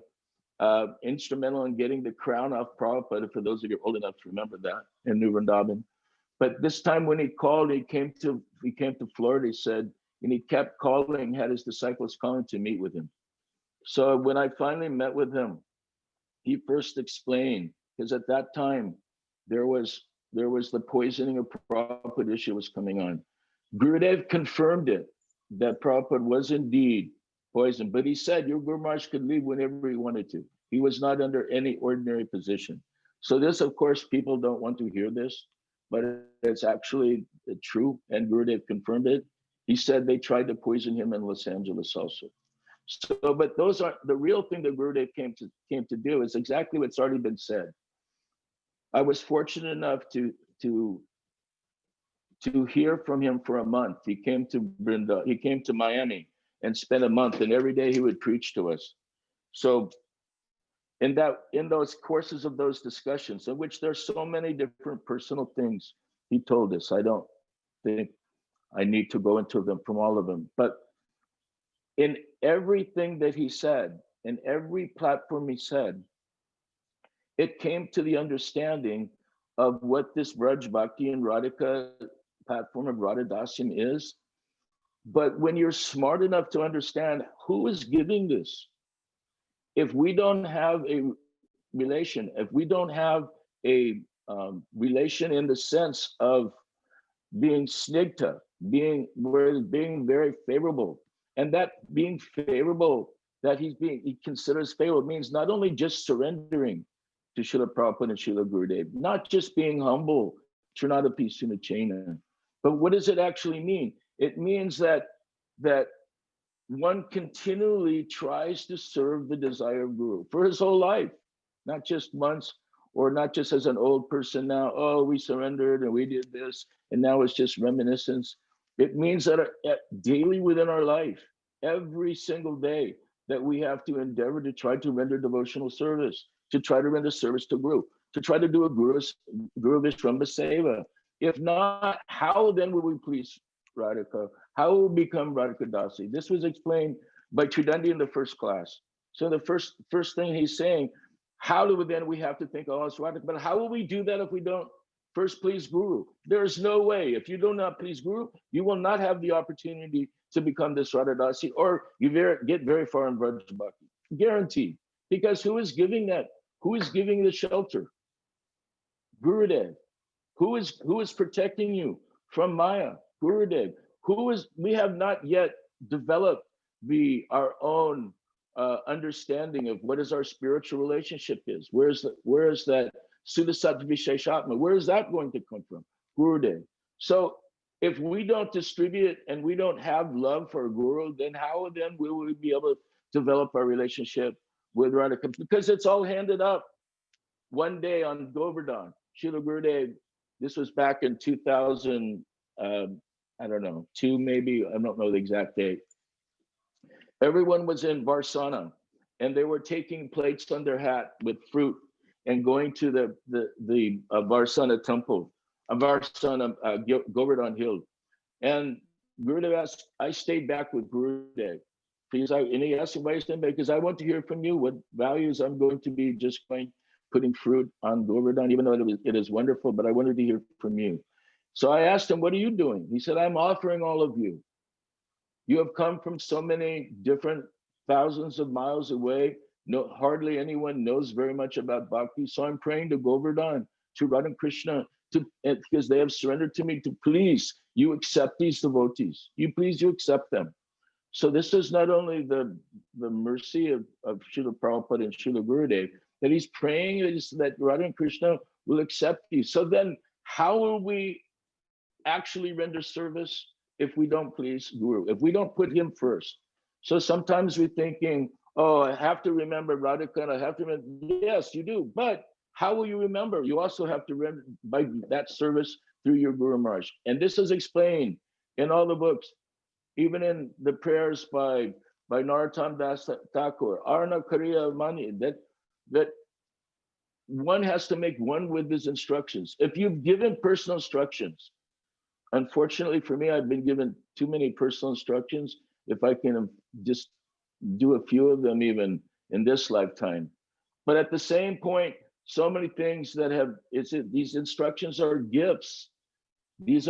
instrumental in getting the crown off Prabhupada, for those of you old enough to remember that, in New Vrindavan. But this time when he called, he came to Florida, he said, and he kept calling, had his disciples calling to meet with him. So when I finally met with him, he first explained, because at that time, there was the poisoning of Prabhupada issue was coming on. Gurudev confirmed it, that Prabhupada was indeed poisoned, but he said your Guru Maharaj could leave whenever he wanted to. He was not under any ordinary position. So this, of course, people don't want to hear this, but it's actually true, and Gurudev confirmed it. He said they tried to poison him in Los Angeles also. So, but those are the real thing that Gurudev came to do is exactly what's already been said. I was fortunate enough to to hear from him for a month. He came to Miami and spent a month, and every day he would preach to us. So in those courses of those discussions, in which there's so many different personal things he told us, I don't think I need to go into them from all of them, but in everything that he said, in every platform he said, it came to the understanding of what this Braj Bhakti and Radhika platform of Radha Dasyam is. But when you're smart enough to understand who is giving this, if we don't have a relation, if we don't have a relation in the sense of being snigta, being very favorable, and that being favorable, that he considers favorable, means not only just surrendering to Srila Prabhupada and Srila Gurudev, not just being humble, Trinadapi Sunachena, but what does it actually mean? It means that one continually tries to serve the desire of Guru for his whole life, not just once, or not just as an old person now, oh, we surrendered and we did this, and now it's just reminiscence. It means that daily within our life, every single day, that we have to endeavor to try to render devotional service, to try to render service to Guru, to try to do a Guru Vishramba Seva. If not, how then will we please Radhika? How will we become Radhika Dasi? This was explained by Tridandi in the first class. So the first thing he's saying, how do we then we have to think, oh, it's Radhika, but how will we do that if we don't first please Guru? There is no way. If you do not please Guru, you will not have the opportunity to become this Radha Dasi, or you get very far in Braj Bhakti. Guaranteed. Because who is giving that? Who is giving the shelter? Gurudev. Who is protecting you from Maya? Gurudev. We have not yet developed our own understanding of what is our spiritual relationship is. Where is that Sudasattva Visheshatma? Where is that going to come from? Gurudev. So if we don't distribute and we don't have love for Guru, then how then will we be able to develop our relationship with Radhika? Because it's all handed up. One day on Govardhan, Srila Gurudev, this was back in 2000, I don't know, 2 maybe, I don't know the exact date. Everyone was in Varsana, and they were taking plates on their hat with fruit and going to the Varsana temple, Varsana Govardhan Hill. And Gurudev asked, I stayed back with Gurudev. And he asked him, why stand back? Because I want to hear from you what values I'm going to be just putting fruit on Govardhan, even though it is wonderful, but I wanted to hear from you. So I asked him, what are you doing? He said, I'm offering all of you. You have come from so many different thousands of miles away. No, hardly anyone knows very much about Bhakti. So I'm praying to Govardhan, to Radha Krishna, because they have surrendered to me, to please, you accept these devotees. You accept them. So this is not only the mercy of Srila Prabhupada and Srila Gurudev, that he's praying that Radha and Krishna will accept you. So then how will we actually render service if we don't please Guru, if we don't put him first? So sometimes we're thinking, oh, I have to remember Radhika, and I have to remember. Yes, you do, but how will you remember? You also have to render by that service through your Guru Maharaj. And this is explained in all the books, even in the prayers by Narottam Das Thakur, Arna Kariya Mani, that one has to make one with his instructions. If you've given personal instructions, unfortunately for me, I've been given too many personal instructions. If I can just do a few of them even in this lifetime. But at the same point, so many things that these instructions are gifts. These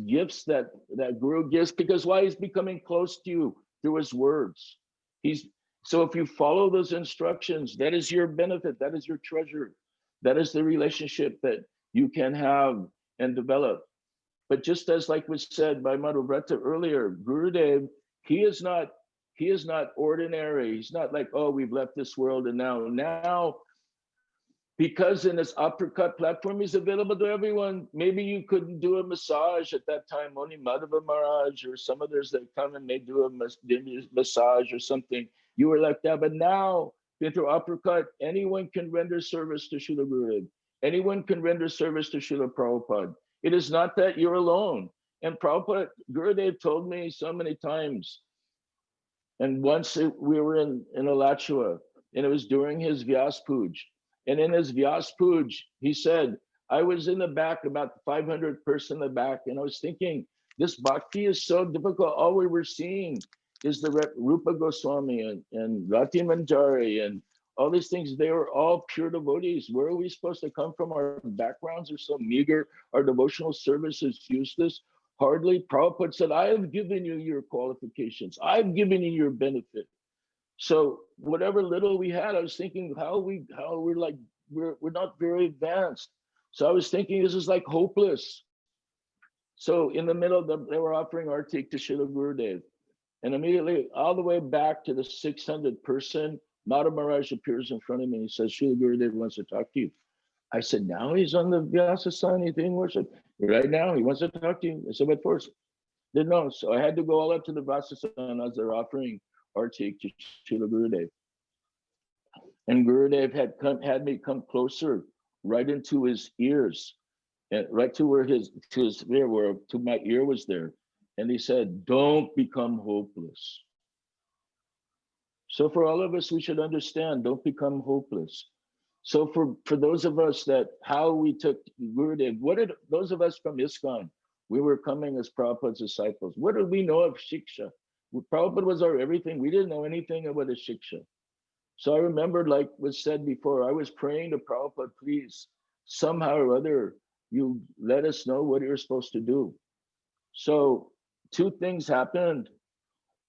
gifts that Guru gives, because why? He's becoming close to you through his words. So if you follow those instructions, that is your benefit, that is your treasure, that is the relationship that you can have and develop. But just as like was said by Madhuvrata earlier, Gurudev, he is not ordinary. He's not like, oh, we've left this world and now, because in this uppercut platform, he's available to everyone. Maybe you couldn't do a massage at that time, only Madhava Maharaj or some others that come and they do a massage or something. You were like that, but now through uppercut, anyone can render service to Srila Gurudev. Anyone can render service to Srila Prabhupada. It is not that you're alone. And Prabhupada, Gurudev told me so many times. And once we were in Alachua, and it was during his Vyas Puj. And in his Vyas Puj, he said, I was in the back, about 500 person in the back, and I was thinking, this bhakti is so difficult. All we were seeing is the Rupa Goswami and Rati Manjari and all these things. They were all pure devotees. Where are we supposed to come from? Our backgrounds are so meager. Our devotional service is useless. Hardly. Prabhupada said, I have given you your qualifications. I've given you your benefit. So whatever little we had, I was thinking we're not very advanced. So I was thinking this is like hopeless. So in the middle, they were offering artik to Srila Gurudev. And immediately all the way back to the 600 person, Maharaja appears in front of me and he says, Srila Gurudev wants to talk to you. I said, now he's on the Vyasasani thing worship. Right now, he wants to talk to you. I said, what for? Didn't know. So I had to go all up to the Vyasasana as they're offering artik to Srila Gurudev. And Gurudev had me come closer, right into his ears, and right to where to my ear was there. And he said, don't become hopeless. So for all of us, we should understand, don't become hopeless. So for those of us that, how we took Gurudev, what did those of us from ISKCON, we were coming as Prabhupada's disciples. What did we know of Shiksha? Prabhupada was our everything. We didn't know anything about a Shiksha. So I remember, like was said before, I was praying to Prabhupada, please, somehow or other, you let us know what you're supposed to do. So two things happened.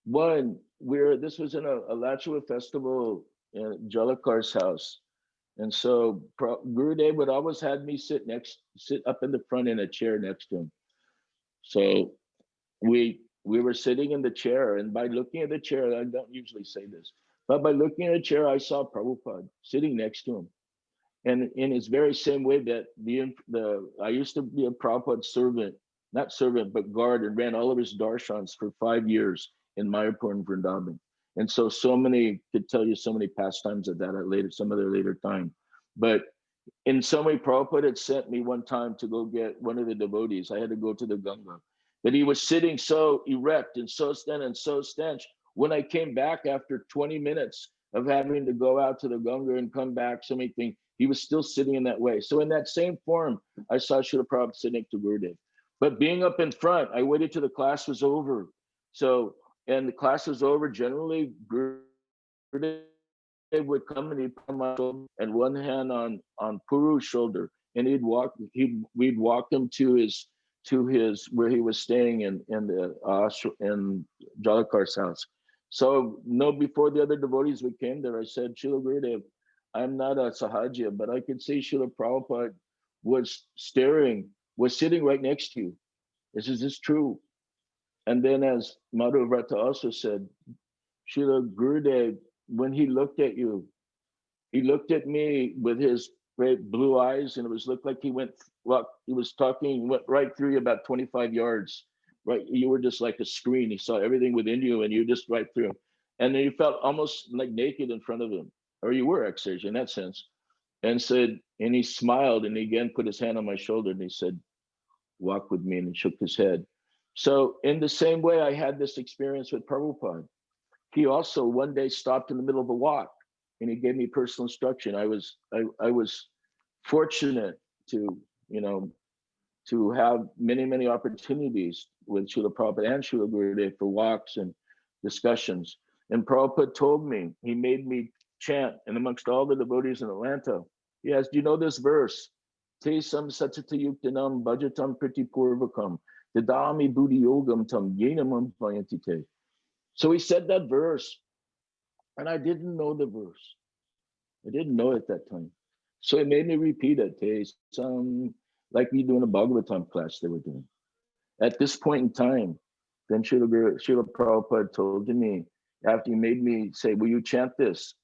One, this was in a Alachua festival in Jalakar's house. And so Gurudev would always have me sit up in the front in a chair next to him. So we were sitting in the chair, and by looking at the chair, I don't usually say this, but by looking at the chair, I saw Prabhupada sitting next to him. And in his very same way that I used to be a Prabhupada servant, not servant, but guard, and ran all of his darshans for 5 years in Mayapur and Vrindavan. And so many, could tell you so many pastimes of that at some other later time. But in some way, Prabhupada had sent me one time to go get one of the devotees. I had to go to the Ganga. But he was sitting so erect and so stand and so stench. When I came back after 20 minutes of having to go out to the Ganga and come back, so many things, he was still sitting in that way. So in that same form, I saw Srila Prabhupada sitting to Gurudev. But being up in front, I waited till the class was over. So, and the class was over, generally, Gurudev would come and he'd put my shoulder and one hand on Puru's shoulder, and we'd walk him to his where he was staying in Jalakar's house. So before the other devotees we came there, I said, Srila Gurudev, I'm not a Sahaja, but I could see Srila Prabhupada was sitting right next to you. Is this true? And then as Madhuvrata also said, Srila Gurudev, when he looked at you, he looked at me with his great blue eyes, and it looked like he went right through you about 25 yards. Right, you were just like a screen. He saw everything within you, and you just right through him. And then you felt almost like naked in front of him, or you were ex-Sage in that sense. And he smiled, and he again put his hand on my shoulder, and he said, walk with me, and he shook his head. So in the same way, I had this experience with Prabhupada. He also one day stopped in the middle of a walk, and he gave me personal instruction. I was fortunate to have many opportunities with Srila Prabhupada and Srila Gurudev for walks and discussions. And Prabhupada told me, he made me chant, and amongst all the devotees in Atlanta, he asked, do you know this verse? Te sam satsata yuktanam bhajatam priti purvakam dadami buddhi yogam tam yenamam vayantite. So he said that verse, and I didn't know the verse. I didn't know it at that time. So he made me repeat it. Te sam, like we do in a Bhagavatam class they were doing. At this point in time, then Srila Prabhupada told me, after he made me say, will you chant this?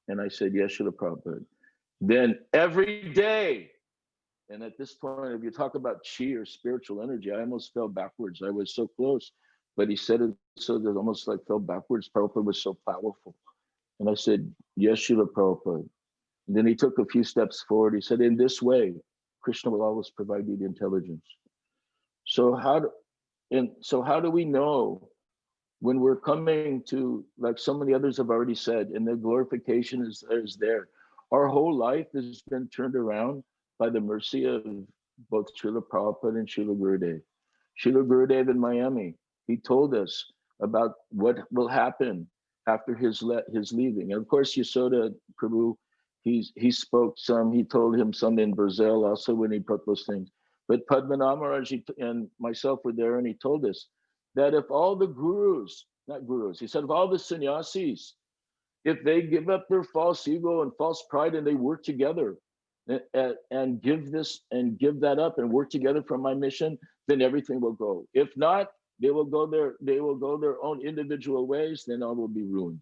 And I said, yes, Srila Prabhupada. Then every day, and at this point, if you talk about chi or spiritual energy, I almost fell backwards. I was so close, but he said it so that almost like fell backwards. Prabhupada was so powerful. And I said, yes, Srila Prabhupada. And then he took a few steps forward. He said, in this way, Krishna will always provide you the intelligence. So how do we know when we're coming to, like so many others have already said, and the glorification is there. Our whole life has been turned around by the mercy of both Srila Prabhupada and Srila Gurudev. Srila Gurudev in Miami, he told us about what will happen after his leaving. And of course, Yasoda Prabhu, he spoke some, he told him some in Brazil also when he put those things. But Padmanabha Maharaj and myself were there, and he told us that if all the he said, if all the sannyasis, if they give up their false ego and false pride and they work together and give that up and work together for my mission, then everything will go. If not, they will go their own individual ways, then all will be ruined.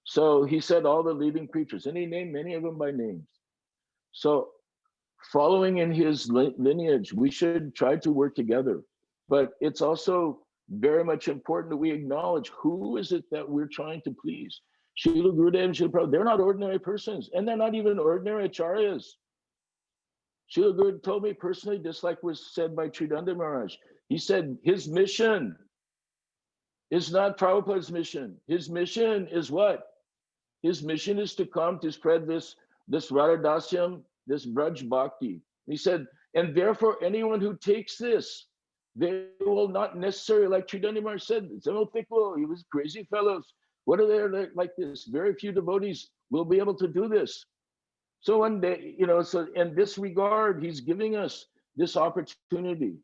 So he said all the leading preachers, and he named many of them by names. So following in his lineage, we should try to work together. But it's also very much important that we acknowledge who is it that we're trying to please. Srila Gurudev and Srila Prabhupada, they're not ordinary persons, and they're not even ordinary acharyas. Srila Gurudev told me personally, just like was said by Tridandi Maharaj, he said his mission is not Prabhupada's mission. His mission is what? His mission is to come to spread this Radhadasyam, this Braj Bhakti. He said, and therefore anyone who takes this, they will not necessarily, like Tridandi Maharaj said, he was crazy fellows. What are they like this? Very few devotees will be able to do this. So one day, so in this regard, he's giving us this opportunity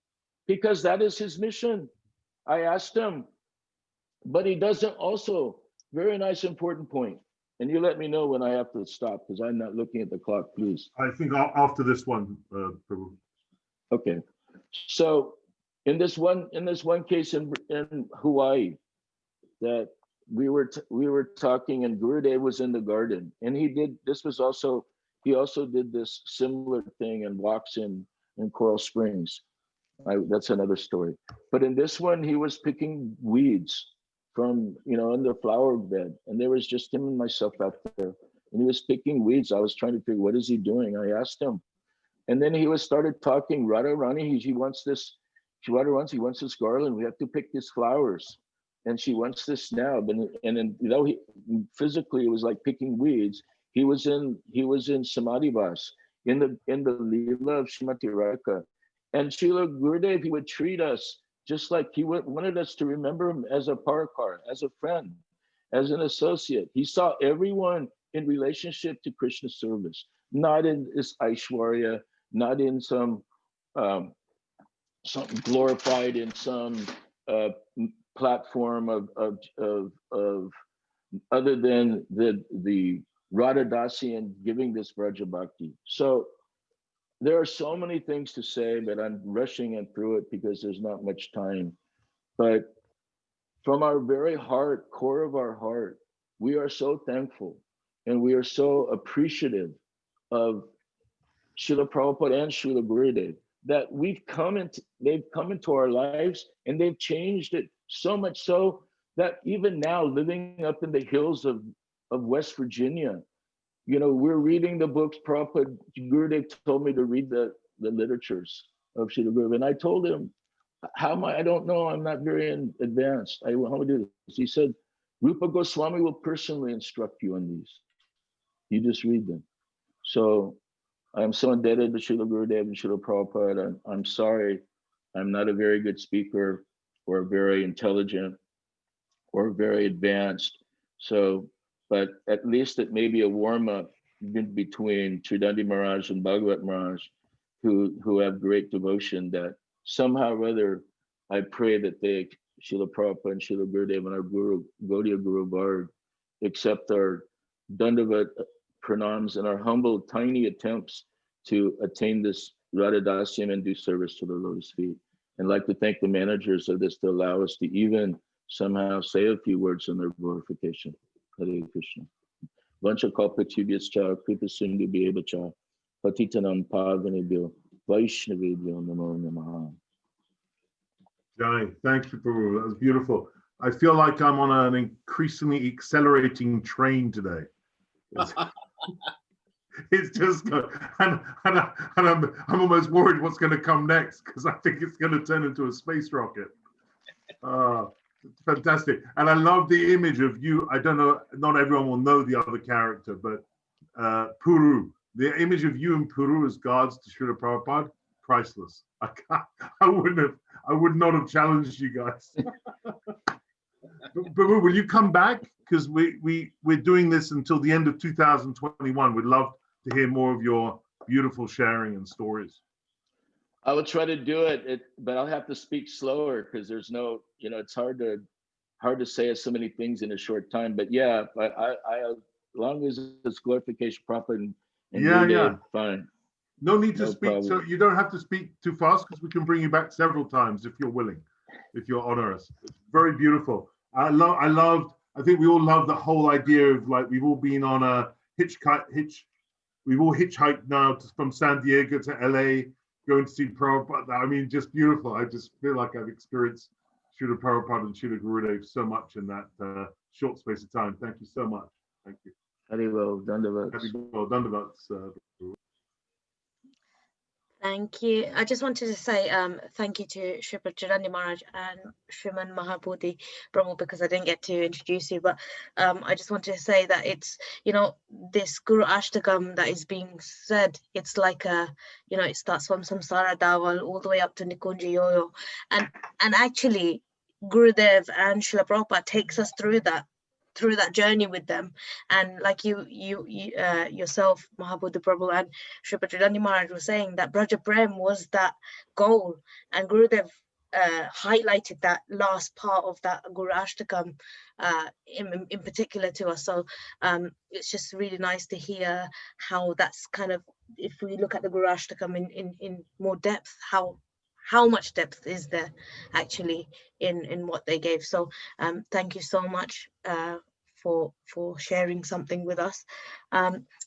because that is his mission. I asked him, but he doesn't also, very nice, important point. And you let me know when I have to stop because I'm not looking at the clock, please. I think after this one, Prabhu. Okay. So in this one case in Hawaii, that we were talking, and Gurudev was in the garden, and he also did this similar thing and walks in Coral Springs. That's another story. But in this one, he was picking weeds from, in the flower bed, and there was just him and myself out there, and he was picking weeds. I was trying to figure, what is he doing? I asked him, and then he started talking, Radharani, he wants this garland. We have to pick these flowers, and she wants this now. And then, he physically, it was like picking weeds. He was in Samadhivas, in the Leela of Srimati Radhika. And Srila Gurudev, he would treat us just like he wanted us to remember him as a parakar, as a friend, as an associate. He saw everyone in relationship to Krishna service, not in this Aishwarya, not in some glorified in some platform of other than the Radhadasi and giving this Vraja Bhakti. So there are so many things to say, but I'm rushing it through it because there's not much time. But from our very heart, core of our heart, we are so thankful and we are so appreciative of Srila Prabhupada and Srila Gurudev that they've come into our lives and they've changed it so much so that even now, living up in the hills of West Virginia, we're reading the books. Prabhupada, Gurudev told me to read the literatures of Srila Gurudev, and I told him, how am I don't know, I'm not very advanced. How do we do this? He said, Rupa Goswami will personally instruct you on these. You just read them. So I'm so indebted to Srila Gurudev and Srila Prabhupada. I'm sorry, I'm not a very good speaker or very intelligent or very advanced. So, but at least it may be a warm-up between Tridandi Maharaj and Bhagavata Maharaj, who have great devotion, that somehow or other, I pray that they, Srila Prabhupada and Srila Gurudev and our Guru, Gaudiya Guru Bard, accept our Dandavat pranams and our humble, tiny attempts to attain this Radhadasyam and do service to the lotus feet. And I'd like to thank the managers of this to allow us to even somehow say a few words in their glorification. Hare Krishna. Vancha kalpatubhyascha kripa sindhu bheva patitanam pavanebhyo vaishnavebhyo namo namaha. Jai, thank you, Prabhu. That was beautiful. I feel like I'm on an increasingly accelerating train today. It's just and I'm almost worried what's going to come next, because I think it's going to turn into a space rocket. Fantastic. And I love the image of you. I don't know, not everyone will know the other character, but Puru, the image of you and Puru as guards to Srila Prabhupada, priceless. I would not have challenged you guys. But will you come back? Because we're doing this until the end of 2021. We'd love to hear more of your beautiful sharing and stories. I will try to do it, but I'll have to speak slower, because there's no, it's hard to say so many things in a short time. But yeah, I as long as it's glorification proper and Yeah. fine. No need to No speak. problem. So you don't have to speak too fast, because we can bring you back several times if you're willing, if you're onerous. It's very beautiful. I think we all love the whole idea of, like, we've all been on a we've all hitchhiked now from San Diego to LA, going to see Prabhupada. I mean, just beautiful. I just feel like I've experienced Srila Prabhupada and Srila Gurudev so much in that short space of time. Thank you so much. Thank you. Haribol, Dandavats. Haribol, Dandavats. Thank you. I just wanted to say thank you to Sripad Tridandi Maharaj and Sriman Mahabuddhi Prabhu, because I didn't get to introduce you, but I just wanted to say that it's, this Guru Ashtakam that is being said, it's like it starts from Samsara Dawal all the way up to Nikunja Yoyo, and actually Gurudev and Srila Prabhupada takes us through that journey with them. And like you yourself, Mahabuddhi Prabhu and Sripad Tridandi Maharaj were saying, that Braja Prem was that goal, and Gurudev highlighted that last part of that Guru Ashtakam in particular to us. So it's just really nice to hear how that's kind of, if we look at the Guru Ashtakam in more depth, how much depth is there actually in what they gave. So thank you so much for sharing something with us.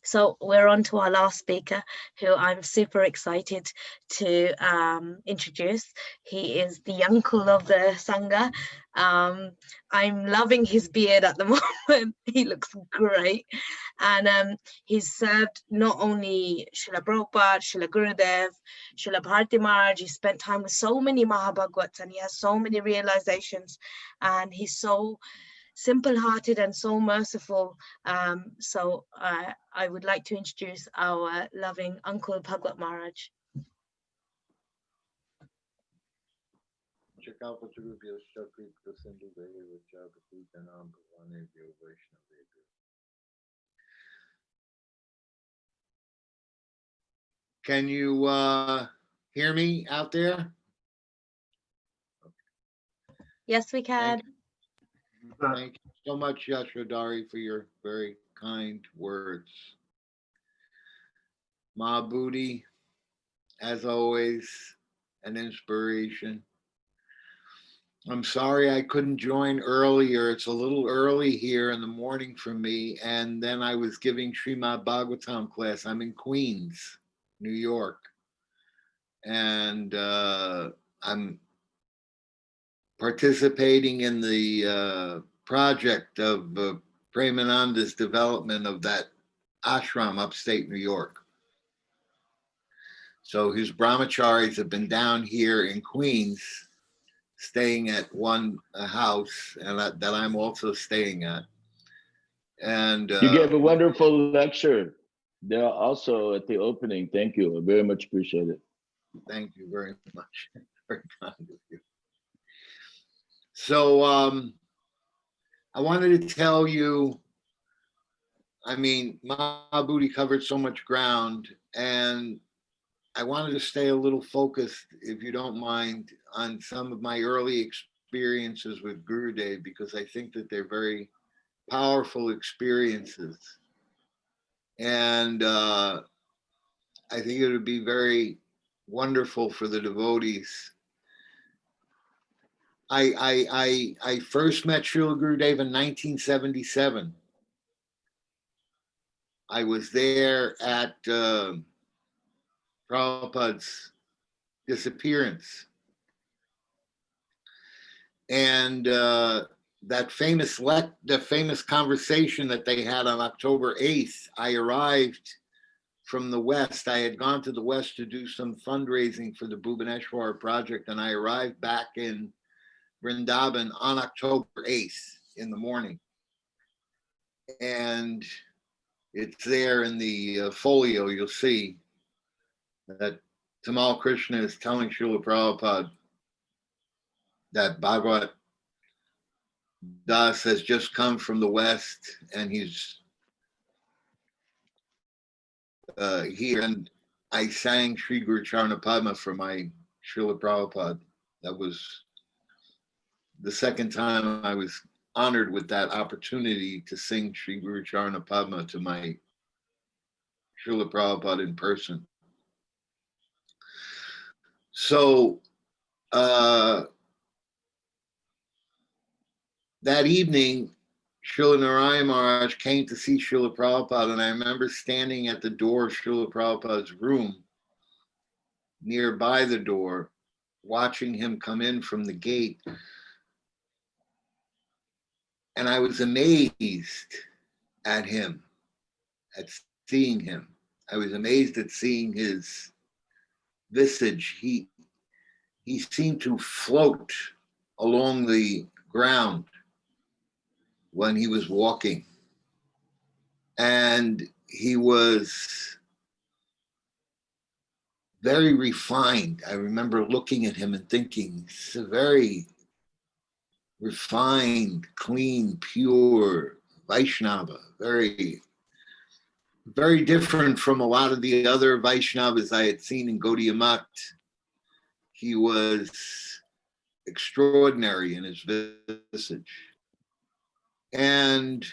So we're on to our last speaker, who I'm super excited to introduce. He is the uncle of the Sangha. I'm loving his beard at the moment. He looks great. And he's served not only Srila Prabhupada, Srila Gurudev, Srila Bharati Maharaj. He spent time with so many Mahabhagavats, and he has so many realizations, and he's so simple-hearted and so merciful. So I would like to introduce our loving Uncle Bhagwat Maharaj. Can you hear me out there? Yes, we can. Thank you so much, Yashwadari, for your very kind words. Mahabuddhi, as always, an inspiration. I'm sorry I couldn't join earlier. It's a little early here in the morning for me. And then I was giving Srimad Bhagavatam class. I'm in Queens, New York. And I'm participating in the project of Premananda's development of that ashram upstate New York. So his brahmacharis have been down here in Queens, staying at one house, and that I'm also staying at. And you gave a wonderful lecture there also at the opening. Thank you. I very much appreciate it. Thank you very much. Very kind of you. So I wanted to tell you, I mean, Mahabuddhi covered so much ground, and I wanted to stay a little focused, if you don't mind, on some of my early experiences with Gurudev, because I think that they're very powerful experiences. And I think it would be very wonderful for the devotees. I first met Srila Gurudev in 1977. I was there at Prabhupada's disappearance. And that famous conversation that they had on October 8th, I arrived from the West. I had gone to the West to do some fundraising for the Bhubaneswar project, and I arrived back in Vrindavan on October 8th in the morning. And it's there in the folio, you'll see that Tamal Krishna is telling Srila Prabhupada that Bhagavad Das has just come from the West and he's here. And I sang Sri Guru Charana Padma for my Srila Prabhupada. That was the second time I was honored with that opportunity to sing Sri Guru Charana Padma to my Srila Prabhupada in person. So that evening, Srila Narayan Maharaj came to see Srila Prabhupada, and I remember standing at the door of Srila Prabhupada's room, nearby the door, watching him come in from the gate. And I was amazed at him, at seeing him. I was amazed at seeing his visage. He seemed to float along the ground when he was walking. And he was very refined. I remember looking at him and thinking, he's a very refined, clean, pure Vaishnava, very, very different from a lot of the other Vaishnavas I had seen in Gaudiya Math. He was extraordinary in his visage. And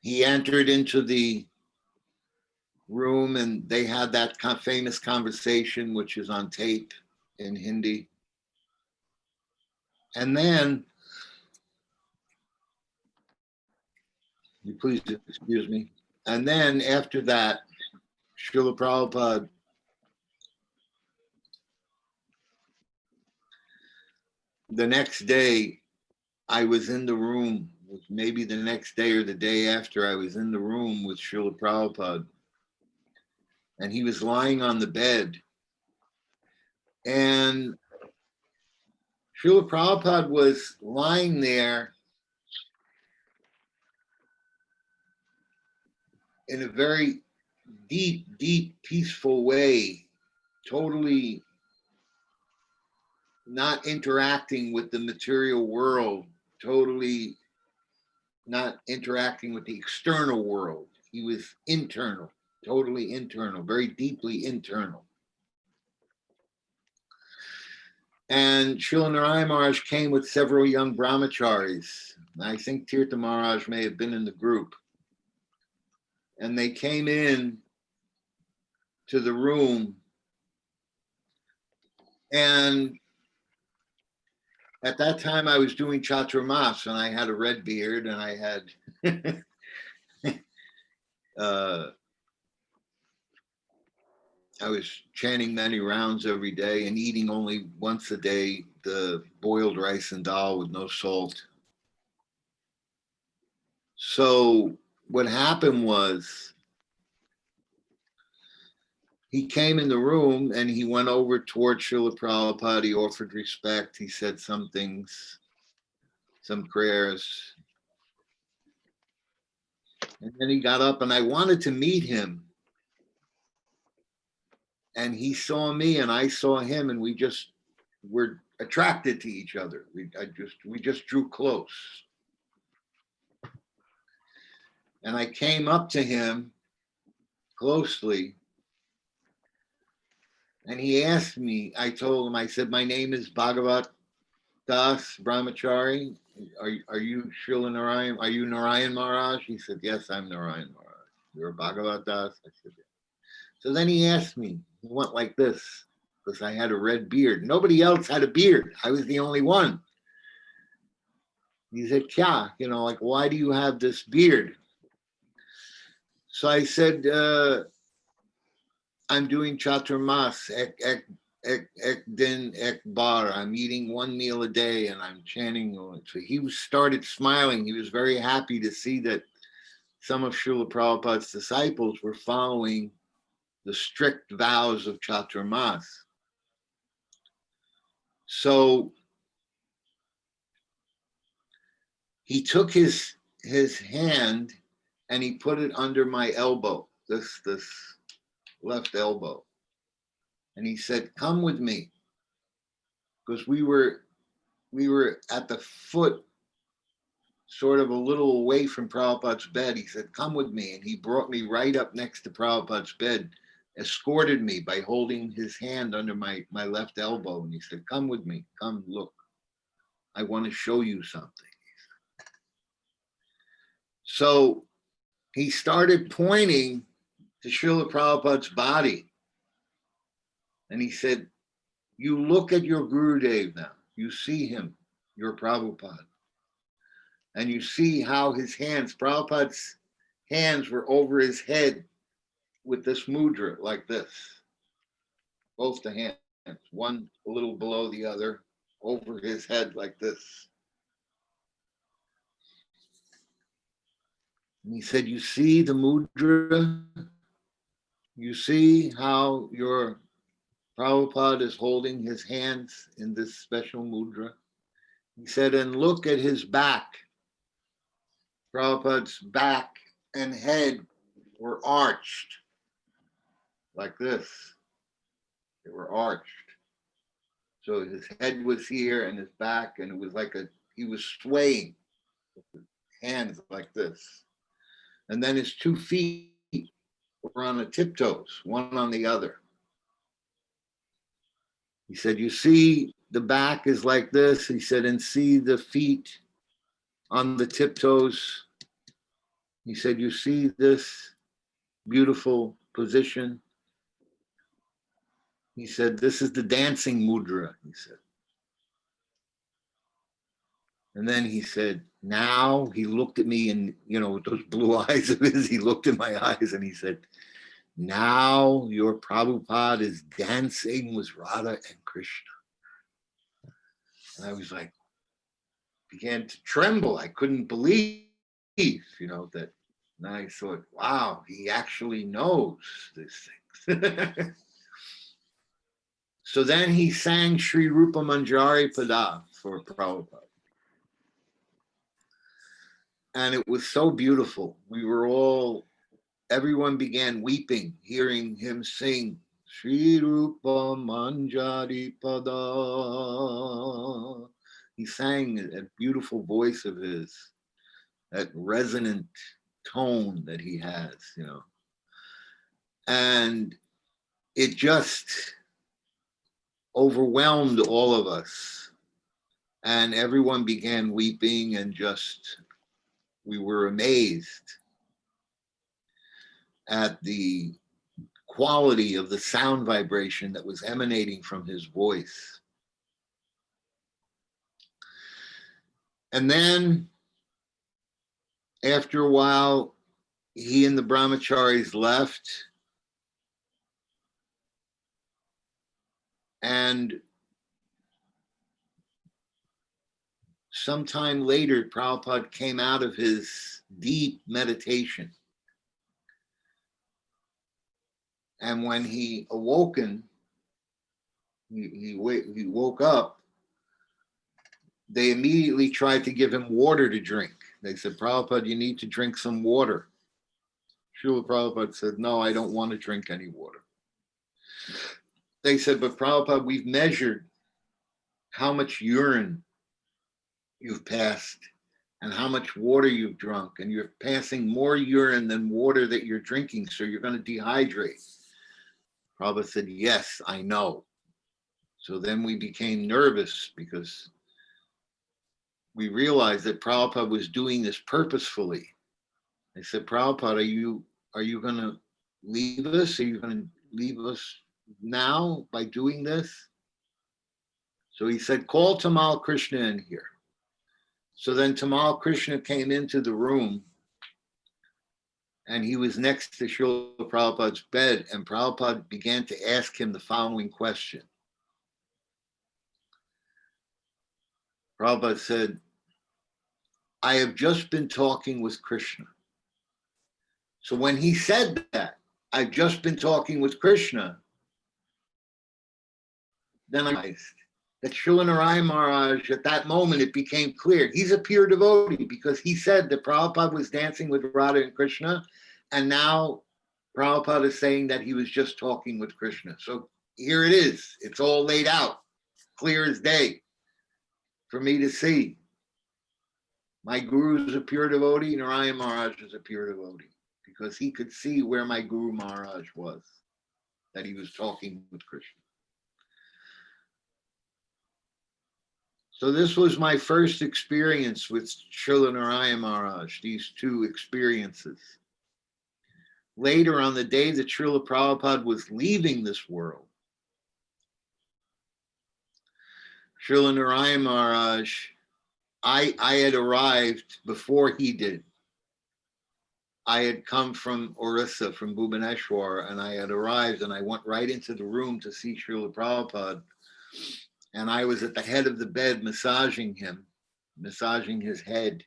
he entered into the room and they had that famous conversation, which is on tape in Hindi. And then, you please excuse me. And then after that, Srila Prabhupada the next day, I was in the room, maybe the next day or the day after, I was in the room with Srila Prabhupada. And he was lying on the bed. And Srila Prabhupada was lying there in a very deep, deep, peaceful way, totally not interacting with the material world, totally not interacting with the external world. He was internal, totally internal, very deeply internal. And Srila Narayan Maharaj came with several young brahmacharis. I think Tirtha Maharaj may have been in the group. And they came in to the room. And at that time I was doing Chaturmas and I had a red beard and I had I was chanting many rounds every day and eating only once a day the boiled rice and dal with no salt. So what happened was he came in the room and he went over toward Srila Prabhupada. He offered respect. He said some things, some prayers. And then he got up and I wanted to meet him. And he saw me and I saw him and we just were attracted to each other. We just drew close. And I came up to him closely and he asked me, I told him, I said, my name is Bhagavata Das Brahmachari. Are you Srila Narayan? Are you Narayan Maharaj? He said, yes, I'm Narayan Maharaj. You're Bhagavata Das? I said, yeah. So then he asked me, he went like this, because I had a red beard. Nobody else had a beard. I was the only one. He said, Kya, like, why do you have this beard? So I said, I'm doing Chaturmas, ek din ek bar. I'm eating one meal a day and I'm chanting. So he started smiling. He was very happy to see that some of Srila Prabhupada's disciples were following the strict vows of Chaturmas. So he took his hand and he put it under my elbow, this left elbow. And he said, come with me. Because we were at the foot, sort of a little away from Prabhupada's bed. He said, come with me. And he brought me right up next to Prabhupada's bed, escorted me by holding his hand under my left elbow. And he said, come with me, come look. I want to show you something. So he started pointing to Srila Prabhupada's body. And he said, you look at your Gurudev now. You see him, your Prabhupada. And you see how his hands, Prabhupada's hands were over his head with this mudra like this. Both the hands, one a little below the other, over his head like this. And he said, you see the mudra? You see how your Prabhupada is holding his hands in this special mudra? He said, and look at his back. Prabhupada's back and head were arched like this. They were arched. So his head was here and his back, and it was like he was swaying with his hands like this. And then his 2 feet were on the tiptoes, one on the other. He said, you see the back is like this. He said, and see the feet on the tiptoes. He said, you see this beautiful position? He said, this is the dancing mudra, he said. And then he said, now he looked at me and, with those blue eyes of his, he looked in my eyes and he said, now your Prabhupada is dancing with Radha and Krishna. And I was like, began to tremble. I couldn't believe, that. And I thought, wow, he actually knows these things. So then he sang Sri Rupa Manjari Pada for Prabhupada. And it was so beautiful. Everyone began weeping, hearing him sing Sri Rupa Manjari Pada. He sang a beautiful voice of his, that resonant tone that he has, And it just overwhelmed all of us. And everyone began weeping and we were amazed at the quality of the sound vibration that was emanating from his voice. And then after a while, he and the brahmacharis left. And sometime later, Prabhupada came out of his deep meditation. And when he awoken, he woke up, they immediately tried to give him water to drink. They said, Prabhupada, you need to drink some water. Srila Prabhupada said, no, I don't want to drink any water. They said, but Prabhupada, we've measured how much urine you've passed and how much water you've drunk, and you're passing more urine than water that you're drinking, so you're going to dehydrate. Prabhupada said, yes, I know. So then we became nervous because we realized that Prabhupada was doing this purposefully. I said, Prabhupada, are you going to leave us? Are you going to leave us now by doing this? So he said, call Tamal Krishna in here. So then Tamal Krishna came into the room and he was next to Srila Prabhupada's bed, and Prabhupada began to ask him the following question. Prabhupada said, I have just been talking with Krishna. So when he said that, I've just been talking with Krishna, then I realized that Srila Narayan Maharaj, at that moment, it became clear. He's a pure devotee because he said that Prabhupada was dancing with Radha and Krishna, and now Prabhupada is saying that he was just talking with Krishna. So here it is. It's all laid out, clear as day, for me to see. My guru is a pure devotee, Narayan Maharaj is a pure devotee, because he could see where my Guru Maharaj was, that he was talking with Krishna. So this was my first experience with Srila Narayan Maharaj, these two experiences. Later, on the day that Srila Prabhupada was leaving this world, Srila Narayan Maharaj, I had arrived before he did. I had come from Orissa, from Bhubaneswar, and I had arrived and I went right into the room to see Srila Prabhupada. And I was at the head of the bed massaging him, massaging his head.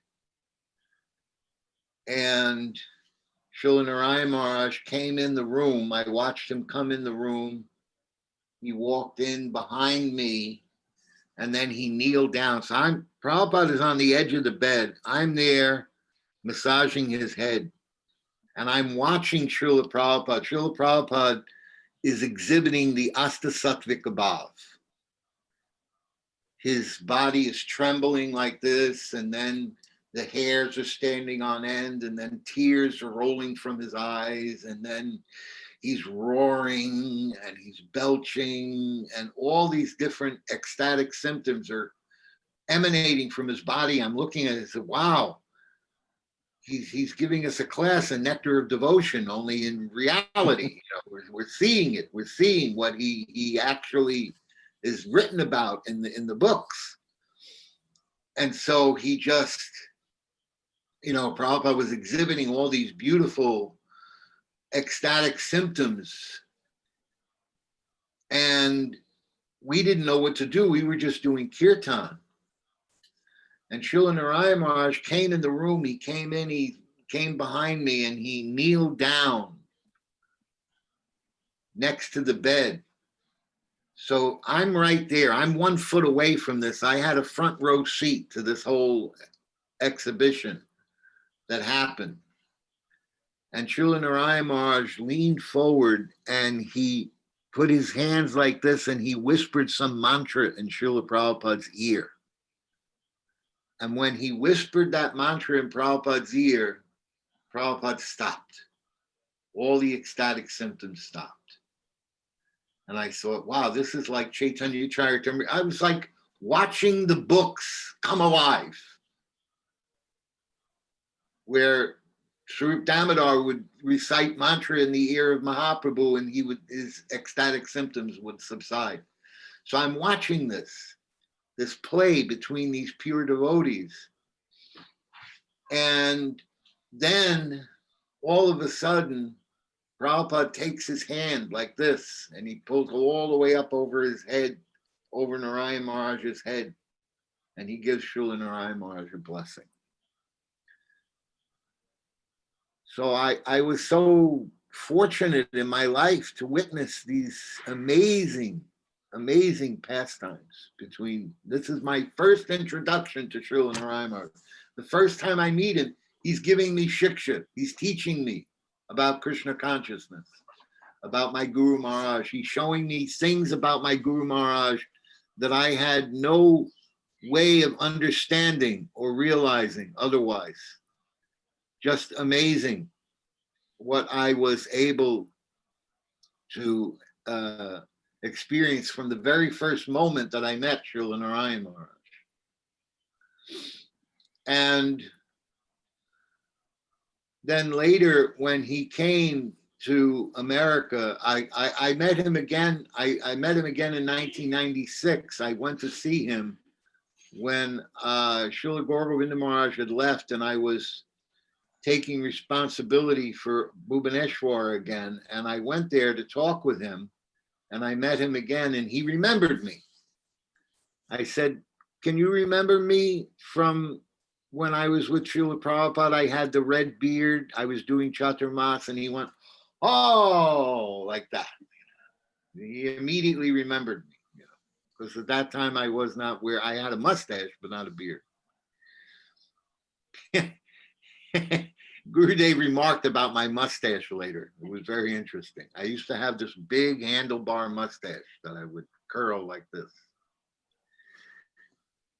And Srila Narayan Maharaj came in the room. I watched him come in the room. He walked in behind me and then he kneeled down. So Prabhupada is on the edge of the bed. I'm there massaging his head. And I'm watching Srila Prabhupada. Srila Prabhupada is exhibiting the Astasatvika Bhav. His body is trembling like this, and then the hairs are standing on end, and then tears are rolling from his eyes, and then he's roaring and he's belching, and all these different ecstatic symptoms are emanating from his body. I'm looking at it and say, wow, he's giving us a class in Nectar of Devotion, only in reality. We're seeing it. We're seeing what he actually is written about in the books. And so he just, Prabhupada was exhibiting all these beautiful ecstatic symptoms. And we didn't know what to do. We were just doing Kirtan. And Srila Narayan Maharaj came in the room. He came in, he came behind me, and he kneeled down next to the bed. So I'm right there. I'm 1 foot away from this. I had a front row seat to this whole exhibition that happened. And Srila Narayan Maharaj leaned forward and he put his hands like this and he whispered some mantra in Srila Prabhupada's ear. And when he whispered that mantra in Prabhupada's ear, Prabhupada stopped. All the ecstatic symptoms stopped. And I thought, wow, this is like Chaitanya Charitamrita. I was like watching the books come alive, where Swarup Damodar would recite mantra in the ear of Mahaprabhu and his ecstatic symptoms would subside. So I'm watching this play between these pure devotees. And then all of a sudden, Prabhupada takes his hand like this and he pulls it all the way up over his head, over Narayan Maharaj's head, and he gives Srila Narayan Maharaj a blessing. So I was so fortunate in my life to witness these amazing pastimes between, this is my first introduction to Srila Narayan Maharaj. The first time I meet him, he's giving me shiksha. He's teaching me about Krishna consciousness, about my Guru Maharaj. He's showing me things about my Guru Maharaj that I had no way of understanding or realizing otherwise. Just amazing what I was able to experience from the very first moment that I met Srila Narayan Maharaj. And then later, when he came to America, I met him again. I met him again in 1996. I went to see him when Srila Gauragovinda Maharaj had left, and I was taking responsibility for Bhubaneswar again. And I went there to talk with him, and I met him again, and he remembered me. I said, "Can you remember me from when I was with Srila Prabhupada, I had the red beard. I was doing Chaturmas, and he went, oh, like that. He immediately remembered me, because at that time I was not where I had a mustache, but not a beard. Gurudev remarked about my mustache later. It was very interesting. I used to have this big handlebar mustache that I would curl like this.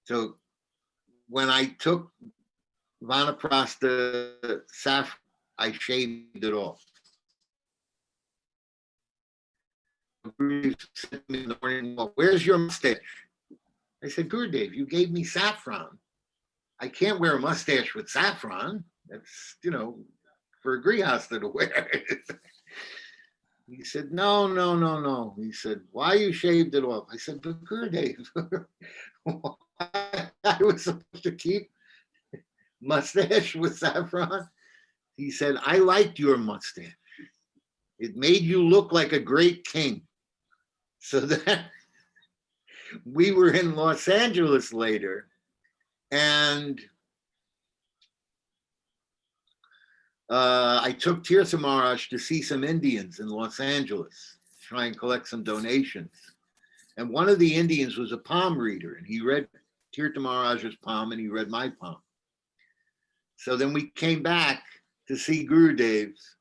So when I took Vanaprastha saffron, I shaved it off. Gurudev said to me in the morning, well, where's your mustache? I said, Gurudev, you gave me saffron. I can't wear a mustache with saffron. That's, for a grihasta to wear. He said, no. He said, why you shaved it off? I said, but Gurudev, I was supposed to keep mustache with saffron. He said, I liked your mustache. It made you look like a great king. So that we were in Los Angeles later, and I took Tirtha Maharaj to see some Indians in Los Angeles, try and collect some donations. And one of the Indians was a palm reader, and he read Tirtha Maharaj's palm and he read my palm. So then we came back to see Gurudev's.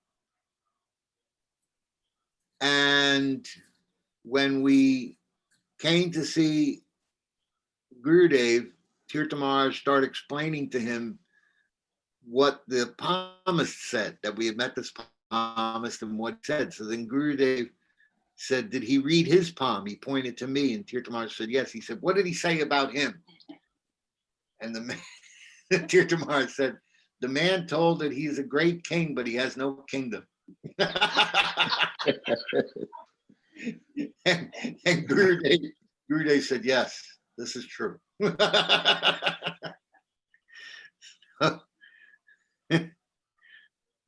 And when we came to see Gurudev, Tirtha Maharaj started explaining to him what the palmist said, that we had met this palmist and what he said. So then Gurudev said, did he read his palm? He pointed to me, and Tirtha Maharaj said, yes. He said, what did he say about him? And the man, Tirtha Maharaj said, the man told that he is a great king, but he has no kingdom. and Gurudev said, yes, this is true.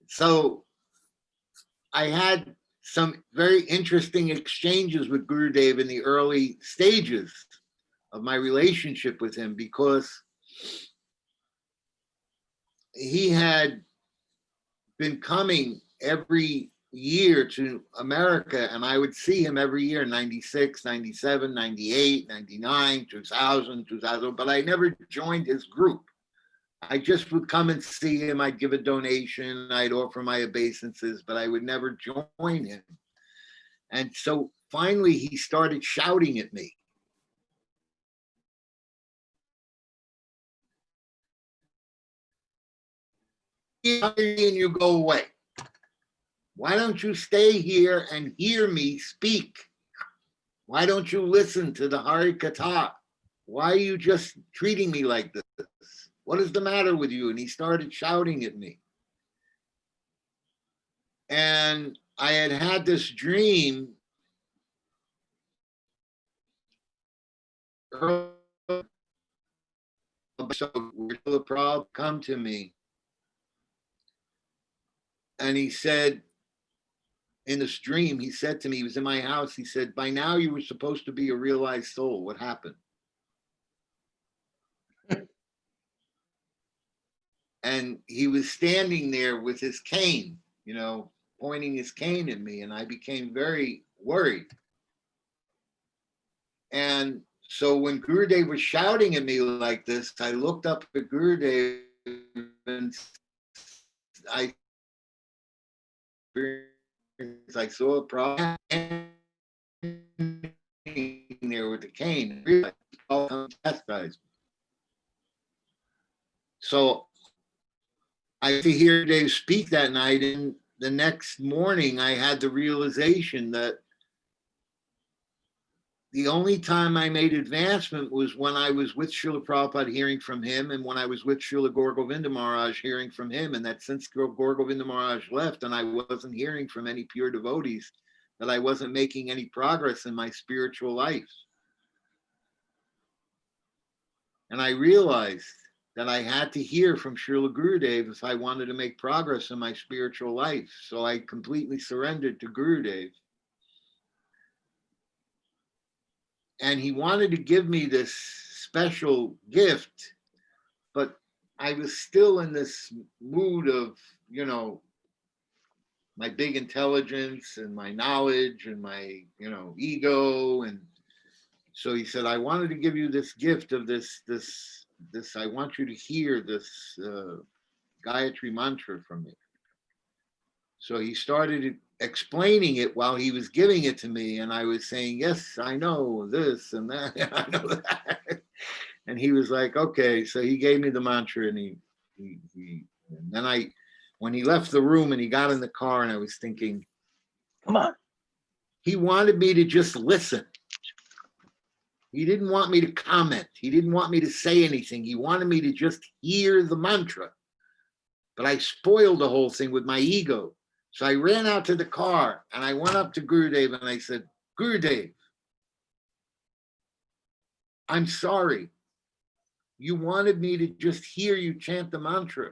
So I had some very interesting exchanges with Gurudev in the early stages of my relationship with him, because he had been coming every year to America, and I would see him every year, 96, 97, 98, 99, 2000, but I never joined his group. I just would come and see him. I'd give a donation. I'd offer my obeisances, but I would never join him. And so finally he started shouting at me. And you go away. Why don't you stay here and hear me speak? Why don't you listen to the Hari Katha? Why are you just treating me like this? What is the matter with you? And he started shouting at me. And I had this dream early, so the Prabhu come to me, and he said, in this dream, he said to me, he was in my house, he said, by now you were supposed to be a realized soul. What happened? And he was standing there with his cane, pointing his cane at me, and I became very worried. And so when Gurudev was shouting at me like this, I looked up at Gurudev and I saw a Prabhu there with the cane. And all chastised me. So I could hear Dave speak that night, and the next morning I had the realization that the only time I made advancement was when I was with Srila Prabhupada hearing from him, and when I was with Srila Gaura Govinda Maharaj hearing from him, and that since Gaura Govinda Maharaj left and I wasn't hearing from any pure devotees, that I wasn't making any progress in my spiritual life. And I realized that I had to hear from Srila Gurudev if I wanted to make progress in my spiritual life. So I completely surrendered to Gurudev. And he wanted to give me this special gift, but I was still in this mood of, you know, my big intelligence and my knowledge and my, you know, ego. And so he said, I wanted to give you this gift of this, I want you to hear this Gayatri mantra from me. So he started explaining it while he was giving it to me. And I was saying, yes, I know this and that, and I know that. And he was like, okay. So he gave me the mantra, and and then when he left the room and he got in the car, and I was thinking, come on. He wanted me to just listen. He didn't want me to comment. He didn't want me to say anything. He wanted me to just hear the mantra. But I spoiled the whole thing with my ego. So I ran out to the car and I went up to Gurudev and I said, Gurudev, I'm sorry. You wanted me to just hear you chant the mantra,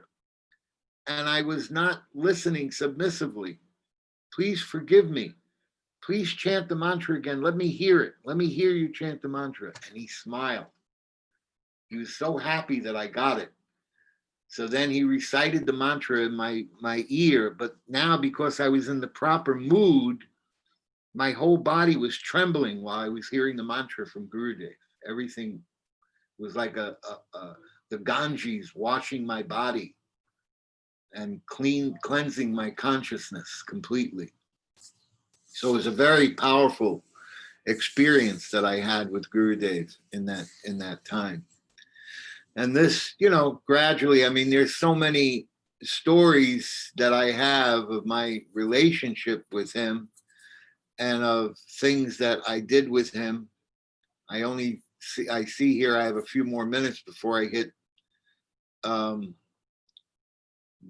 and I was not listening submissively. Please forgive me. Please chant the mantra again. Let me hear it. Let me hear you chant the mantra. And he smiled. He was so happy that I got it. So then he recited the mantra in my ear. But now, because I was in the proper mood, my whole body was trembling while I was hearing the mantra from Gurudev. Everything was like the Ganges washing my body and cleansing my consciousness completely. So it was a very powerful experience that I had with Gurudev in that time. And this, you know, gradually, I mean, there's so many stories that I have of my relationship with him and of things that I did with him. I see here I have a few more minutes before I hit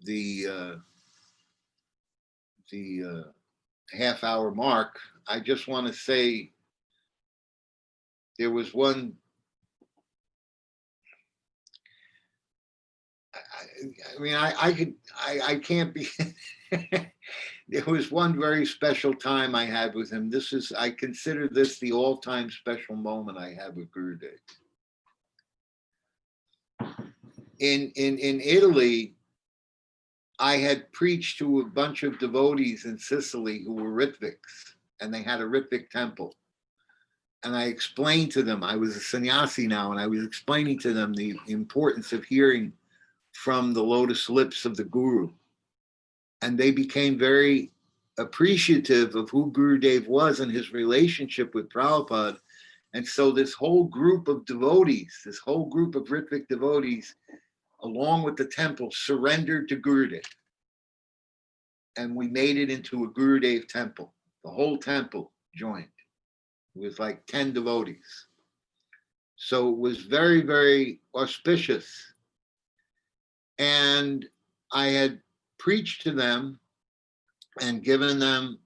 the half-hour mark. I just want to say there was one. I mean, I can't be. There was one very special time I had with him. I consider this the all-time special moment I had with Gurudev. In Italy, I had preached to a bunch of devotees in Sicily who were Ritviks, and they had a Ritvik temple. And I explained to them, I was a sannyasi now, and I was explaining to them the importance of hearing from the lotus lips of the Guru. And they became very appreciative of who Gurudev was and his relationship with Prabhupada. And so this whole group of devotees, this whole group of Ritvik devotees, along with the temple, surrendered to Gurudev. And we made it into a Gurudev temple. The whole temple joined. It was like 10 devotees. So it was very, very auspicious. And I had preached to them and given them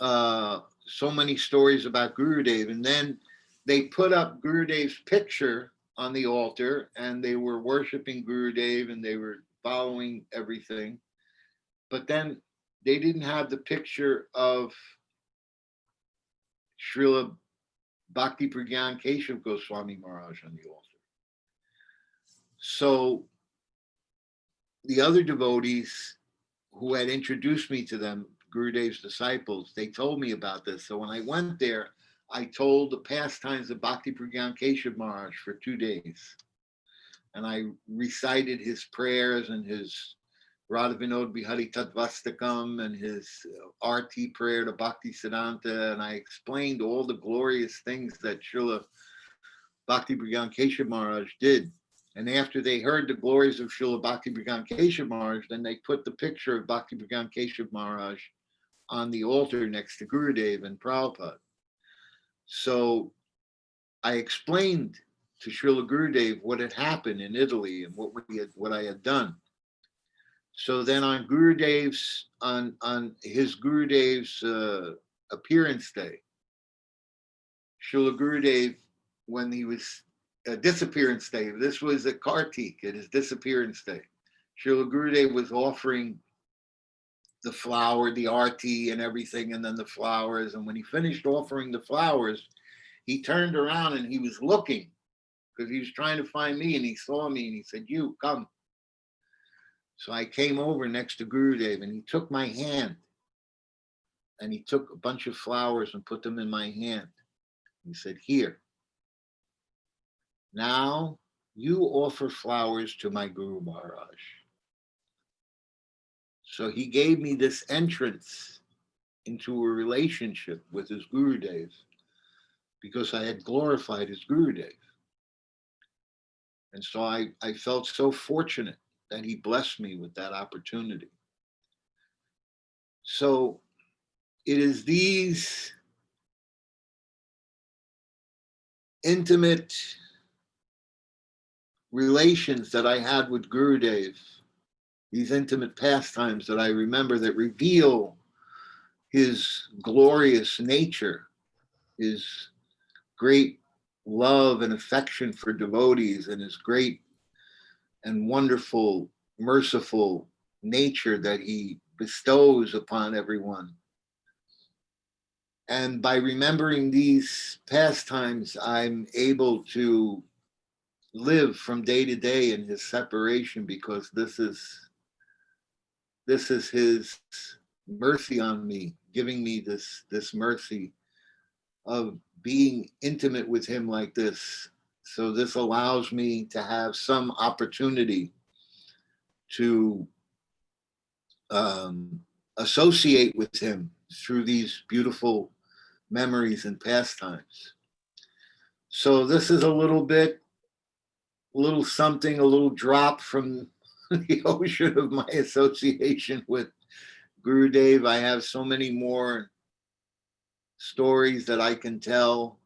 so many stories about Gurudev. And then they put up Gurudev's picture on the altar, and they were worshiping Gurudev and they were following everything. But then they didn't have the picture of Srila Bhakti Pragyan Keshav Goswami Maharaj on the altar. So the other devotees who had introduced me to them, Gurudev's disciples, they told me about this. So when I went there, I told the pastimes of Bhakti Pragyan Keshav Maharaj for 2 days. And I recited his prayers and his Radha Vinod Bihari Tatvastakam and his RT prayer to Bhaktivedanta. And I explained all the glorious things that Srila Bhakti Pragyan Keshav Maharaj did. And after they heard the glories of Srila Bhakti Pragyan Keshav Maharaj, then they put the picture of Bhakti Pragyan Keshav Maharaj on the altar next to Gurudev and Prabhupada. So I explained to Srila Gurudev what had happened in Italy and what I had done. So then on his Gurudev's appearance day, Srila Gurudev, when he was disappearance day, this was a Kartik at his disappearance day, Srila Gurudev was offering the flower, the arti and everything, and then the flowers. And when he finished offering the flowers, he turned around and he was looking because he was trying to find me, and he saw me and he said, "You come." So I came over next to Gurudev and he took my hand and he took a bunch of flowers and put them in my hand. He said, here, now you offer flowers to my Guru Maharaj. So he gave me this entrance into a relationship with his Gurudev because I had glorified his Gurudev. And so I felt so fortunate that he blessed me with that opportunity. So it is these intimate relations that I had with Gurudev, these intimate pastimes that I remember that reveal his glorious nature, his great love and affection for devotees, and his great and wonderful, merciful nature that he bestows upon everyone. And by remembering these pastimes, I'm able to live from day to day in his separation, because this is his mercy on me, giving me this mercy of being intimate with him like this. So this allows me to have some opportunity to associate with him through these beautiful memories and pastimes. So this is a little something, a little drop from the ocean of my association with Gurudev. I have so many more stories that I can tell.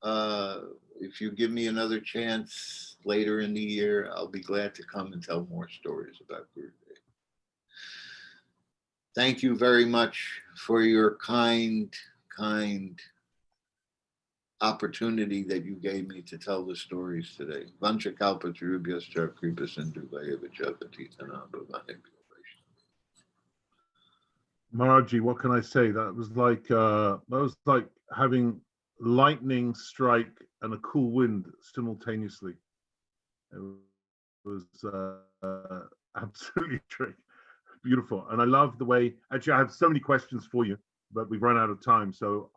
If you give me another chance later in the year, I'll be glad to come and tell more stories about Gurudev. Thank you very much for your kind opportunity that you gave me to tell the stories today. Vancha kalpa tarubhyascha kripa sindhu vayevacha patitanam bhavane. Maharaji, what can I say? That was like having lightning strike and a cool wind simultaneously. It was absolutely beautiful. And I love the way, actually I have so many questions for you, but we've run out of time. So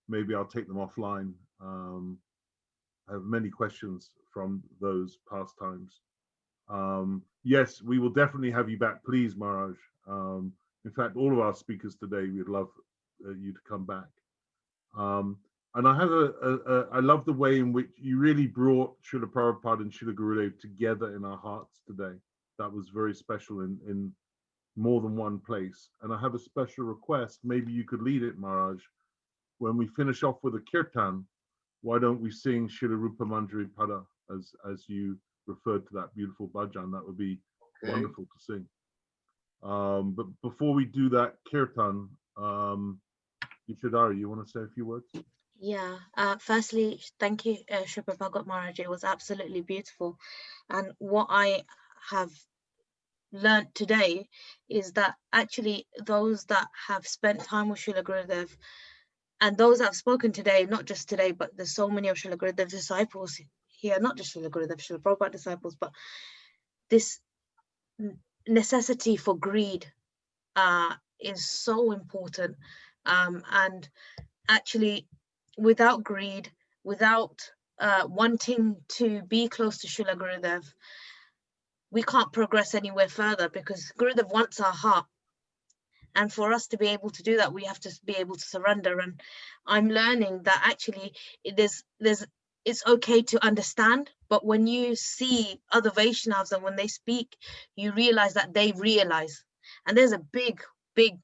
maybe I'll take them offline. I have many questions from those pastimes. Yes, we will definitely have you back, please, Maharaj. In fact, all of our speakers today, we'd love you to come back. And I have I love the way in which you really brought Srila Prabhupada and Srila Gurudev together in our hearts today. That was very special in more than one place. And I have a special request. Maybe you could lead it, Maharaj. When we finish off with a Kirtan, why don't we sing Srila Rupa Manjari Pada as you referred to that beautiful bhajan? That would be wonderful to sing. But before we do that Kirtan, Ishadari, you want to say a few words? Yeah, firstly, thank you, Sripad Bhagat Maharaj. It was absolutely beautiful. And what I have learned today is that actually those that have spent time with Srila Gurudev, and those that have spoken today, not just today, but there's so many of Srila Gurudev's disciples here, not just Srila Gurudev, Srila Prabhupada disciples, but this necessity for greed is so important. And actually, without greed, without wanting to be close to Srila Gurudev, we can't progress anywhere further, because Gurudev wants our heart. And for us to be able to do that, we have to be able to surrender. And I'm learning that actually it's okay to understand, but when you see other Vaishnavas and when they speak, you realize that they realize. And there's a big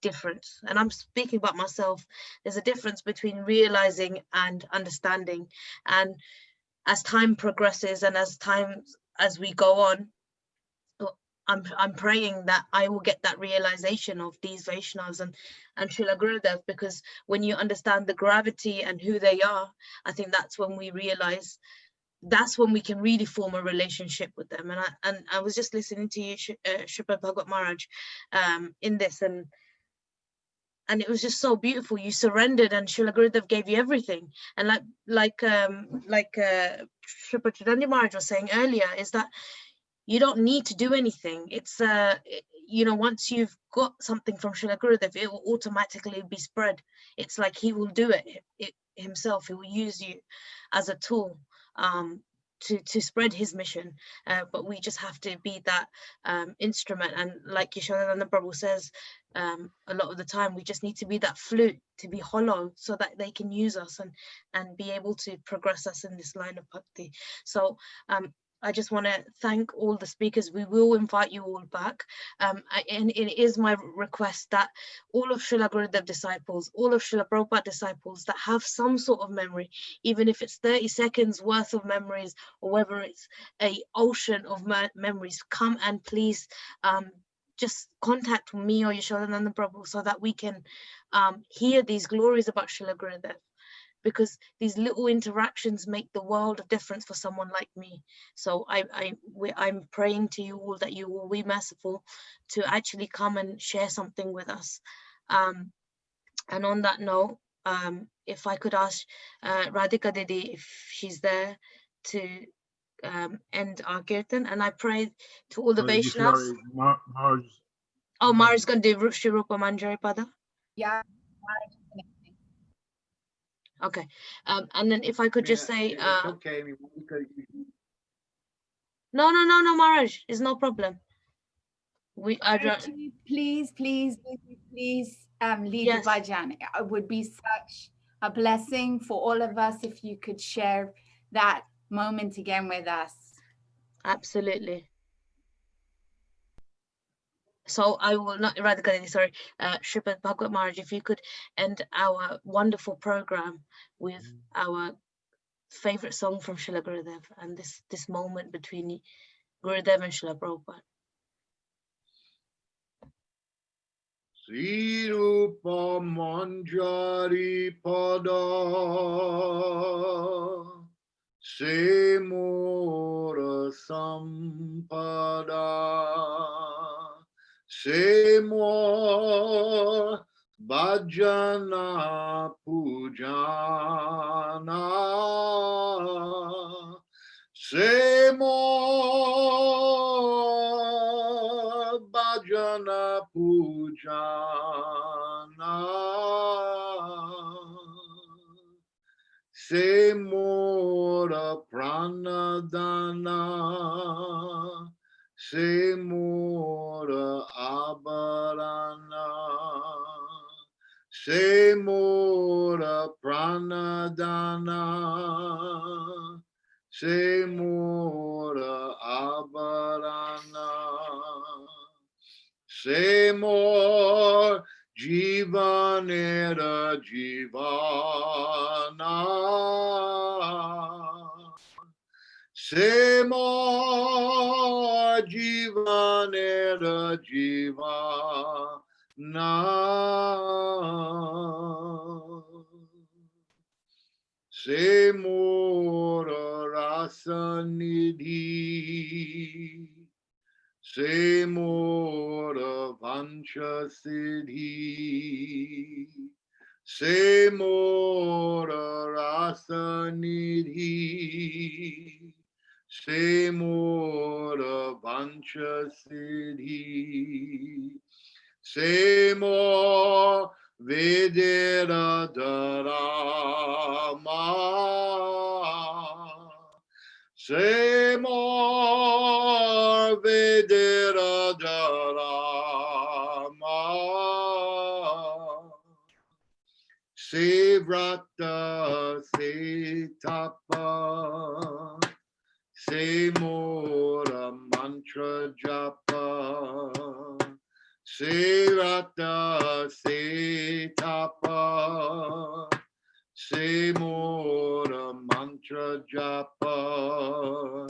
difference. And I'm speaking about myself. There's a difference between realizing and understanding. And as time progresses and as we go on, I'm praying that I will get that realization of these Vaishnavas and Srila Gurudev, because when you understand the gravity and who they are, I think that's when we realize, that's when we can really form a relationship with them. And I was just listening to you, Sripad Bhagat Maharaj, in this, and it was just so beautiful. You surrendered, and Srila Gurudev gave you everything. And like Sripad Tridandi Maharaj was saying earlier, is that you don't need to do anything. It's you know, once you've got something from Srila Gurudev, it will automatically be spread. It's like he will do it himself. He will use you as a tool to spread his mission, but we just have to be that instrument. And like Yashodananda Prabhu says, a lot of the time we just need to be that flute, to be hollow, so that they can use us and be able to progress us in this line of bhakti. So I just want to thank all the speakers. We will invite you all back. And it is my request that all of Srila Gurudev disciples, all of Srila Prabhupada disciples that have some sort of memory, even if it's 30 seconds worth of memories, or whether it's an ocean of memories, come and please just contact me or Yashodananda Prabhu so that we can hear these glories about Srila Gurudev. Because these little interactions make the world of difference for someone like me. So I'm praying to you all that you will be merciful to actually come and share something with us. And on that note, if I could ask Radhika Didi if she's there to end our Kirtan, and I pray to all the Vaishnavas. Oh, Mara's going to do Shri Rupa Manjari Pada? Yeah. Okay, and then if I could just say, it's okay. I mean, no, Maharaj, it's no problem. Please lead the bhajan. It would be such a blessing for all of us if you could share that moment again with us. Absolutely. So I will not, Radhika, sorry, Sripad Bhagavad Maharaj, if you could end our wonderful program with our favorite song from Srila Gurudev and this moment between Gurudev and Srila Prabhupada. Sri Rupa Manjari Pada Se Mora Sampada Se Mora Bhajana Pujana Se Mora Bhajana Pujana Se Mora Pranadana Se Mora Abharana Se Mora Pranadana Se Mora Abharana Se Mora Jivanera Jivana Se Mora Jivanera Jivana Se Mora Rasa Nidhi Se Mora Vancha Siddhi Se Mora Rasa Nidhi Se Mora Vancha Siddhi Se Mora Vedera Dharama Se Mora Vedera Dharama Se Vrata Se Tapa Se Mora Mantra Japa Se Vrata Se Tapa Se Mora Mantra Japa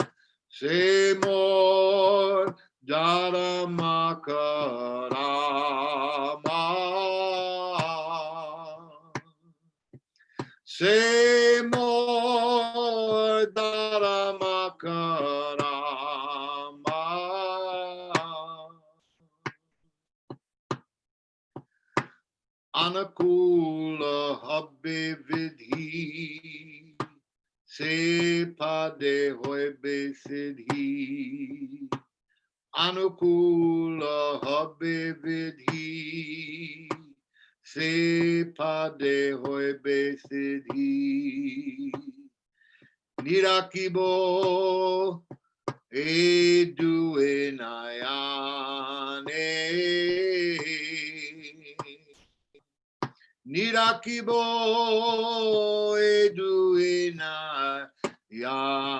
Se Mora Dharma Karama Se Mora Dharma Karama Anakula Habbe Vidhi Se Pade Hoibe Siddhi Anukula habe vidhi, Sripade hoibe siddhi. Nirakibo edue nayane. Nirakibo edue nayane.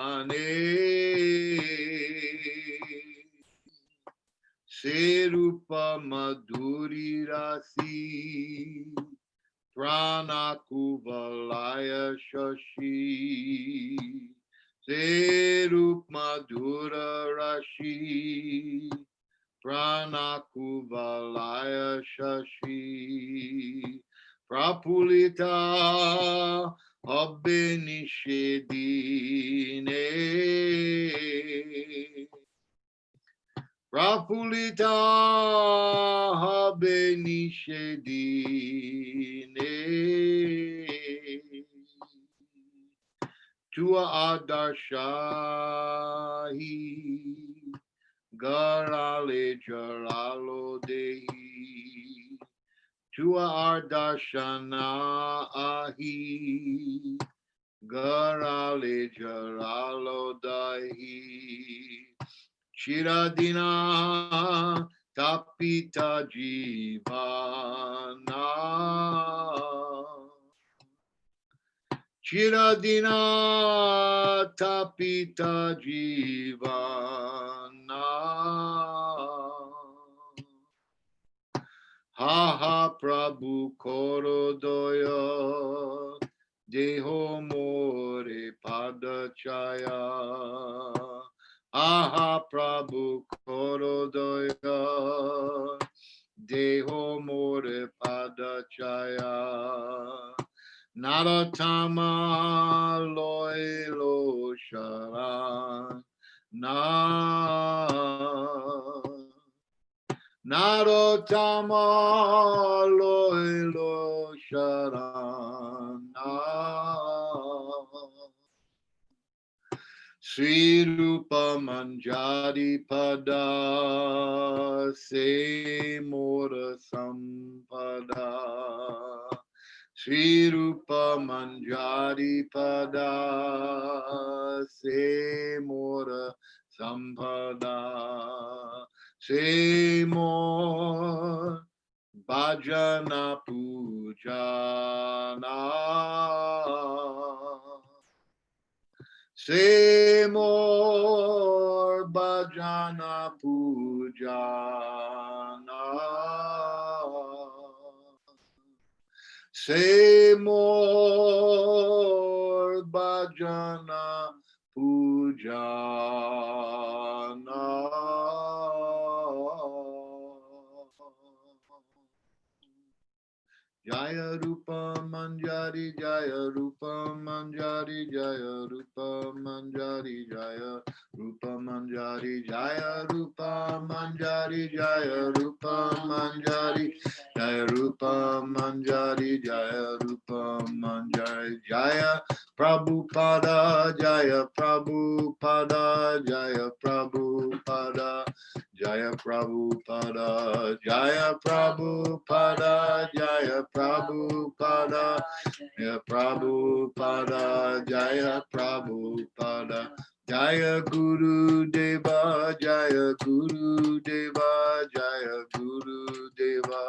Serupa madhuri rasi, prana kuvalaya shashi. Serup madhura rashi, prana kuvalaya shashi. Prapulita abbe nishedine. Prapulita habe nishedine. Tua adarshahi, garale jaralo dehi. Tua ardarshana ahi, garale jaralo dahi. Chiradina tapita jivana. Chiradina tapita jivana. Ha ha Prabhu korodoya, deho more padachaya. Aha Prabhu korodoya, deho more padachaya. Naratama loilo sharan na. Narottama loilo sharana. Sri Rupa Manjari Pada Se Mora Sampada. Sri Rupa Manjari Pada Se Mora Sampada. Se more bhajana pujana. Se more bhajana pujana. Se more bhajana pujana. Jaya Rupa Manjari, Jaya Rupa Manjari, Jaya Rupa Manjari, Jaya Rupa Manjari, Jaya Rupa Manjari, Jaya Rupa Manjari, Jaya Rupa Manjari, Jaya Rupa Manjari, Jaya Prabhupada, Jaya Prabhupada, Jaya Prabhupada. Jaya Prabhupada, Jaya Prabhupada, Jaya Prabhupada, Jaya Prabhupada, Jaya Prabhupada, Jaya Gurudeva, Jaya Gurudeva, Jaya Gurudeva,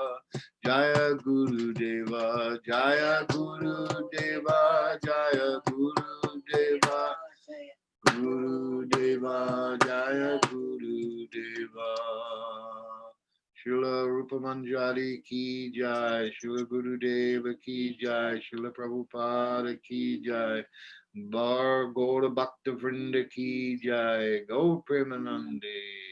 Jaya Gurudeva, Jaya Gurudeva, Jaya Gurudeva. Gurudeva, Jaya Gurudeva. Srila Rupa Manjari ki jai, Srila Gurudeva ki jai, Srila Prabhupada ki jai, Bar Gaura Bhaktivinoda ki jai, Go Premanande.